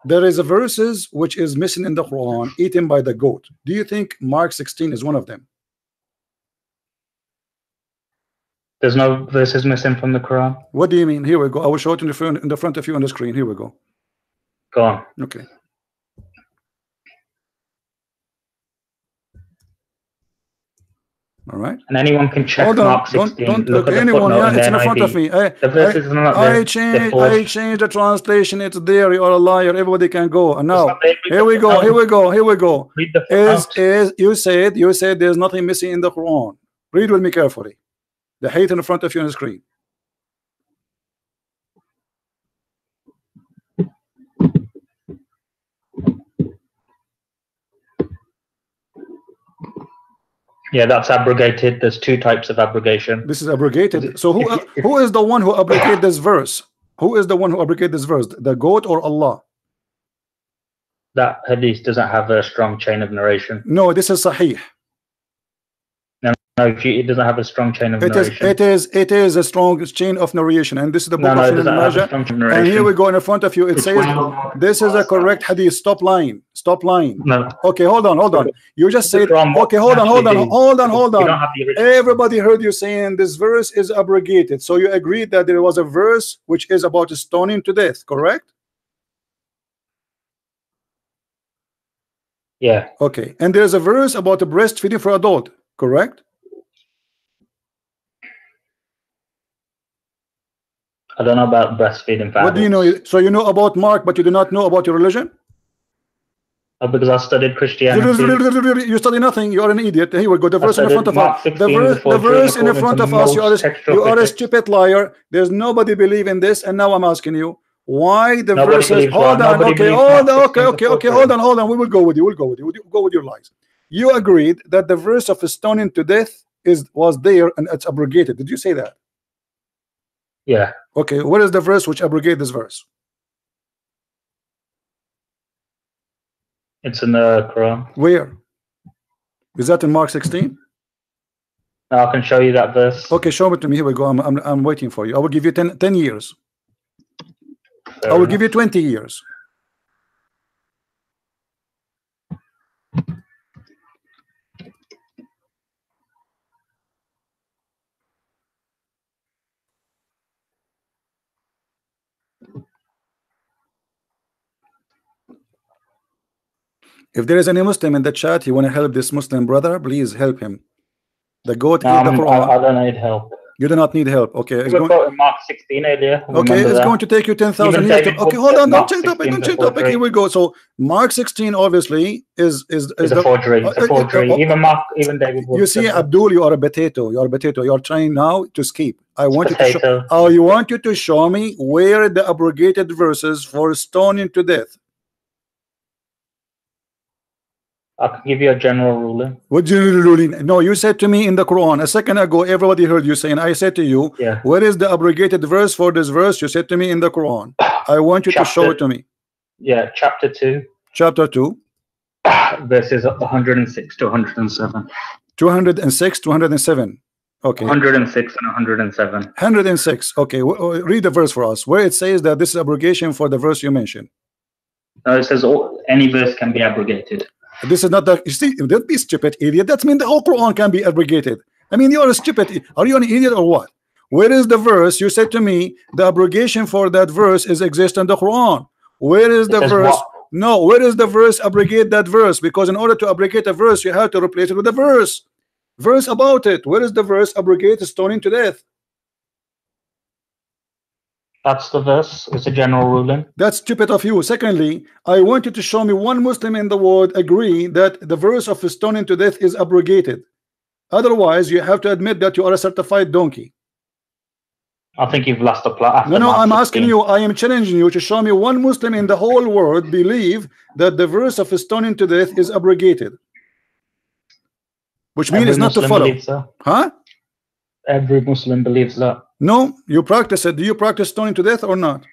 There is a verses which is missing in the Quran, eaten by the goat. Do you think Mark 16 is one of them? There's no verses missing from the Quran. What do you mean? Here we go. I will show it in the front of you on the screen. Here we go. Go on. Okay. All right. And anyone can check Hold on. Mark 16. Don't look look at the anyone. footnote Yeah, in it's the in front of NIV. me. The verses are not there. I changed the translation. It's there. You are a liar. Everybody can go. And now, It's not there. here we go. Here we go. Here we go. Read the Is footnote. you said there's nothing missing in the Quran. Read with me carefully. The hate in front of you on the screen. Yeah, that's abrogated. There's two types of abrogation. This is abrogated. So if- who is the one who abrogated this verse? Who is the one who abrogated this verse? The goat or Allah? That hadith doesn't have a strong chain of narration. No, this is Sahih. No, it doesn't have a strong chain of It is a strong chain of narration, and this is the book No, of it doesn't Ibn have a Majah. strong chain of And narration. here we go in front of you. It It's says one- this is a correct hadith. Stop lying. Stop lying. No, Okay, hold on. You just said From okay. Hold on. You don't on. have the original. Everybody heard you saying this verse is abrogated. So you agreed that there was a verse which is about stoning to death, correct? Yeah, Okay. And there's a verse about the breastfeeding for adult, correct? I don't know about breastfeeding for What do you adults. know? So you know about Mark, but you do not know about your religion? Because I studied Christianity. You study nothing. You are an idiot. Here we go. The verse in studied front of Mark us. 16 The before verse in according front to of us. You most textual are a critics. stupid liar. There's nobody believe in this. And now I'm asking you why the Nobody verse is. believes Hold what? on. Nobody Okay. believes Hold on. Mark Okay. 16 Okay. before Okay. Hold on. We will go with you. We'll go with you. Go with your lies. You agreed that the verse of stoning to death was there and it's abrogated. Did you say that? Yeah, Okay. What is the verse which abrogates this verse? it's in the Quran. Where? Is that in Mark 16? Now I can show you that verse. Okay, show it to me. Here we go. I'm waiting for you. I will give you 10 years. Fair I will enough. give you 20 years. If there is any Muslim in the chat, you want to help this Muslim brother, please help him. The goat No, eat the Quran. I don't need help. You do not need help. Okay, We it's were going. quoting Mark 16 earlier. Okay, Remember it's that? going to take you 10,000 Even years. David Okay, Wood hold said on. Mark Don't change topic. 16 Don't is a change topic. forgery. Here we go. So Mark 16 obviously is It's the a forgery. It's a forgery. Even David Wood You see, said that. Abdul, you are a potato. You are a potato. You are trying now to escape. I want you to show. Potato. Oh, you want you to show me where the abrogated verses for stoning to death. I can give you a general ruling. What general ruling? No, you said to me in the Quran a second ago. Everybody heard you saying. I said to you, Yeah. where is the abrogated verse for this verse? You said to me in the Quran. I want you to show it to me. Yeah, chapter 2, Chapter 2, verses 106 to 107. 206, 207. Okay. 106 and 107. 106. Okay. Read the verse for us where it says that this is abrogation for the verse you mentioned. No, it says any verse can be abrogated. This is not the. You see, don't be stupid, idiot. That means the whole Quran can be abrogated. I mean, you are a stupid. Are you an idiot or what? Where is the verse? You said to me the abrogation for that verse is exist in the Quran. Where is the says verse? what? No, where is the verse abrogate that verse? Because in order to abrogate a verse, you have to replace it with a verse. Verse about it. Where is the verse abrogate stoning to death? That's the verse. It's a general ruling. That's stupid of you. Secondly, I want you to show me one Muslim in the world agree that the verse of stoning to death is abrogated. Otherwise, you have to admit that you are a certified donkey. I think you've lost the plot. No, I'm asking you, I am challenging you to show me one Muslim in the whole world believe that the verse of stoning to death is abrogated. Which means it's not to follow. So. Huh? Every Muslim believes that. No, you practice it. Do you practice stoning to death or not?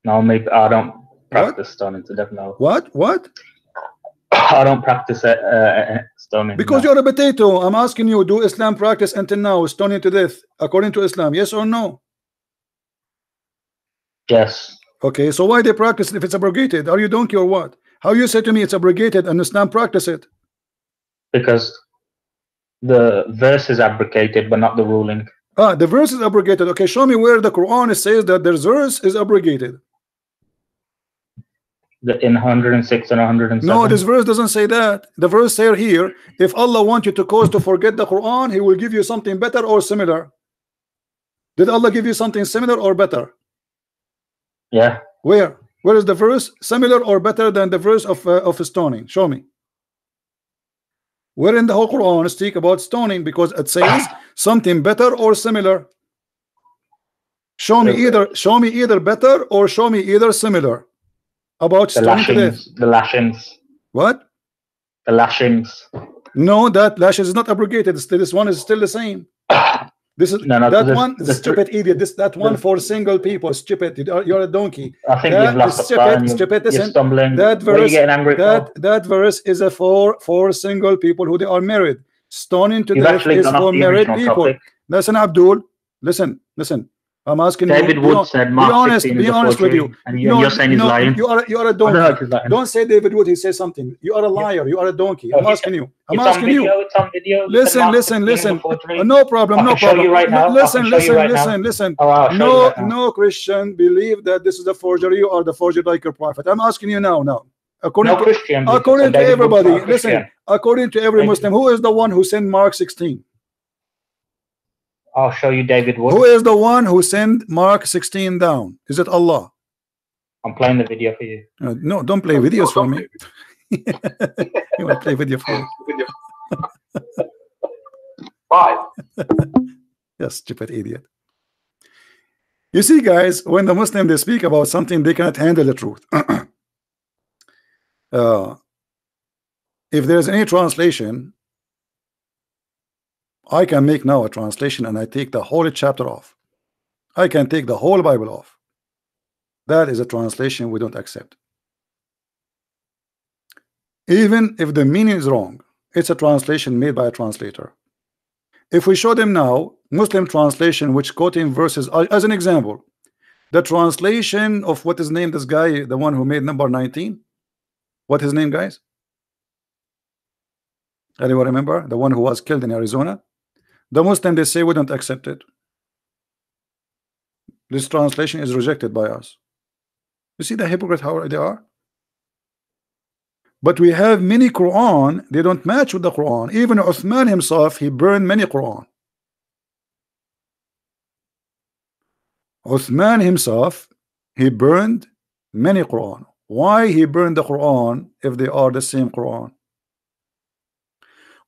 No, maybe I don't practice stoning to death. No. What? I don't practice stoning. Because no. you're a potato. I'm asking you, do Islam practice until now stoning to death according to Islam? Yes or no? Yes. Okay, so why they practice it if it's abrogated? Are you donkey or what? How you say to me it's abrogated and Islam practice it? Because the verse is abrogated, but not the ruling. The verse is abrogated. Okay, show me where the Quran says that the verse is abrogated. In 106 and 107. No, this verse doesn't say that. The verse says here, if Allah wants you to cause to forget the Quran, He will give you something better or similar. Did Allah give you something similar or better? Yeah. Where is the verse similar or better than the verse of stoning? Show me. Where in the whole Quran speak about stoning? Because it says something better or similar. Show me either better or show me either similar about stoning to death. The lashings. What? The lashings. No, that lashes is not abrogated. This one is still the same. This is that one. Stupid idiot. That one for single people. Stupid. You're a donkey. I think you've lost the plot. Stupid. You're Listen. stumbling. That verse. What are you getting angry for? That verse is a for single people who they are married. Stoning to death is for married people. Topic. Listen, Abdul. Listen. I'm asking David you. Wood said Mark 16 be honest with you. And you're saying he's lying. You are a donkey. Don't say David Wood. He says something. You are a liar. You are a donkey. I'm asking you. I'm asking you. It's on video. Listen. No problem. No problem. Right now. Listen. No Christian believe that this is a forgery. You are the forger like your prophet. I'm asking you now. According to everybody. Listen. According to every Muslim, who is the one who sent Mark 16? I'll show you David Wood. Who is the one who sent Mark 16 down? Is it Allah? I'm playing the video for you. No, don't play videos for me. You want to play video for me? 5. Yes, stupid idiot. You see, guys, when the Muslim they speak about something, they cannot handle the truth. If there's any translation, I can make now a translation and I take the whole chapter off. I can take the whole Bible off. That is a translation we don't accept. Even if the meaning is wrong, it's a translation made by a translator. If we show them now Muslim translation which quoting verses as an example, the translation of what is named this guy, the one who made number 19, what his name, guys? Anyone remember? The one who was killed in Arizona? The Muslim, they say we don't accept it. This translation is rejected by us. You see the hypocrite how they are? But we have many Quran, they don't match with the Quran. Even Uthman himself, he burned many Quran. Uthman himself, he burned many Quran. Why he burned the Quran if they are the same Quran?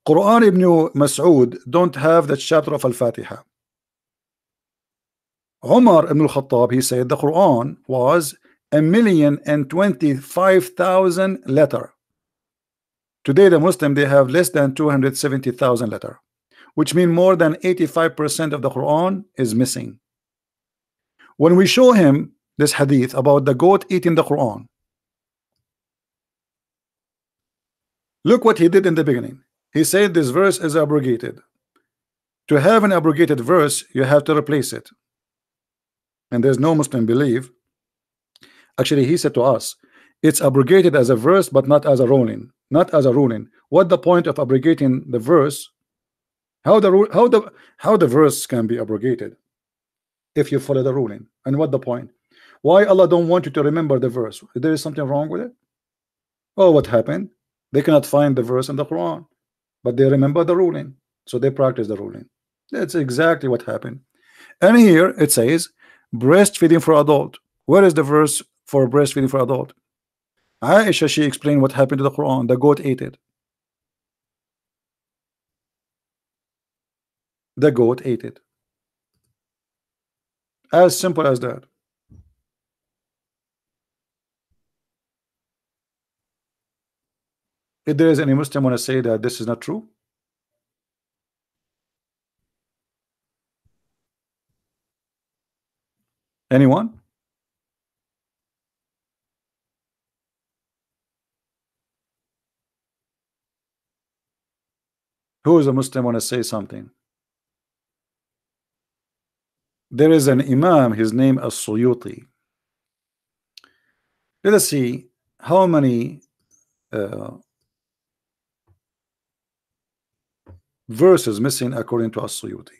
Quran Ibn Mas'ud don't have the chapter of Al-Fatiha. Umar ibn al-Khattab, he said the Quran was 1,025,000 letter. Today the Muslim, they have less than 270,000 letter, which means more than 85% of the Quran is missing. When we show him this hadith about the goat eating the Quran, look what he did in the beginning. He said this verse is abrogated. To have an abrogated verse, you have to replace it. And there's no Muslim belief. Actually, he said to us, it's abrogated as a verse, but not as a ruling. Not as a ruling. What the point of abrogating the verse? How the verse can be abrogated if you follow the ruling? And what the point? Why Allah don't want you to remember the verse? There is something wrong with it? Oh, what happened? They cannot find the verse in the Quran. but they remember the ruling, so they practice the ruling. That's exactly what happened. And here it says breastfeeding for adult. Where is the verse for breastfeeding for adult? Aisha, she explained what happened to the Quran. The goat ate it. The goat ate it. As simple as that. If there is any Muslim want to say that this is not true, anyone? Who is a Muslim want to say something? There is an Imam, his name is Suyuti. Let us see how many verses missing according to As-Suyuti.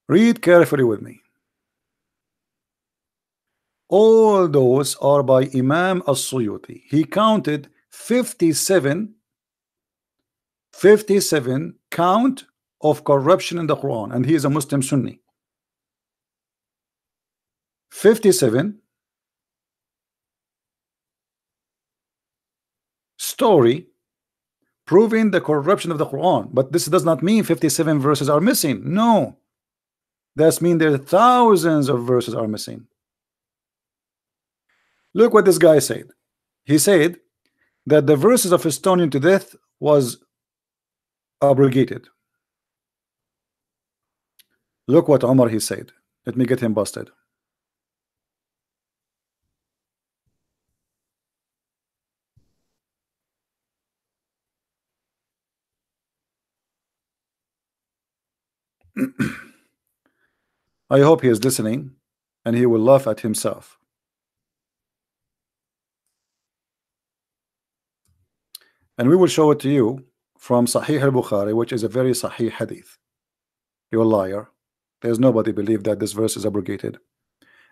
Read carefully with me. All those are by Imam As-Suyuti. He counted 57 count of corruption in the Quran, and he is a Muslim Sunni. 57 story proving the corruption of the Quran, but this does not mean 57 verses are missing. No, that means there are thousands of verses are missing. Look what this guy said. He said that the verses of stoning to death was abrogated. Look what Umar he said. Let me get him busted. I hope he is listening and he will laugh at himself. And we will show it to you from Sahih al-Bukhari, which is a very Sahih hadith. You're a liar. There's nobody believe that this verse is abrogated.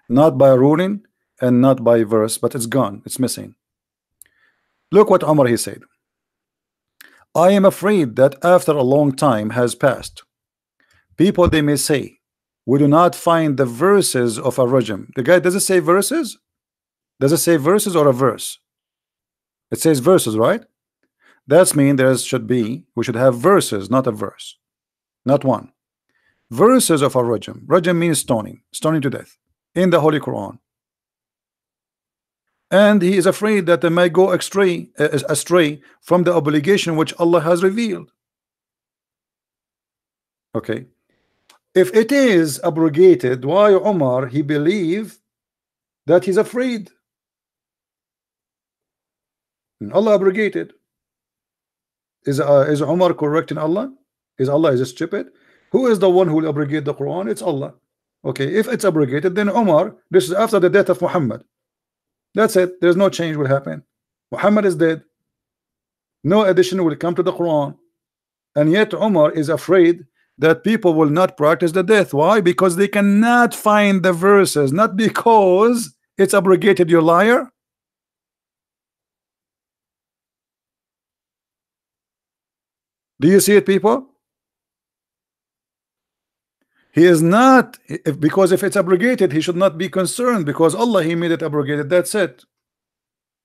Not by ruling and not by verse, but it's gone. It's missing. Look what Umar he said. I am afraid that after a long time has passed, people they may say, we do not find the verses of a rajam. The guy, does it say verses? Does it say verses or a verse? It says verses, right? That's mean there should be, we should have verses, not a verse, not one. Verses of a rajam. Rajam means stoning to death in the Holy Quran. And he is afraid that they may go astray from the obligation which Allah has revealed. Okay, if it is abrogated, why Umar he believe that he's afraid? And Allah abrogated. Is Umar correcting Allah? Is Allah stupid? Who is the one who will abrogate the Quran? It's Allah. Okay, if it's abrogated, then Umar, this is after the death of Muhammad. That's it. There's no change will happen. Muhammad is dead. No addition will come to the Quran. And yet Umar is afraid that people will not practice the death. Why? Because they cannot find the verses, not because it's abrogated, you liar. Do you see it, people? He is not, because if it's abrogated, he should not be concerned, because Allah he made it abrogated. That's it.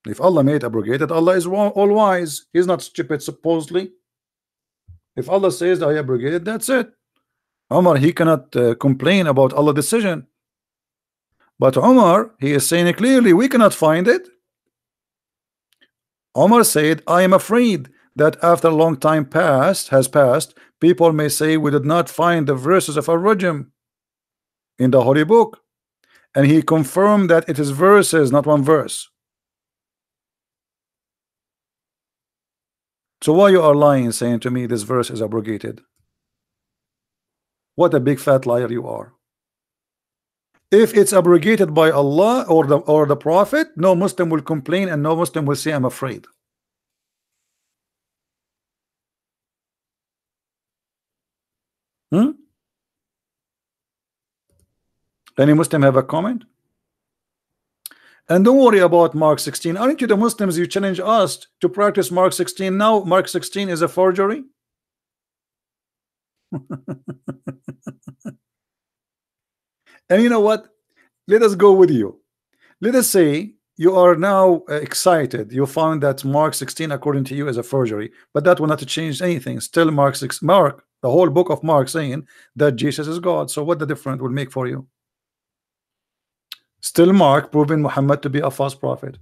If Allah made it abrogated, Allah is all wise. He's not stupid, supposedly. If Allah says I abrogated, that's it. Umar he cannot complain about Allah's decision. But Umar he is saying it clearly, we cannot find it. Umar said, I am afraid that after a long time has passed, people may say we did not find the verses of Ar-Rajm in the Holy Book. And he confirmed that it is verses, not one verse. So why you are lying, saying to me this verse is abrogated? What a big fat liar you are. If it's abrogated by Allah or the Prophet, no Muslim will complain and no Muslim will say I'm afraid. Hmm? Any Muslim have a comment? And don't worry about Mark 16. Aren't you the Muslims? You challenge us to practice Mark 16. Now Mark 16 is a forgery. And you know what? Let us go with you. Let us say you are now excited. You found that Mark 16 according to you is a forgery, but that will not change anything. Still Mark, the whole book of Mark saying that Jesus is God. So what the difference will make for you? Still Mark proving Muhammad to be a false prophet.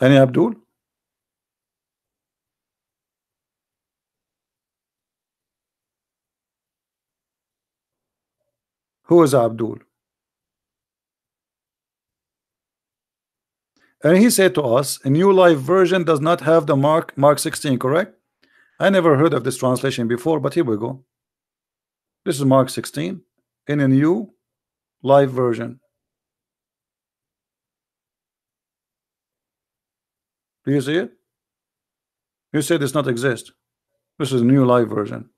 Any Abdul? Who is Abdul? And he said to us, a New Life Version does not have the Mark 16, correct? I never heard of this translation before, but here we go. This is Mark 16 in a New Life Version. Do you see it? You said it's not exist. This is a New Life Version.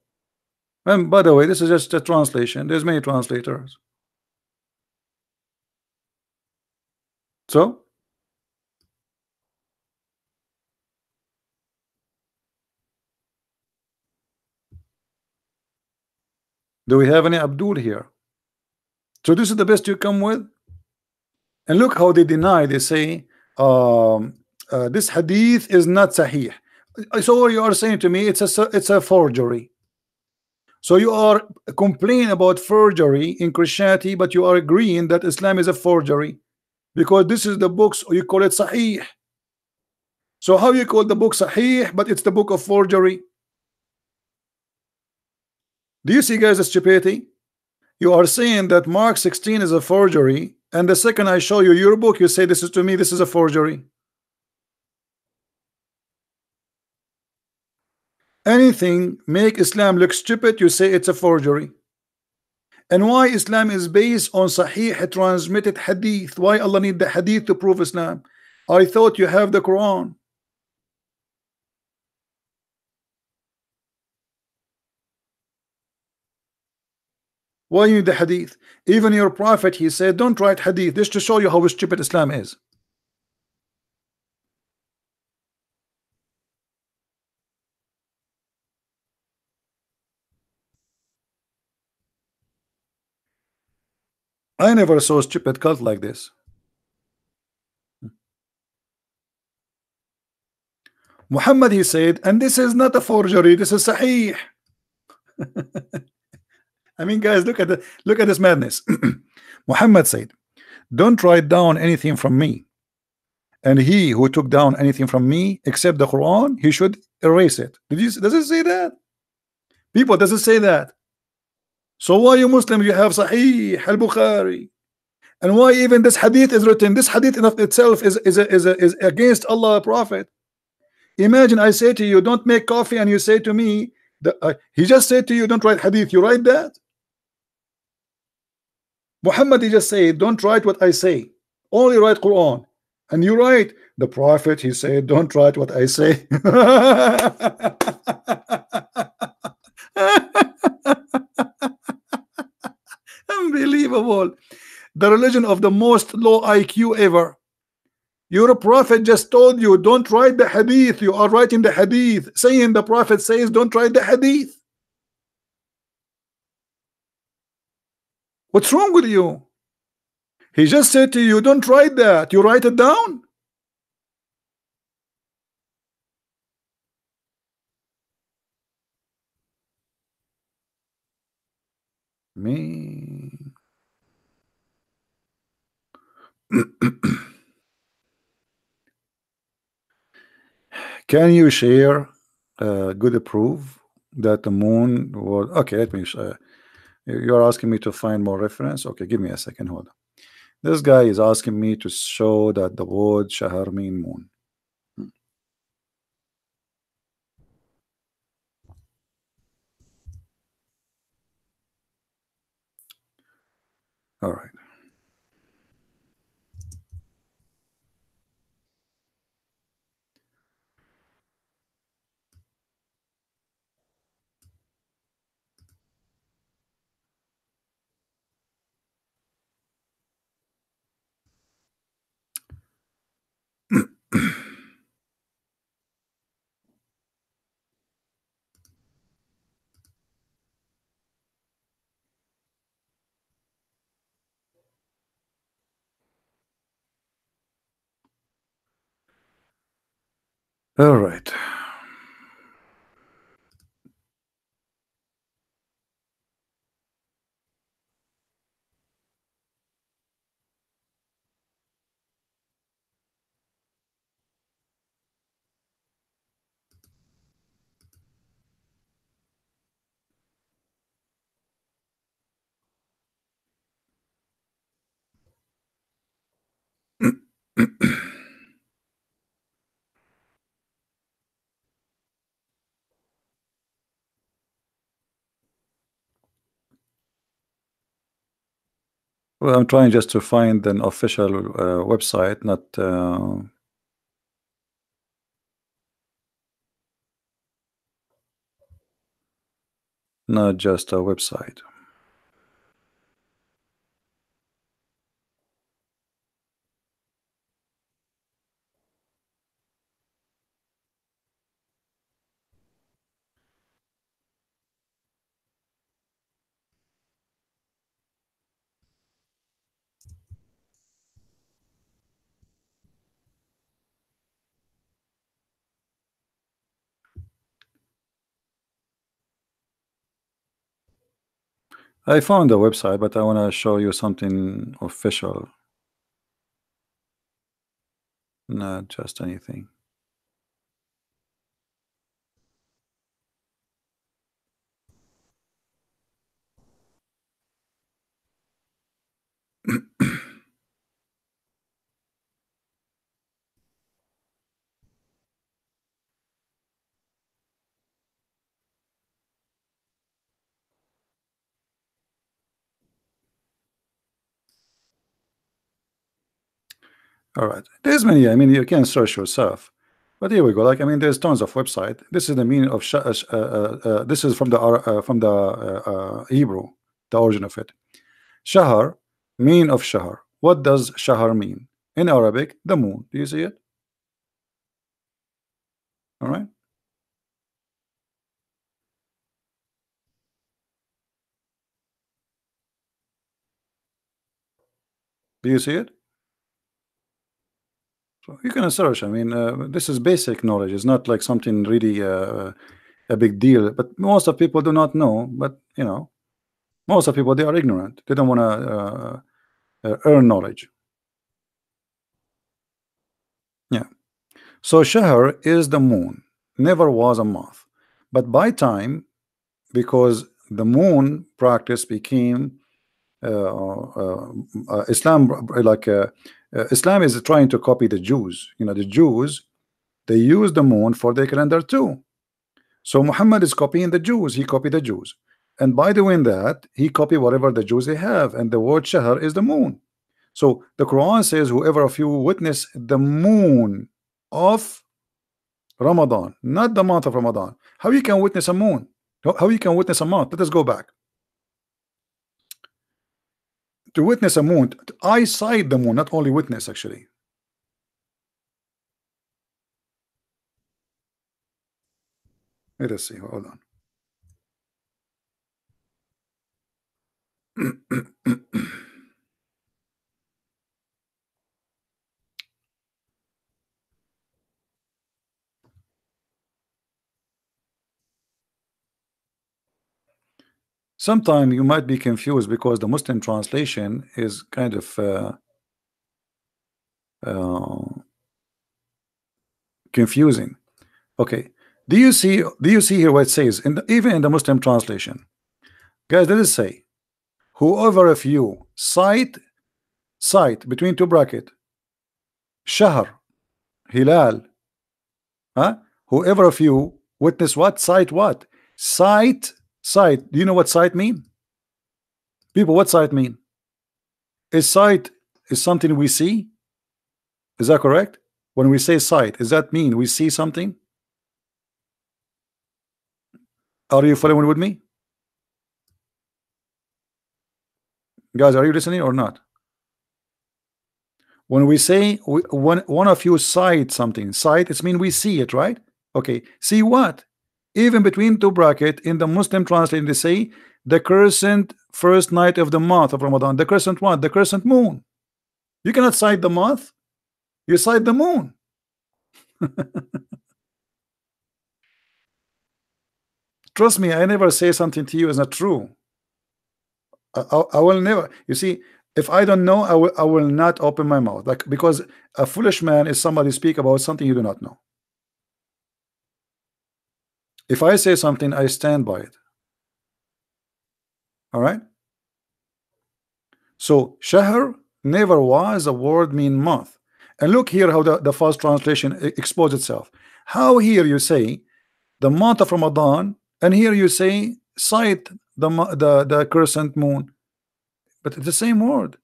And by the way, this is just a translation. There's many translators. So do we have any Abdul here? So this is the best you come with? And look how they deny. They say this hadith is not sahih. So you are saying to me it's a forgery. So you are complaining about forgery in Christianity, but you are agreeing that Islam is a forgery because this is the books you call it sahih. So how you call the book sahih, but it's the book of forgery? Do you see, guys, the stupidity? You are saying that Mark 16 is a forgery, and the second I show you your book, you say this is to me, this is a forgery. Anything make Islam look stupid, you say it's a forgery. And why Islam is based on sahih transmitted hadith? Why Allah need the hadith to prove Islam? I thought you have the Quran. Why you need the hadith? Even your prophet, he said, don't write hadith. This to show you how stupid Islam is. I never saw a stupid cult like this. Muhammad, he said, and this is not a forgery, this is sahih. I mean, guys, look at this madness. Muhammad said, don't write down anything from me, and he who took down anything from me except the Quran, he should erase it. Does it say that? People, does it say that? So why you Muslims, you have Sahih al-Bukhari, and why even this hadith is written? This hadith in of itself is against Allah Prophet. Imagine I say to you, don't make coffee, and you say to me that he just said to you, don't write hadith. You write that? Muhammad, he just said, don't write what I say, only write Quran. And you write the Prophet, he said, don't write what I say. Unbelievable. The religion of the most low IQ ever. Your prophet just told you don't write the hadith. You are writing the hadith, saying the prophet says don't write the hadith. What's wrong with you? He just said to you don't write that. You write it down. Me. Can you share good proof that the moon was okay? Let me you're asking me to find more reference. Okay, give me a second. Hold on. This guy is asking me to show that the word shahar mean moon. All right. All right. Well, I'm trying just to find an official website, not just a website. I found a website, but I want to show you something official, not just anything. All right, there's many. I mean, you can search yourself, but here we go. Like, I mean, there's tons of website. This is the meaning of this is from the Hebrew, the origin of it. Shahar, mean of Shahar. What does Shahar mean in Arabic? The moon. Do you see it? All right. Do you see it? So you can search. I mean, this is basic knowledge. It's not like something really a big deal. But most of people do not know. But you know, most of people, they are ignorant. They don't want to earn knowledge. Yeah. So Shahr is the moon. Never was a month. But by time, because the moon practice became Islam, Islam is trying to copy the Jews. You know, the Jews, they use the moon for their calendar too. So Muhammad is copying the Jews. He copied the Jews, and by doing that, he copied whatever the Jews they have. And the word Shahr is the moon. So the Quran says, "Whoever of you witness the moon of Ramadan," not the month of Ramadan. How you can witness a moon? How you can witness a month? Let us go back. To witness a moon, eyesight the moon, not only witness, actually. Let us see. Hold on. Sometimes you might be confused because the Muslim translation is kind of confusing. Okay, do you see here what it says even in the Muslim translation? Guys, let us say, whoever of you sight between two bracket, Shahr, Hilal, whoever of you witness what? Sight what? Sight. Do you know what sight mean? People, what sight mean? Is sight is something we see? Is that correct? When we say sight, does that mean we see something? Are you following with me? Guys, are you listening or not? When we say one of you sight something, sight, it means we see it, right? Okay, see what? Even between two bracket in the Muslim translation, they say the crescent first night of the month of Ramadan. The crescent what? The crescent moon. You cannot sight the month. You sight the moon. Trust me, I never say something to you is not true. I will never. You see, if I don't know, I will not open my mouth. Like, because a foolish man is somebody speak about something you do not know. If I say something, I stand by it. All right. So shahr never was a word mean month. And look here how the false translation exposes itself. How here you say the month of Ramadan, and here you say cite the crescent moon, but it's the same word.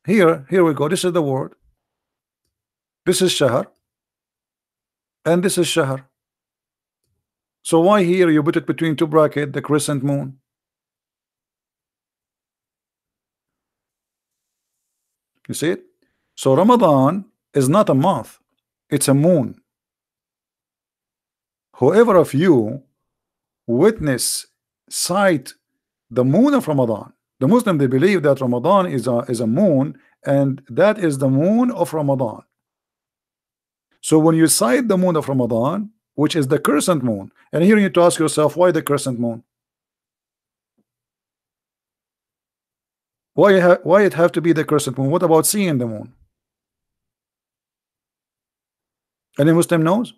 Here we go. This is the word. This is shahr, and this is shahr. So why here you put it between two brackets, the crescent moon? You see it? So Ramadan is not a month, it's a moon. Whoever of you witness sight the moon of Ramadan, the Muslim, they believe that Ramadan is a moon, and that is the moon of Ramadan. So when you sight the moon of Ramadan, which is the crescent moon, and here you need to ask yourself, why the crescent moon? Why it have to be the crescent moon? What about seeing the moon? Any Muslim knows?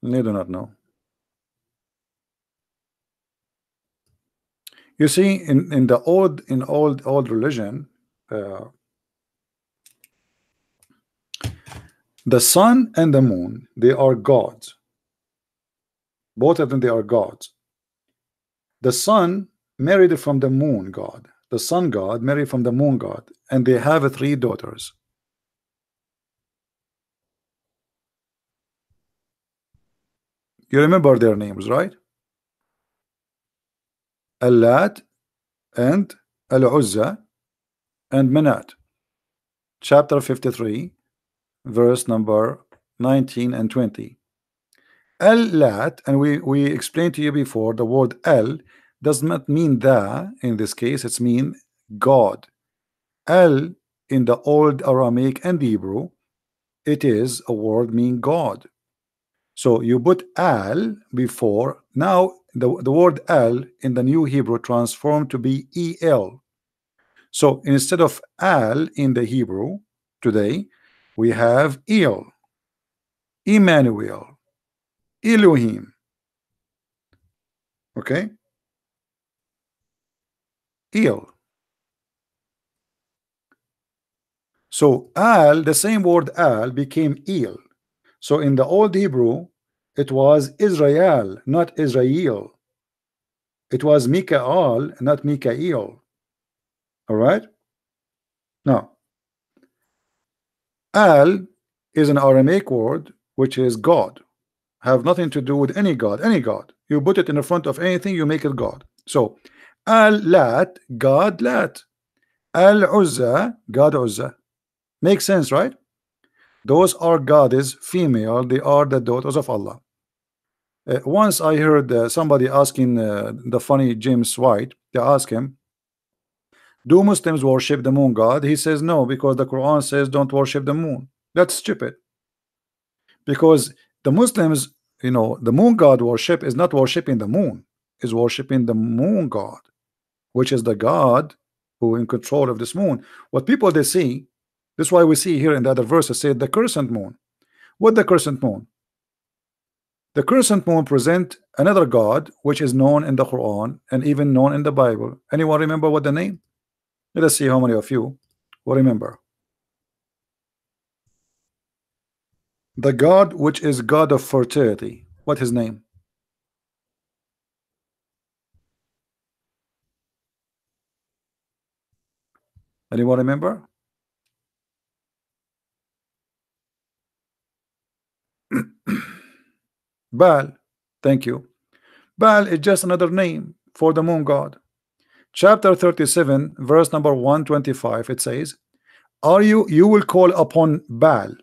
They do not know. You see, in the old religion, the sun and the moon, they are gods. Both of them, they are gods. The sun married from the moon god. The sun god married from the moon god, and they have 3 daughters. You remember their names, right? Allat and Al-Uzza and Manat. Chapter 53, verse number 19 and 20. Al-Lat, and we explained to you before, the word Al does not mean the, in this case it's mean God. Al in the old Aramaic and Hebrew, it is a word mean God. So you put Al before. Now the word Al in the new Hebrew transformed to be El. So instead of Al in the Hebrew today, we have El, Emmanuel, Elohim. Okay? El. So Al, the same word Al became El. So in the old Hebrew, it was Israel, not Israel. It was Mikael, not Mikael. All right? Now, Al is an Aramaic word which is God. Have nothing to do with any God, any God. You put it in the front of anything, you make it God. So, Al-Lat, God Lat. Al-Uzza, God Uzza. Makes sense, right? Those are goddess, female. They are the daughters of Allah. Once I heard somebody asking the funny James White, they ask him, do Muslims worship the moon god? He says no, because the Quran says don't worship the moon. That's stupid. Because the Muslims, you know, the moon god worship is not worshiping the moon, is worshiping the moon god, which is the God who in control of this moon. What people they see, this is why we see here in the other verses say the crescent moon. What the crescent moon? The crescent moon present another God which is known in the Quran and even known in the Bible. Anyone remember what the name? Let us see how many of you will remember. The God which is God of fertility. What his name? Anyone remember? Baal. Thank you. Baal is just another name for the moon god. Chapter 37, verse number 125, it says, you will call upon Baal,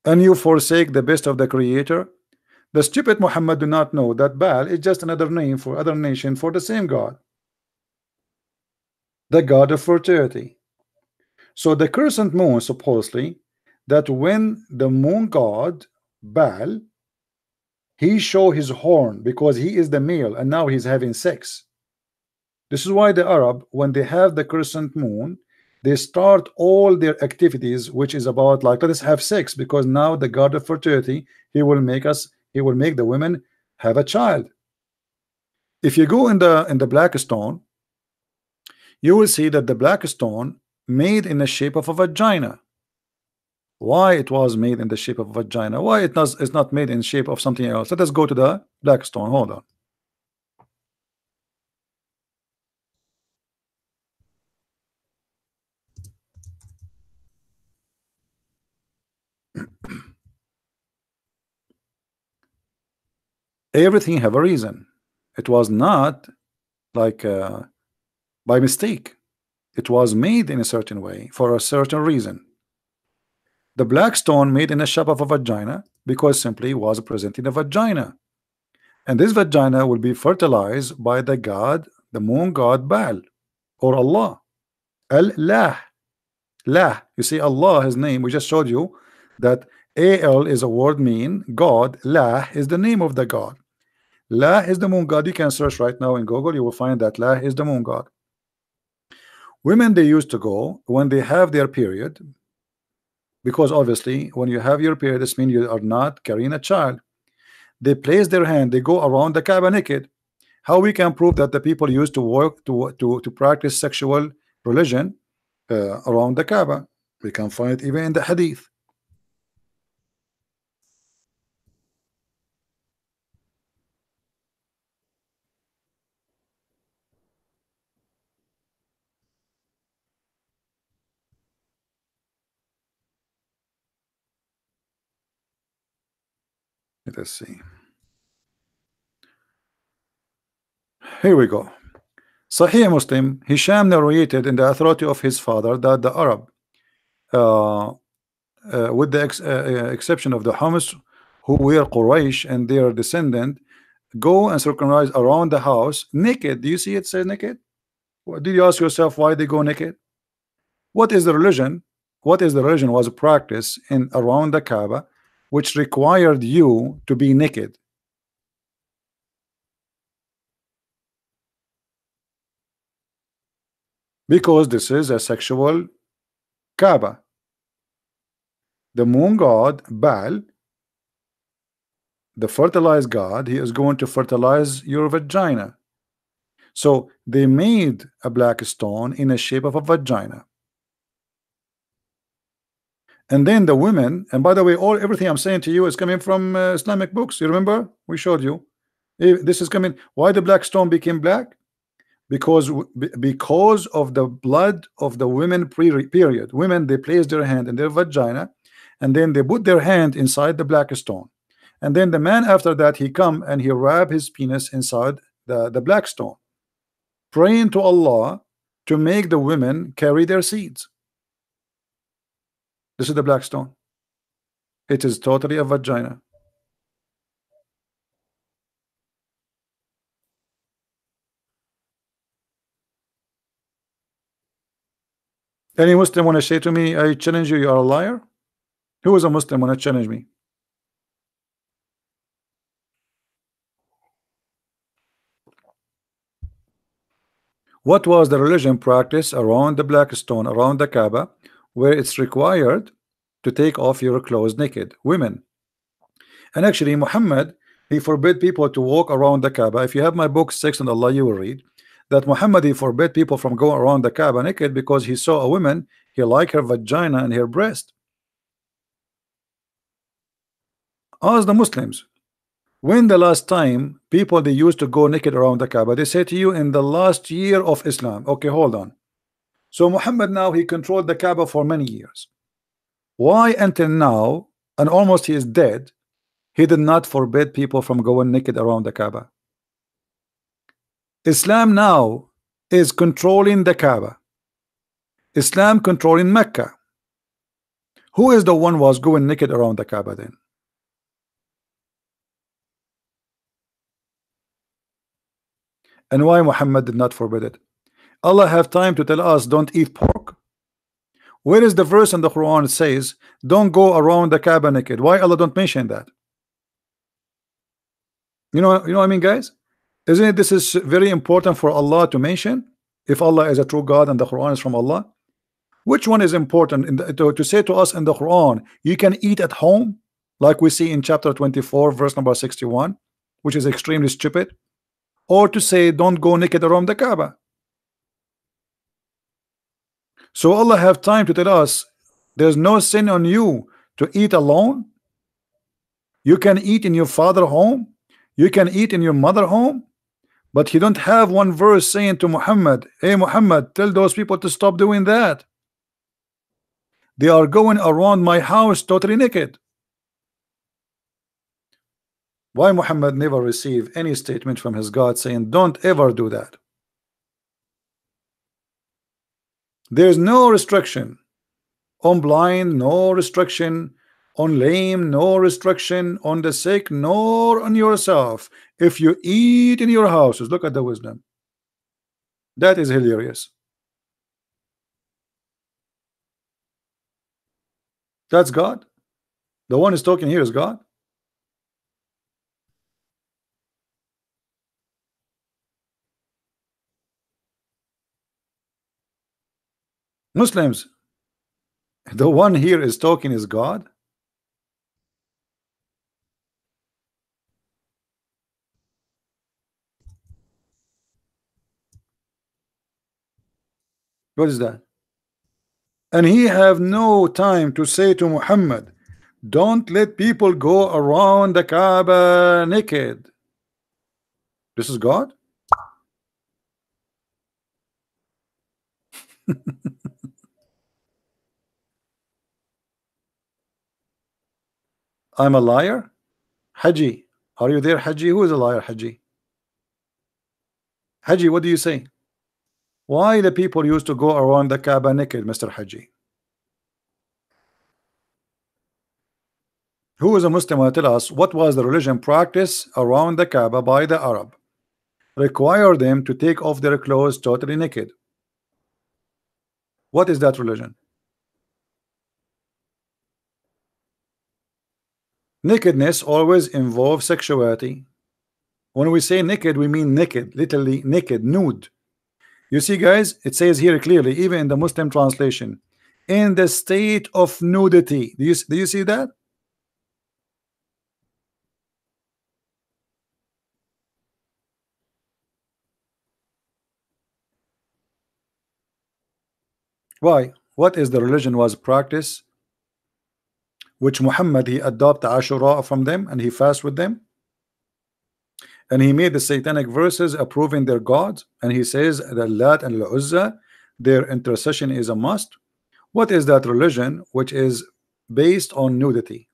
and you forsake the best of the Creator. The stupid Muhammad do not know that Baal is just another name for other nation for the same God, the god of fertility. So the crescent moon, supposedly, that when the moon god Baal, he show his horn because he is the male and now he's having sex. This is why the Arab, when they have the crescent moon, they start all their activities, which is about like, let us have sex, because now the god of fertility, he will make the women have a child. If you go in the black stone, you will see that the black stone made in the shape of a vagina. Why it was made in the shape of a vagina? Why it's not made in shape of something else? Let us go to the black stone. Hold on. Everything have a reason. It was not like by mistake. It was made in a certain way for a certain reason. The black stone made in the shape of a vagina because simply was presenting a vagina, and this vagina will be fertilized by the god, the moon god Baal or Allah. Allah. Lah. You see, Allah, his name, we just showed you that Al is a word mean God. Lah is the name of the God. Lah is the moon god. You can search right now in Google, you will find that Lah is the moon god. Women, they used to go when they have their period, because obviously when you have your period, this means you are not carrying a child. They place their hand, they go around the Kaaba naked. How we can prove that the people used to work to practice sexual religion around the Kaaba? We can find it even in the hadith. Let us see. Here we go. Sahih Muslim, Hisham narrated in the authority of his father that the Arab, with the exception of the Hamas, who were Quraysh and their descendant, go and circumcise around the house naked. Do you see it says naked? Did you ask yourself why they go naked? What is the religion? What is the religion was a practice in around the Kaaba which required you to be naked? Because this is a sexual Kaaba. The moon god Baal, the fertilized god, he is going to fertilize your vagina. So they made a black stone in the shape of a vagina. And then the women, and by the way, everything I'm saying to you is coming from Islamic books. You remember? We showed you. This is coming. Why the black stone became black? Because of the blood of the women period. Women, they place their hand in their vagina, and then they put their hand inside the black stone. And then the man after that, he come and he wrap his penis inside the black stone, praying to Allah to make the women carry their seeds. This is the black stone. It is totally a vagina. Any Muslim want to say to me, I challenge you, you are a liar? Who is a Muslim want to challenge me? What was the religion practice around the black stone, around the Kaaba, where it's required to take off your clothes naked? Women. And actually Muhammad, he forbid people to walk around the Kaaba. If you have my book 6 on Allah, you will read that Muhammad, he forbid people from going around the Kaaba naked because he saw a woman, he liked her vagina and her breast. Ask the Muslims, when the last time people they used to go naked around the Kaaba? They say to you in the last year of Islam. Okay, hold on. So Muhammad now he controlled the Kaaba for many years. Why until now, and almost he is dead, he did not forbid people from going naked around the Kaaba? Islam now is controlling the Kaaba. Islam controlling Mecca. Who is the one was going naked around the Kaaba then? And why Muhammad did not forbid it? Allah have time to tell us don't eat pork. Where is the verse in the Quran that says don't go around the Kaaba naked? Why Allah don't mention that? You know what I mean, guys? Isn't it this is very important for Allah to mention? If Allah is a true God and the Quran is from Allah, which one is important to say to us in the Quran? You can eat at home, like we see in chapter 24, verse number 61, which is extremely stupid, or to say don't go naked around the Kaaba. So Allah have time to tell us there's no sin on you to eat alone. You can eat in your father home, you can eat in your mother home, but He don't have one verse saying to Muhammad, hey Muhammad, tell those people to stop doing that. They are going around my house totally naked. Why Muhammad never received any statement from his God saying don't ever do that? There's no restriction on blind, no restriction on lame, no restriction on the sick, nor on yourself. If you eat in your houses, look at the wisdom. That is hilarious. That's God. The one who's talking here is God. Muslims, the one here is talking is God. What is that? And He have no time to say to Muhammad, don't let people go around the Kaaba naked. This is God. I'm a liar? Haji, are you there, Haji? Who is a liar, Haji? Haji, what do you say? Why the people used to go around the Kaaba naked, Mr. Haji? Who is a Muslim will tell us what was the religion practice around the Kaaba by the Arab? Require them to take off their clothes totally naked. What is that religion? Nakedness always involves sexuality. When we say naked, we mean naked, literally naked, nude. You see, guys, it says here clearly, even in the Muslim translation, in the state of nudity. Do you see that? Why? What is the religion was practice which Muhammad he adopted Ashura from them and he fast with them, and he made the satanic verses approving their gods, and he says that Lat and Al-Uzza, their intercession is a must. What is that religion which is based on nudity?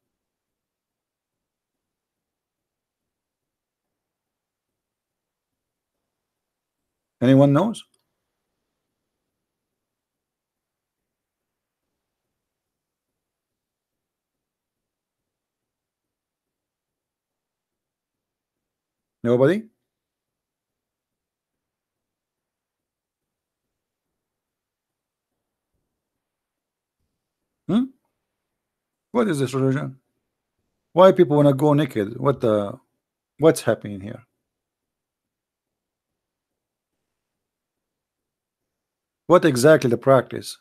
Anyone knows? Nobody? What is this religion? Why people want to go naked? What's happening here? What exactly the practice?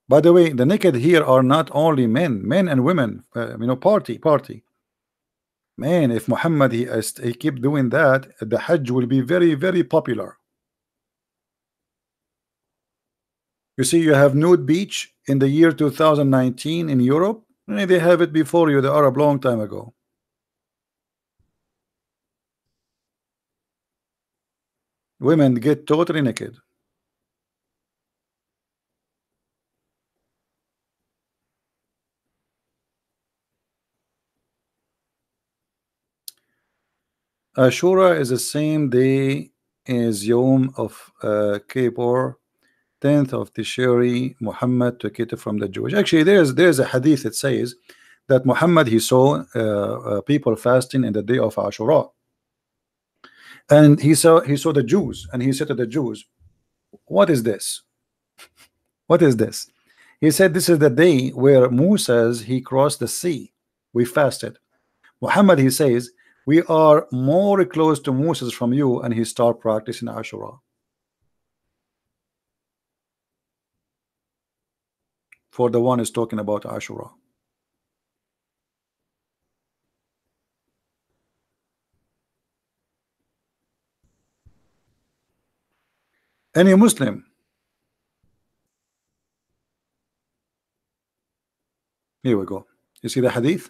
By the way, the naked here are not only men and women. Party. Man, if Muhammad he keep doing that, the Hajj will be very, very popular. You see, you have nude beach in the year 2019 in Europe. They have it before you, the Arab, long time ago. Women get totally naked. Ashura is the same day as Yom of Kippur, 10th of Tishri. Muhammad took it from the Jewish. Actually, there's a hadith that says that Muhammad he saw people fasting in the day of Ashura. And he saw the Jews, and he said to the Jews, what is this? What is this? He said, this is the day where Moses, he crossed the sea. We fasted. Muhammad, he says, we are more close to Moses from you, and he start practicing Ashura. For the one is talking about Ashura. Any Muslim? Here we go. You see the hadith?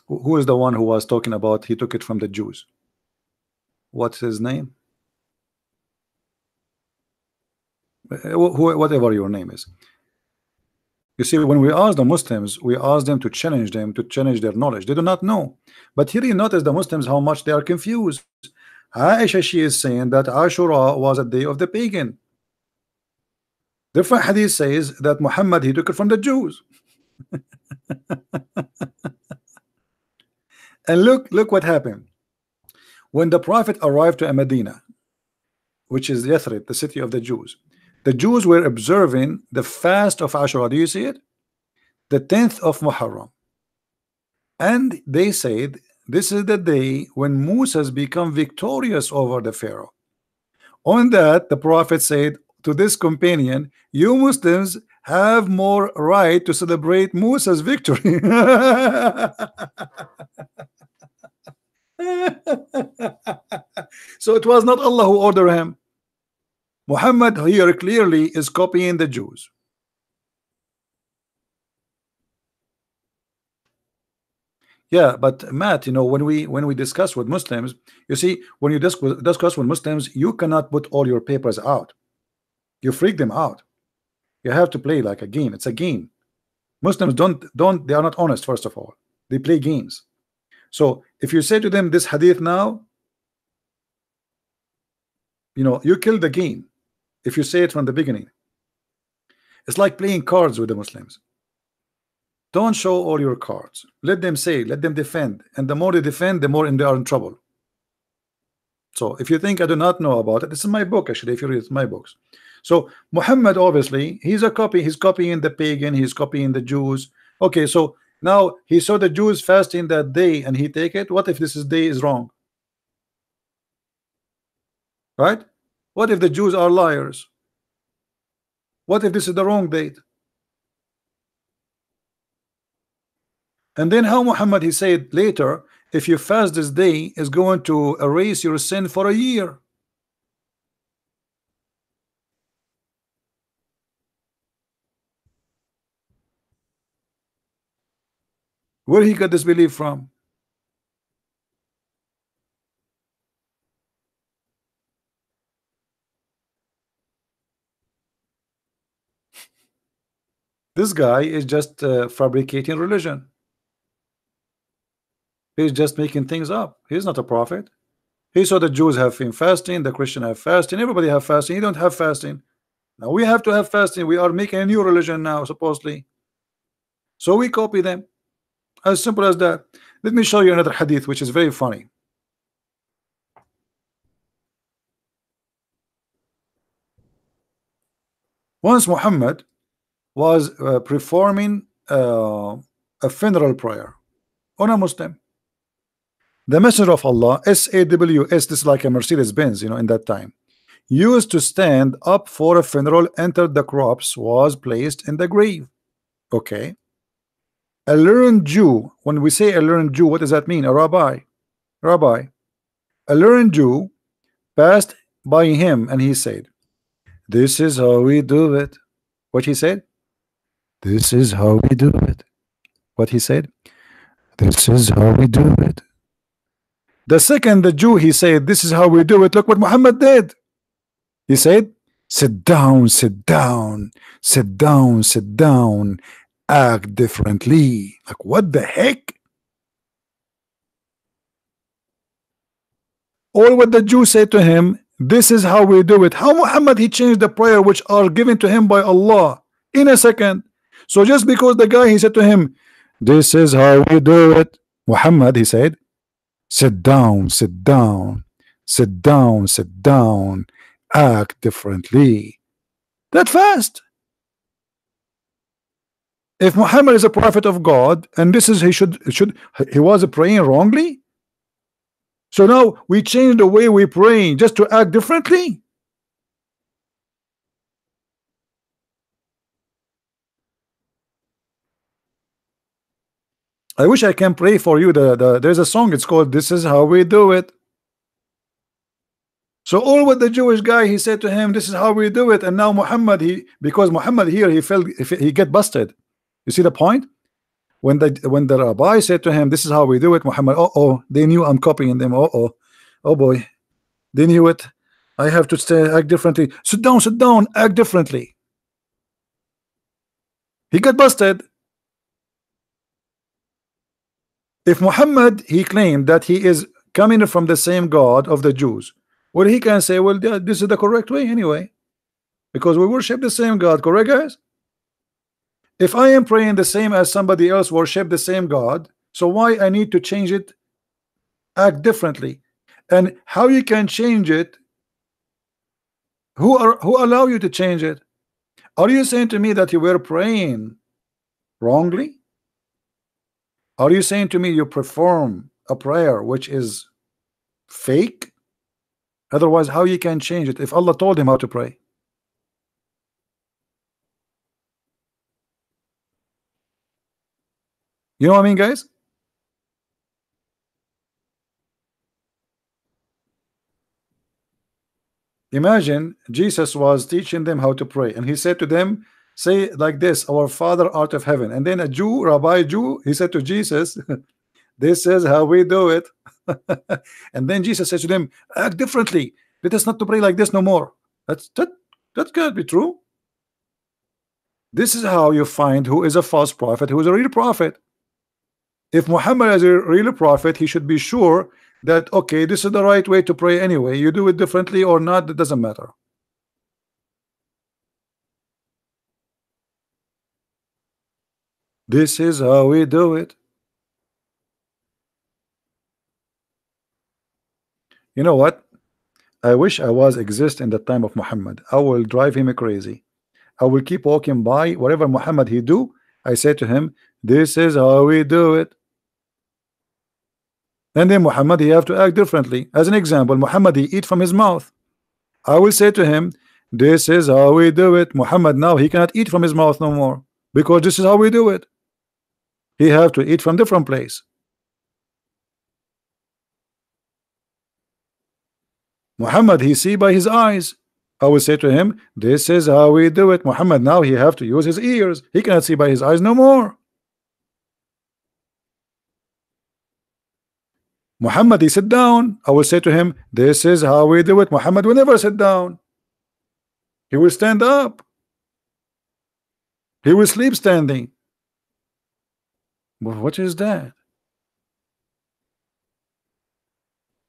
Who is the one who was talking about he took it from the Jews? What's his name? Whatever your name is. You see, when we ask the Muslims, we ask them to challenge their knowledge. They do not know. But here you notice the Muslims, how much they are confused. Aisha, she is saying that Ashura was a day of the pagan. Different hadith says that Muhammad, he took it from the Jews. And look what happened. When the Prophet arrived to Medina, which is Yathrib, the city of the Jews were observing the fast of Ashura. Do you see it? The 10th of Muharram. And they said, this is the day when Moses become victorious over the Pharaoh. On that, the Prophet said to this companion, you Muslims have more right to celebrate Moses' victory. So it was not Allah who ordered him. Muhammad here clearly is copying the Jews. Yeah, but Matt, you know, when we discuss with Muslims, you see, when you discuss with Muslims, you cannot put all your papers out. You freak them out. You have to play like a game. It's a game. Muslims they are not honest. First of all, they play games. So if you say to them this hadith now, you know, you kill the game. If you say it from the beginning, it's like playing cards with the Muslims. Don't show all your cards. Let them say, let them defend, and the more they defend, the more they are in trouble. So if you think I do not know about it, this is my book actually. If you read my books, so Muhammad, obviously he's a copy. He's copying the pagan. He's copying the Jews. Okay, so now he saw the Jews fasting that day, and he take it. What if this day is wrong? Right? What if the Jews are liars? What if this is the wrong date? And then how Muhammad, he said later, if you fast this day, is going to erase your sin for a year. Where he got this belief from? This guy is just fabricating religion. He's just making things up. He's not a prophet. He saw the Jews have been fasting, the Christian have fasting, everybody have fasting. He don't have fasting. Now we have to have fasting. We are making a new religion now, supposedly. So we copy them. As simple as that. Let me show you another hadith which is very funny. Once Muhammad was performing a funeral prayer on a Muslim. The Messenger of Allah, SAWS, this is like a Mercedes-Benz, you know, in that time, used to stand up for a funeral, entered the corpse, was placed in the grave. Okay. A learned Jew, when we say a learned Jew, what does that mean? A rabbi. A learned Jew passed by him and he said, this is how we do it. What he said? This is how we do it. What he said? This is how we do it. The second the Jew, he said, this is how we do it. Look what Muhammad did. He said, sit down, sit down, sit down, sit down, act differently. Like, what the heck? All what the Jew said to him, this is how we do it. How Muhammad, he changed the prayer which are given to him by Allah in a second. So just because the guy, he said to him, this is how we do it, Muhammad, he said, Sit down, sit down, sit down, sit down, act differently. That fast. If Muhammad is a prophet of God, and this is he was praying wrongly. So now we change the way we pray just to act differently. I wish I can pray for you. There's a song, it's called "This Is How We Do It." So all with the Jewish guy, he said to him, "This is how we do it." And now Muhammad, because Muhammad here, he felt if he get busted. You see the point? When the rabbi said to him, "This is how we do it," Muhammad, oh, they knew I'm copying them. Oh boy, they knew it. I have to act differently. Sit down, act differently. He got busted. If Muhammad, he claimed that he is coming from the same God of the Jews, well, he can say, well, this is the correct way anyway, because we worship the same God, correct, guys? If I am praying the same as somebody else worship the same God, so why I need to change it, act differently? And how you can change it? Who allow you to change it? Are you saying to me that you were praying wrongly? Are you saying to me you perform a prayer which is fake? Otherwise, how you can change it if Allah told him how to pray? You know what I mean, guys? Imagine Jesus was teaching them how to pray, and he said to them, say like this, "Our Father art of heaven." And then a Jew, rabbi Jew, he said to Jesus, "This is how we do it." And then Jesus said to them, "Act differently. Let us not to pray like this no more." That can't be true. This is how you find who is a false prophet, who is a real prophet. If Muhammad is a real prophet, he should be sure that, okay, this is the right way to pray anyway. You do it differently or not, that doesn't matter. This is how we do it. You know what? I wish I was exist in the time of Muhammad. I will drive him crazy. I will keep walking by whatever Muhammad he do. I say to him, "This is how we do it." And then Muhammad, he have to act differently. As an example, Muhammad, he eat from his mouth. I will say to him, "This is how we do it." Muhammad now he cannot eat from his mouth no more, because this is how we do it. He have to eat from different place. Muhammad, he see by his eyes. I will say to him, "This is how we do it." Muhammad now he have to use his ears. He cannot see by his eyes no more. Muhammad, he sit down. I will say to him, "This is how we do it." Muhammad will never sit down. He will stand up. He will sleep standing. Well, what is that?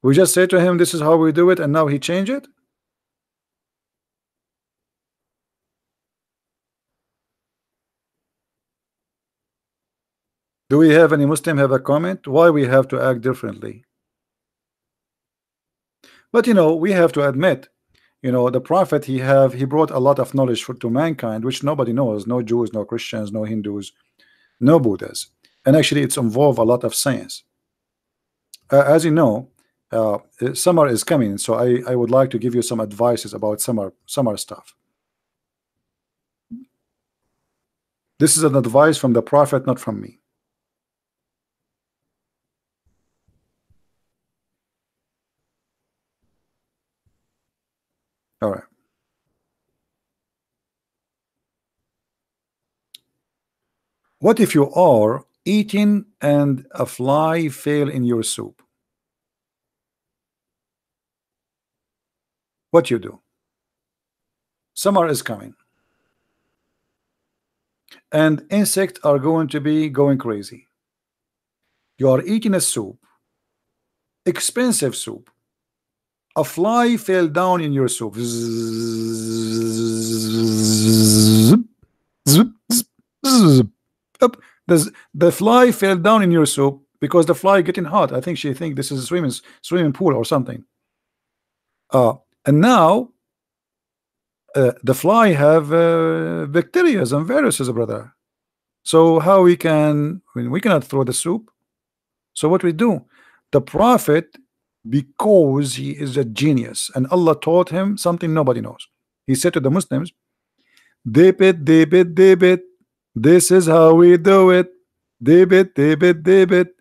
We just say to him, "This is how we do it," and now he change it. Do we have any Muslim have a comment why we have to act differently? But you know, we have to admit, you know, the prophet he brought a lot of knowledge to mankind which nobody knows. No Jews, no Christians, no Hindus, no Buddhas. And actually it's involved a lot of science. As you know, summer is coming, so I would like to give you some advices about summer stuff. This is an advice from the prophet, not from me. All right. What if you are eating and a fly fell in your soup? What you do? Summer is coming, and insects are going to be going crazy. You are eating a soup, expensive soup. A fly fell down in your soup. The fly fell down in your soup. because the fly getting hot. I think she think this is a swimming pool or something. And now the fly have bacteria and viruses, brother. So how we can, I mean, we cannot throw the soup. So what we do, the prophet, because he is a genius and Allah taught him something nobody knows, he said to the Muslims, dip it, dip it, dip it, this is how we do it, dip it, dip it, dip it.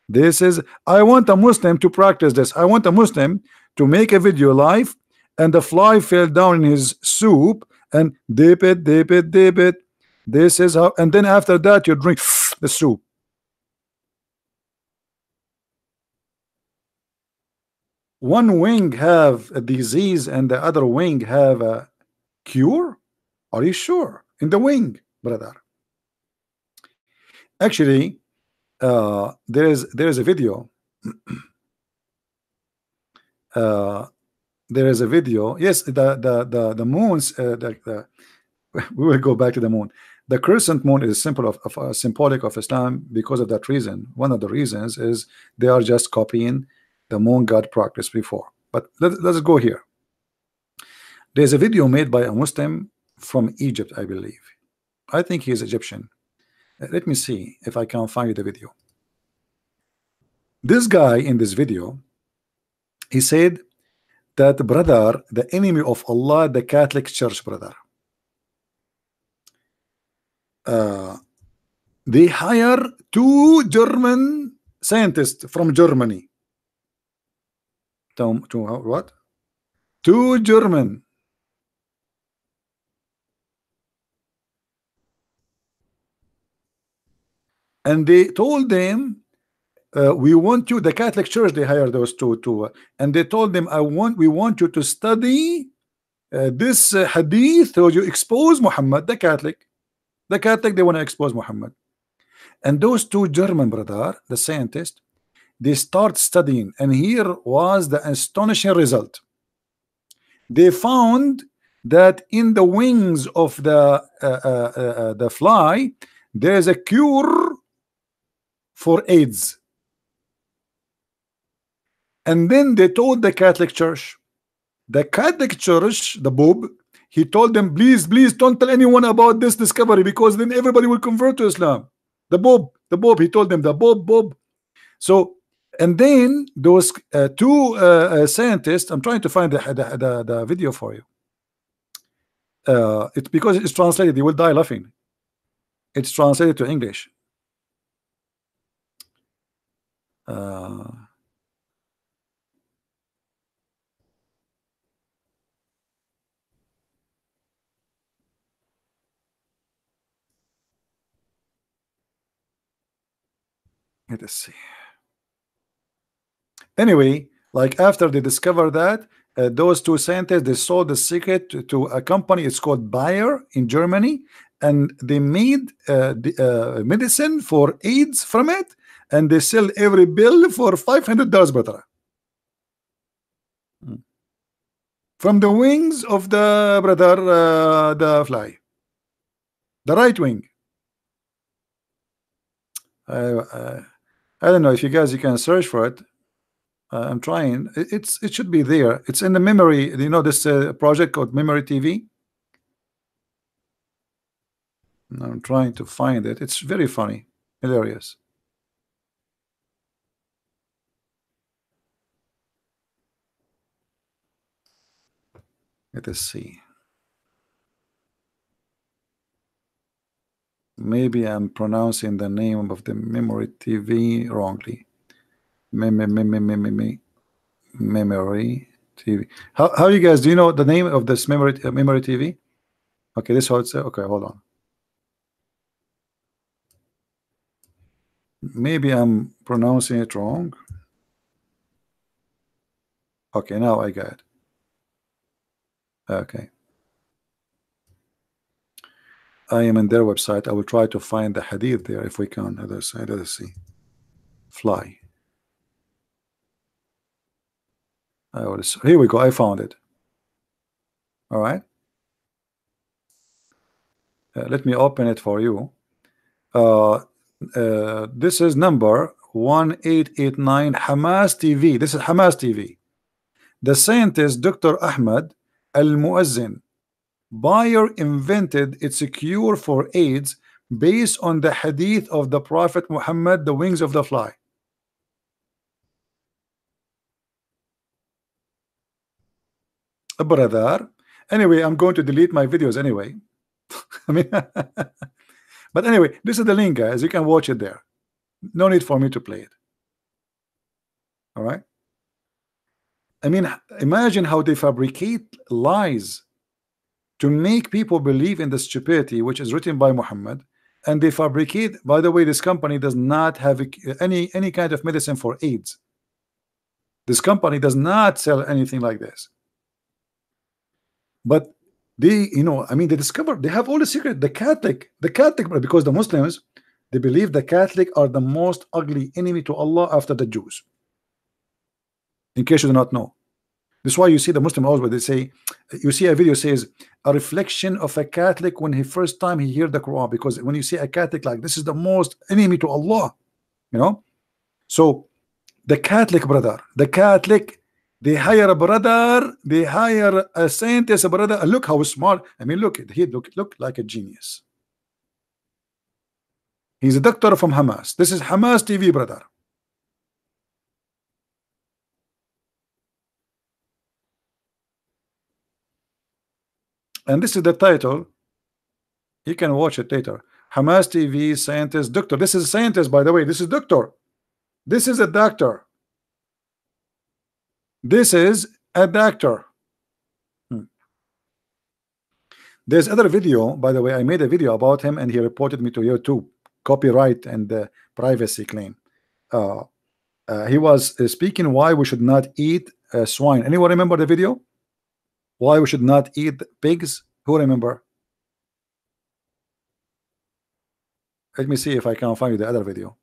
This is, I want a Muslim to practice this. I want a Muslim to make a video live and the fly fell down in his soup and dip it, dip it, dip it. This is how, and then after that you drink the soup. One wing have a disease and the other wing have a cure? Are you sure? In the wing, brother. Actually, there is a video. There is a video. Yes, the moons. We will go back to the moon. The crescent moon is symbolic of Islam because of that reason. One of the reasons is they are just copying the moon god practice before. But let's go here. There's a video made by a Muslim from Egypt, I believe. I think he is Egyptian. Let me see if I can find the video. This guy in this video, he said that, brother, the enemy of Allah, the Catholic Church, brother, they hire 2 German scientists from Germany. To what? 2 German. And they told them, we want you, the Catholic Church, they hired those two, and they told them, we want you to study this hadith, so you expose Muhammad, the Catholic, they want to expose Muhammad. And those 2 German, brother, the scientists, they start studying, and here was the astonishing result. They found that in the wings of the fly, there is a cure for AIDS. And then they told the Catholic Church, the Pope, he told them, please don't tell anyone about this discovery, because then everybody will convert to Islam. The Pope, he told them, the Pope. So, and then those 2 scientists, I'm trying to find the video for you. It's because it's translated, you will die laughing. It's translated to English. Let us see. Anyway, like after they discovered that, those 2 scientists, they sold the secret to a company. It's called Bayer in Germany, and they made medicine for AIDS from it, and they sell every bill for $500, brother. From the wings of the brother, the fly, the right wing. I don't know if you guys can search for it. I'm trying. It should be there. It's in the memory. You know this project called Memory TV. I'm trying to find it. It's very funny, hilarious. Let us see. Maybe I'm pronouncing the name of the Memory TV wrongly. Memory TV. How you guys, do you know the name of this Memory TV? Okay, this is how it's okay, hold on. Maybe I'm pronouncing it wrong. Okay, now I got it. Okay. I am in their website. I will try to find the hadith there if we can. Let us see. Fly. Here we go. I found it. All right. Let me open it for you. This is number 1889 Hamas TV. This is Hamas TV. The scientist Dr. Ahmad Al-Muazzin Bayer invented its cure for AIDS based on the hadith of the Prophet Muhammad, the wings of the fly. Brother, anyway, I'm going to delete my videos anyway. I mean, but anyway, this is the link, guys. You can watch it there. No need for me to play it. All right. I mean, imagine how they fabricate lies to make people believe in the stupidity which is written by Muhammad, and they fabricate. By the way, this company does not have any kind of medicine for AIDS. This company does not sell anything like this. But they, you know, I mean, they discover they have all the secret. The Catholic, because the Muslims, they believe the Catholic are the most ugly enemy to Allah after the Jews. In case you do not know, this is why you see the Muslim always they say, you see a video says a reflection of a Catholic when he first time he hear the Quran, because when you see a Catholic like this is the most enemy to Allah, you know. So the Catholic brother, the Catholic, they hire a brother, they hire a scientist, a brother. Look how smart. I mean, look, he look like a genius. He's a doctor from Hamas. This is Hamas TV, brother. And this is the title. You can watch it later. Hamas TV, scientist, doctor. This is a scientist, by the way. This is doctor. This is a doctor. This is a doctor. There's other video, by the way. I made a video about him, and he reported me to YouTube. Copyright and privacy claim. He was speaking why we should not eat swine. Anyone remember the video? Why we should not eat pigs? Who remember? Let me see if I can find you the other video.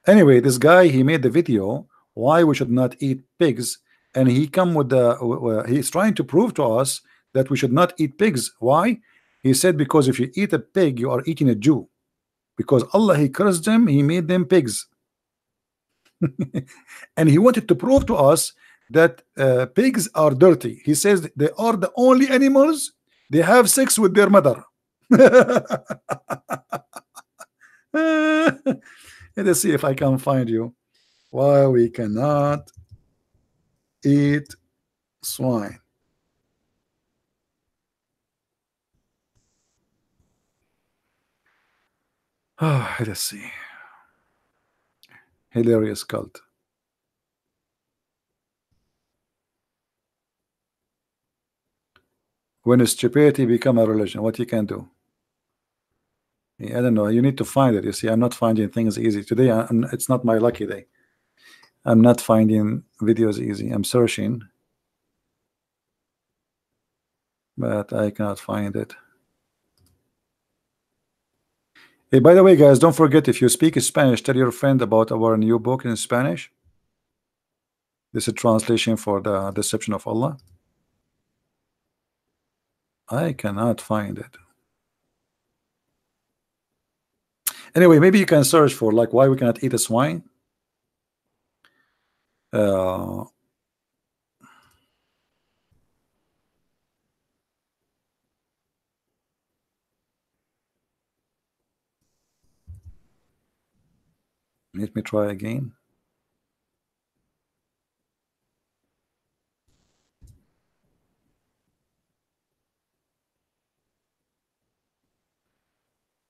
Anyway, this guy, he made the video why we should not eat pigs, and he come with the he's trying to prove to us that we should not eat pigs. Why? He said because if you eat a pig, you are eating a Jew, because Allah, he cursed them, he made them pigs. And he wanted to prove to us that pigs are dirty. He says they are the only animals they have sex with their mother. Let's see if I can find you why we cannot eat swine. Let's see. Hilarious cult. When stupidity become a religion, what you can do? I don't know. You need to find it. You see, I'm not finding things easy today. It's not my lucky day. I'm not finding videos easy. I'm searching, but I cannot find it. Hey, by the way, guys, don't forget, if you speak Spanish, tell your friend about our new book in Spanish. This is a translation for the Deception of Allah. I cannot find it. Anyway, maybe you can search for like why we cannot eat a swine. Let me try again.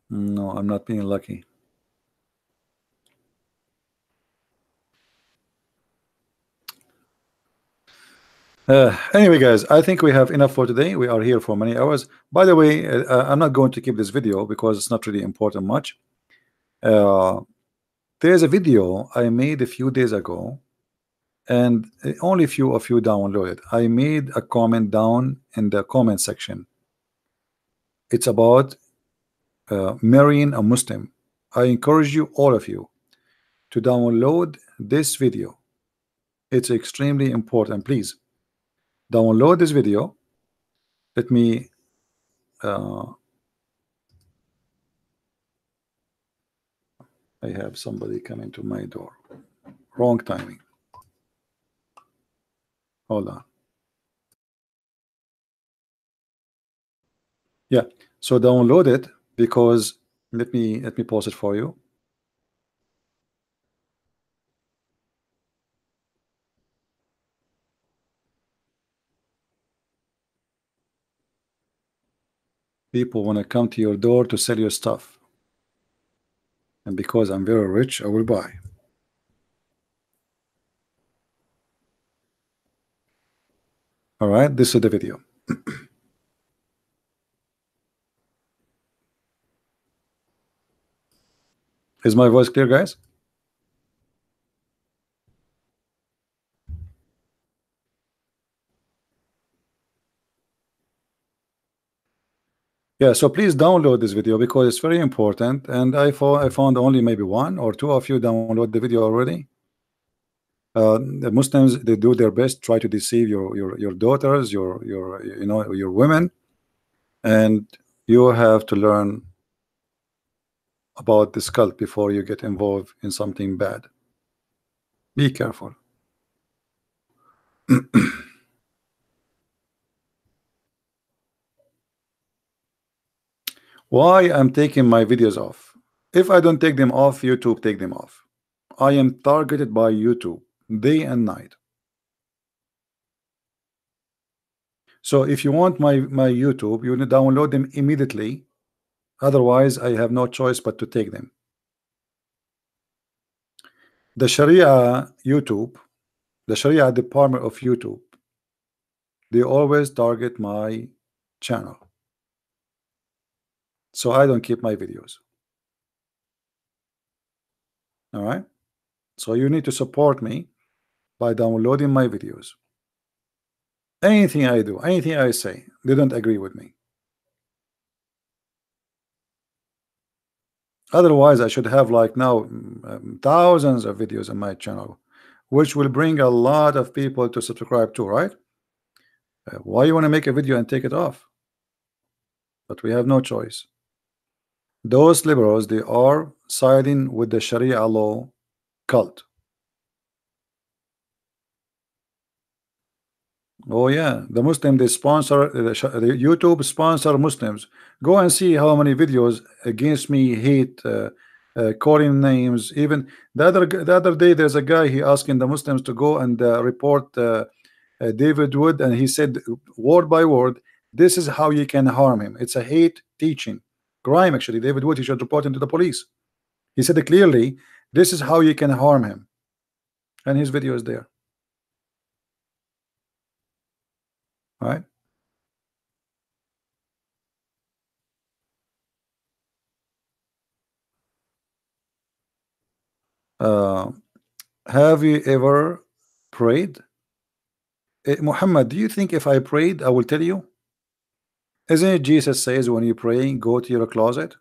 No, I'm not being lucky. Anyway, guys, I think we have enough for today. We are here for many hours. By the way, I'm not going to keep this video because it's not really important much. There's a video I made a few days ago, and only a few of you downloaded. I made a comment down in the comment section. It's about marrying a Muslim. I encourage you, all of you, to download this video. It's extremely important. Please download this video. Let me I have somebody coming to my door. Wrong timing. Hold on. Yeah, so download it, because let me pause it for you. People want to come to your door to sell your stuff, and because I'm very rich, I will buy. All right, this is the video. Is my voice clear, guys? Yeah, so please download this video because it's very important, and I found only maybe 1 or 2 of you download the video already. The Muslims, they do their best, try to deceive your daughters, your your women, and you have to learn about this cult before you get involved in something bad. Be careful. Why I'm taking my videos off? If I don't take them off, YouTube take them off. I am targeted by YouTube day and night. So if you want my YouTube, you need to download them immediately. Otherwise, I have no choice but to take them. The Sharia YouTube, the Sharia department of YouTube, they always target my channel. So I don't keep my videos. All right. So you need to support me by downloading my videos. Anything I do, anything I say, they don't agree with me. Otherwise, I should have like now thousands of videos on my channel, which will bring a lot of people to subscribe to, right? Why you want to make a video and take it off? But we have no choice. Those liberals, they are siding with the Sharia law cult. Oh yeah, the Muslim, they sponsor the YouTube sponsor Muslims. Go and see how many videos against me, hate, calling names. Even the other day, there's a guy, he asking the Muslims to go and report David Wood, and he said word by word, this is how you can harm him. It's a hate teaching crime. Actually, David Wood, he should report him to the police. He said it clearly, this is how you can harm him, and his video is there. Right? Have you ever prayed? Muhammad, do you think if I prayed, I will tell you? Isn't it Jesus says when you pray, go to your closet?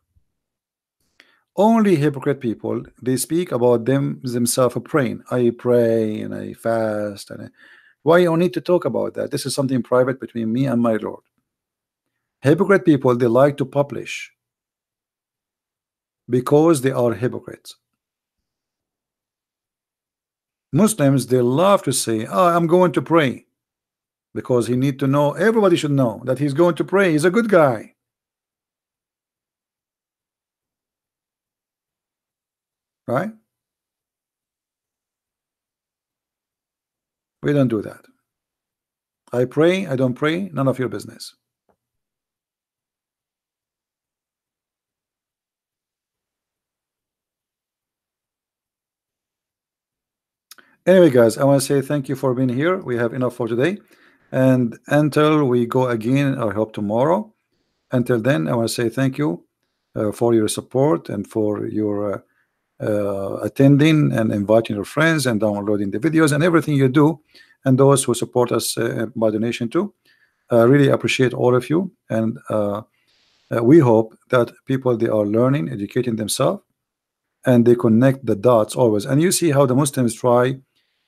Only hypocrite people, they speak about themselves praying. I pray and I fast. And why you need to talk about that? This is something private between me and my Lord. Hypocrite people, they like to publish because they are hypocrites. Muslims, they love to say, oh, I'm going to pray, because he need to know, everybody should know that he's going to pray. He's a good guy. Right? We don't do that. I pray, I don't pray, none of your business. Anyway, guys, I want to say thank you for being here. We have enough for today, and until we go again, I hope tomorrow. Until then, I want to say thank you for your support and for your attending and inviting your friends and downloading the videos and everything you do, and those who support us by donation too. I really appreciate all of you, and we hope that people, they are learning, educating themselves, and they connect the dots always. And you see how the Muslims try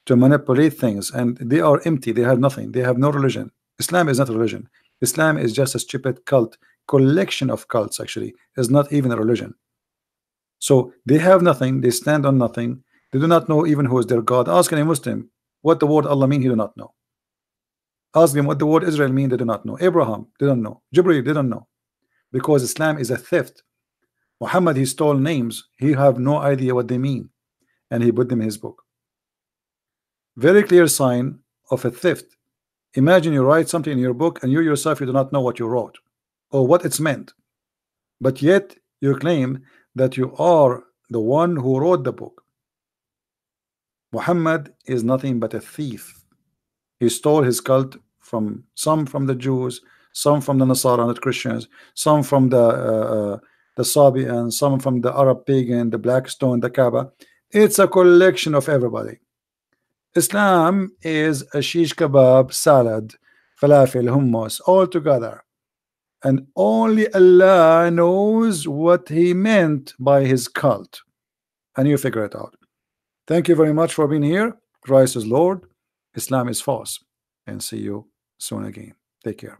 to manipulate things, and they are empty. They have nothing. They have no religion. Islam is not a religion. Islam is just a stupid cult, collection of cults. Actually, is not even a religion. So they have nothing, they stand on nothing, they do not know even who is their God. Ask any Muslim what the word Allah mean, he do not know. Ask them what the word Israel mean, they do not know. Abraham, they don't know. Jibreel, they don't know. Because Islam is a theft. Muhammad, he stole names, he have no idea what they mean, and he put them in his book. Very clear sign of a theft. Imagine you write something in your book and you yourself, you do not know what you wrote or what it's meant, but yet you claim that you are the one who wrote the book. Muhammad is nothing but a thief. He stole his cult from some from the Jews, some from the Nasara and the Christians, some from the Sabians, some from the Arab pagan, the Black Stone, the Kaaba. It's a collection of everybody. Islam is a shish kebab, salad, falafel, hummus, all together. And only Allah knows what he meant by his cult. And you figure it out. Thank you very much for being here. Christ is Lord. Islam is false. And see you soon again. Take care.